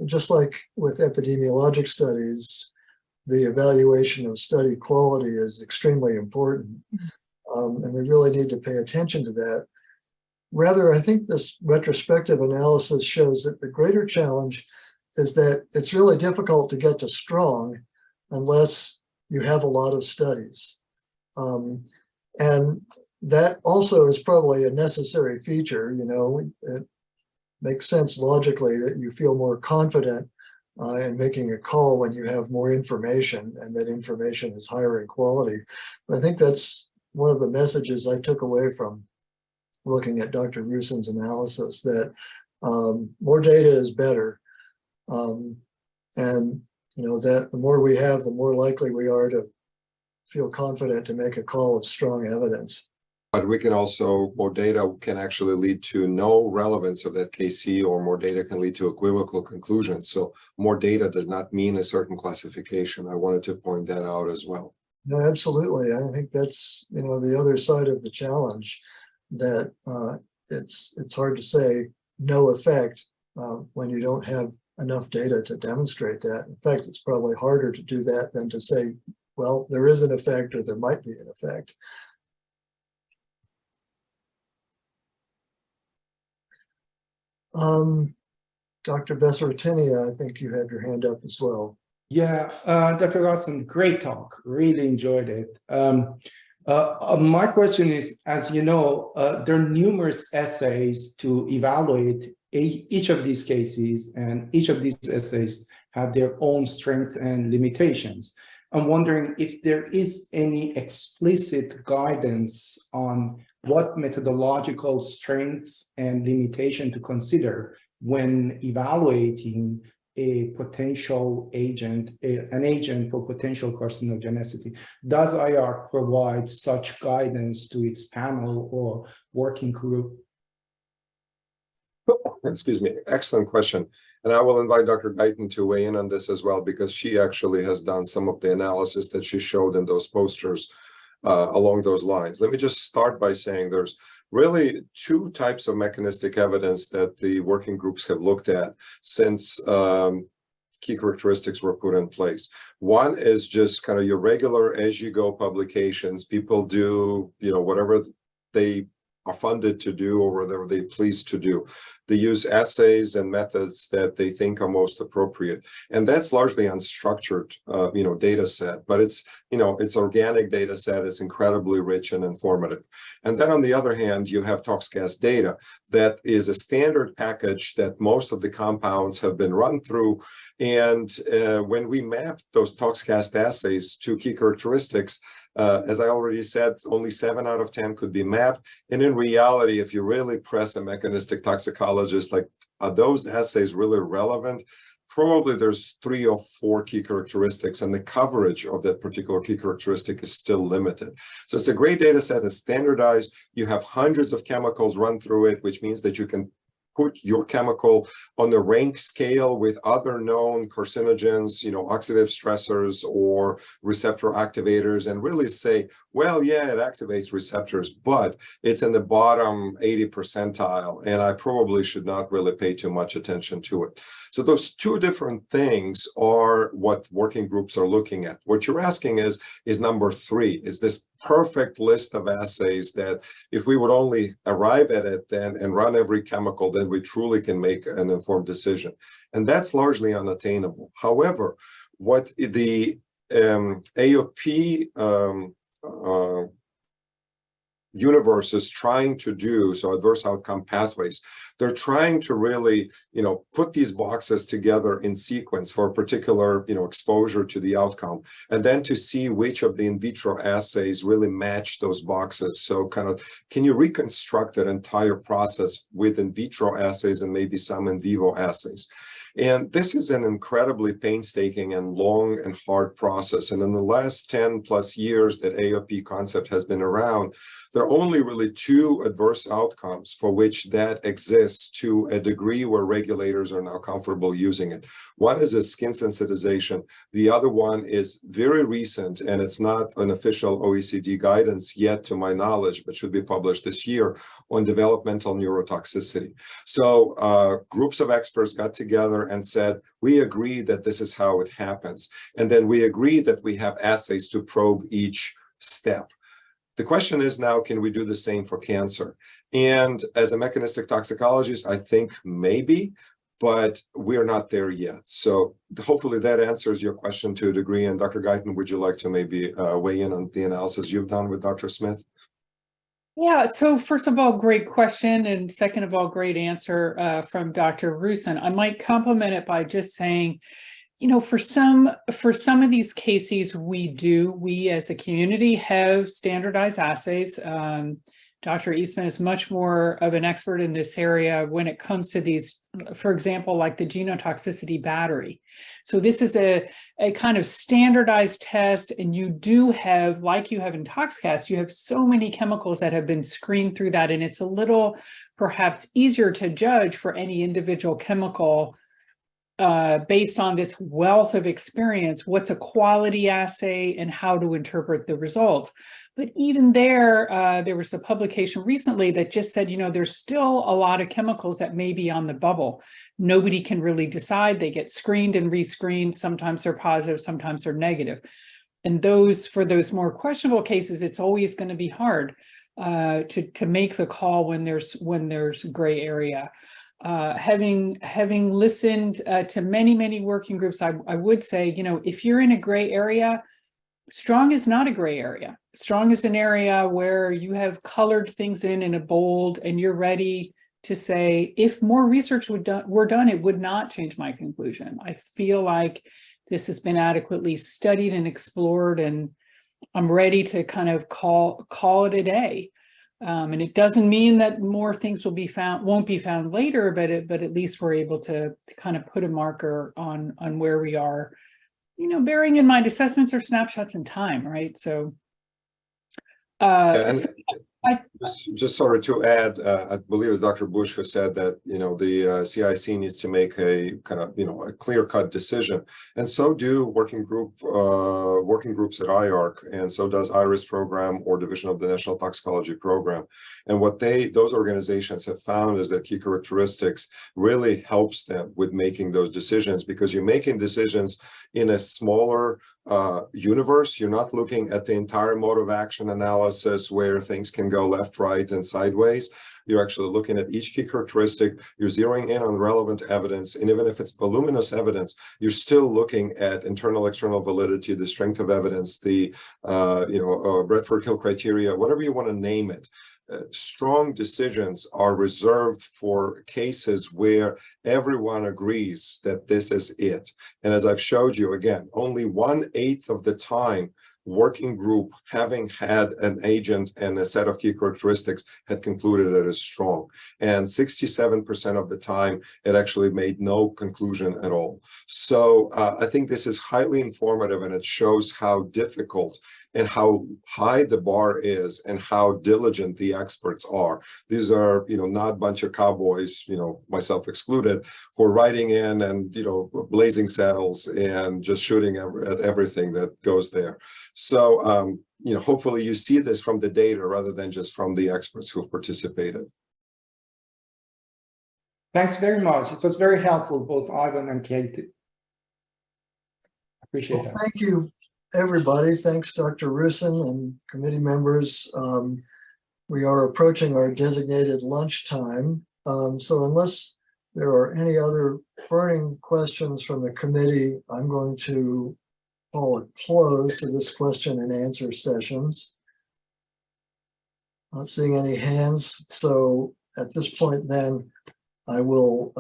Just like with epidemiologic studies, the evaluation of study quality is extremely important. And we really need to pay attention to that. Rather, I think this retrospective analysis shows that the greater challenge is that it's really difficult to get to strong unless you have a lot of studies. And that also is probably a necessary feature. It makes sense logically that you feel more confident in making a call when you have more information, and that information is higher in quality. But I think that's one of the messages I took away from looking at Dr. Rusyn's analysis, that more data is better. And that the more we have, the more likely we are to feel confident to make a call of strong evidence. But we can also, more data can actually lead to no relevance of that KC, or more data can lead to equivocal conclusions. So more data does not mean a certain classification. I wanted to point that out as well. No, absolutely. I think that's, the other side of the challenge, that it's hard to say no effect when you don't have enough data to demonstrate that. In fact, it's probably harder to do that than to say, well, there is an effect or there might be an effect. Dr. Bessertinia, I think you have your hand up as well. Yeah, Dr. Rusyn, great talk. Really enjoyed it. My question is, as you know, there are numerous essays to evaluate each of these cases, and each of these essays have their own strengths and limitations. I'm wondering if there is any explicit guidance on what methodological strength and limitation to consider when evaluating a potential agent, an agent for potential carcinogenicity. Does IR provide such guidance to its panel or working group? Excuse me, excellent question. And I will invite Dr. Guyton to weigh in on this as well, because she actually has done some of the analysis that she showed in those posters along those lines. Let me just start by saying there's really two types of mechanistic evidence that the working groups have looked at since key characteristics were put in place. One is just kind of your regular as-you-go publications. People do, whatever they are funded to do or whatever they please to do. They use essays and methods that they think are most appropriate. And that's largely unstructured, data set, but it's organic data set. It's incredibly rich and informative. And then on the other hand, you have ToxCast data that is a standard package that most of the compounds have been run through. And when we mapped those ToxCast assays to key characteristics, as I already said, only 7 out of 10 could be mapped. And in reality, if you really press a mechanistic toxicologist, like, are those assays really relevant? Probably there's 3 or 4 key characteristics, and the coverage of that particular key characteristic is still limited. So it's a great data set. It's standardized. You have hundreds of chemicals run through it, which means that you can put your chemical on the rank scale with other known carcinogens, oxidative stressors or receptor activators, and really say, well, yeah, it activates receptors, but it's in the bottom 80 percentile, and I probably should not really pay too much attention to it. So those two different things are what working groups are looking at. What you're asking is number 3, is this perfect list of assays that if we would only arrive at it then and run every chemical, then we truly can make an informed decision. And that's largely unattainable. However, what the AOP universe is trying to do, so adverse outcome pathways, they're trying to really, put these boxes together in sequence for a particular, exposure to the outcome, and then to see which of the in vitro assays really match those boxes. So can you reconstruct that entire process with in vitro assays and maybe some in vivo assays? And this is an incredibly painstaking and long and hard process. And in the last 10 plus years that AOP concept has been around, there are only really two adverse outcomes for which that exists to a degree where regulators are now comfortable using it. One is a skin sensitization. The other one is very recent, and it's not an official OECD guidance yet to my knowledge, but should be published this year, on developmental neurotoxicity. So groups of experts got together and said, we agree that this is how it happens. And then we agree that we have assays to probe each step. The question is now, can we do the same for cancer? And as a mechanistic toxicologist, I think maybe, but we're not there yet. So hopefully that answers your question to a degree. And Dr. Guyton, would you like to maybe weigh in on the analysis you've done with Dr. Smith? Yeah, so first of all, great question. And second of all, great answer from Dr. Rusyn. I might complement it by just saying, you know, for some of these cases, we as a community have standardized assays. Dr. Eastman is much more of an expert in this area when it comes to these, for example, like the genotoxicity battery. So this is a kind of standardized test, and you do have, like you have in ToxCast, you have so many chemicals that have been screened through that, and it's a little perhaps easier to judge for any individual chemical based on this wealth of experience, what's a quality assay and how to interpret the results. But even there was a publication recently that just said, you know, there's still a lot of chemicals that may be on the bubble. Nobody can really decide. They get screened and rescreened. Sometimes they're positive, sometimes they're negative. And for those more questionable cases, it's always going to be hard to make the call when there's gray area. Having listened to many working groups, I would say, you know, if you're in a gray area, strong is not a gray area. Strong is an area where you have colored things in a bold, and you're ready to say, if more research were done, it would not change my conclusion. I feel like this has been adequately studied and explored, and I'm ready to kind of call it a day. And it doesn't mean that more things won't be found later, but at least we're able to kind of put a marker on where we are. You know, bearing in mind assessments are snapshots in time, right? So, just sorry to add, I believe it's Dr. Bush who said that, you know, the CIC needs to make a kind of, you know, a clear-cut decision, and so do working groups at IARC, and so does IRIS program or Division of the National Toxicology Program. And what those organizations have found is that key characteristics really helps them with making those decisions, because you're making decisions in a smaller universe. You're not looking at the entire mode of action analysis where things can go left, right, and sideways. You're actually looking at each key characteristic. You're zeroing in on relevant evidence, and even if it's voluminous evidence, you're still looking at internal, external validity, the strength of evidence, the Bradford-Hill criteria, whatever you want to name it. Strong decisions are reserved for cases where everyone agrees that this is it. And as I've showed you, again, only 1/8 of the time working group, having had an agent and a set of key characteristics, had concluded it is strong. And 67% of the time, it actually made no conclusion at all. So I think this is highly informative, and it shows how difficult and how high the bar is and how diligent the experts are. These are, you know, not a bunch of cowboys, you know, myself excluded, who are writing in and, you know, blazing saddles and just shooting at everything that goes there. So, you know, hopefully you see this from the data rather than just from the experts who have participated. Thanks very much. It was very helpful, both Ivan and Katie. Appreciate that. Thank you, everybody. Thanks, Dr. Rusyn and committee members. We are approaching our designated lunchtime. So unless there are any other burning questions from the committee, I'm going to call a close to this question and answer sessions. Not seeing any hands. So at this point, then I will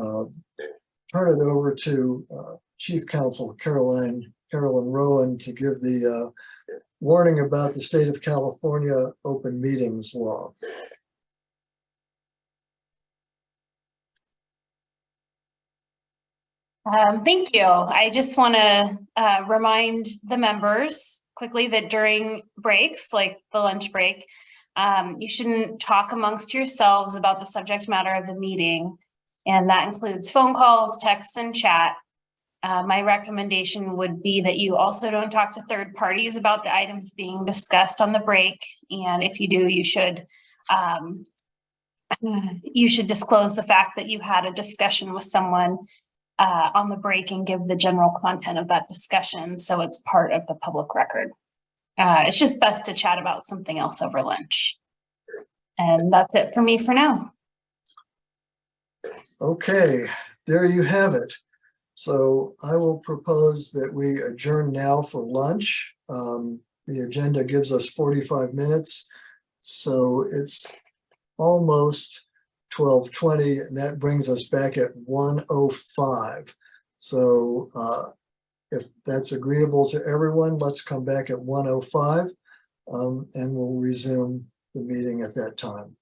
turn it over to Chief Counsel Carolyn Rowan to give the warning about the state of California open meetings law. Thank you. I just want to remind the members quickly that during breaks, like the lunch break, you shouldn't talk amongst yourselves about the subject matter of the meeting. And that includes phone calls, texts, and chat. My recommendation would be that you also don't talk to third parties about the items being discussed on the break. And if you do, you should disclose the fact that you had a discussion with someone on the break and give the general content of that discussion so it's part of the public record. It's just best to chat about something else over lunch. And that's it for me for now. Okay, there you have it. So I will propose that we adjourn now for lunch. The agenda gives us 45 minutes. So it's almost 12:20, and that brings us back at 1:05. So if that's agreeable to everyone, let's come back at 1:05 and we'll resume the meeting at that time.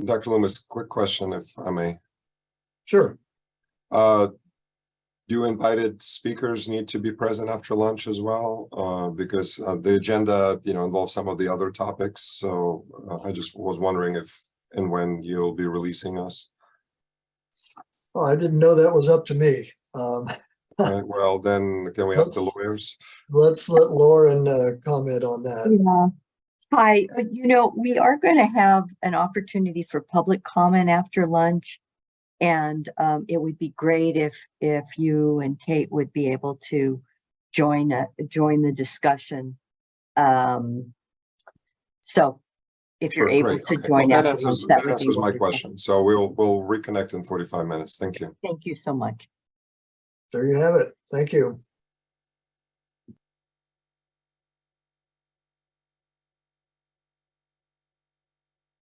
Dr. Loomis, quick question, if I may. Sure. Do invited speakers need to be present after lunch as well? Because the agenda, involves some of the other topics. So I just was wondering if and when you'll be releasing us. Oh, I didn't know that was up to me. Right, well, then can we ask the lawyers? Let's let Lauren comment on that. Yeah. Hi, we are going to have an opportunity for public comment after lunch. And it would be great if you and Kate would be able to join the discussion. So if you're able Great. to Okay. join Well, after that lunch, that would be answers my wonderful. question. So we'll reconnect in 45 minutes. Thank you. Thank you so much. There you have it. Thank you.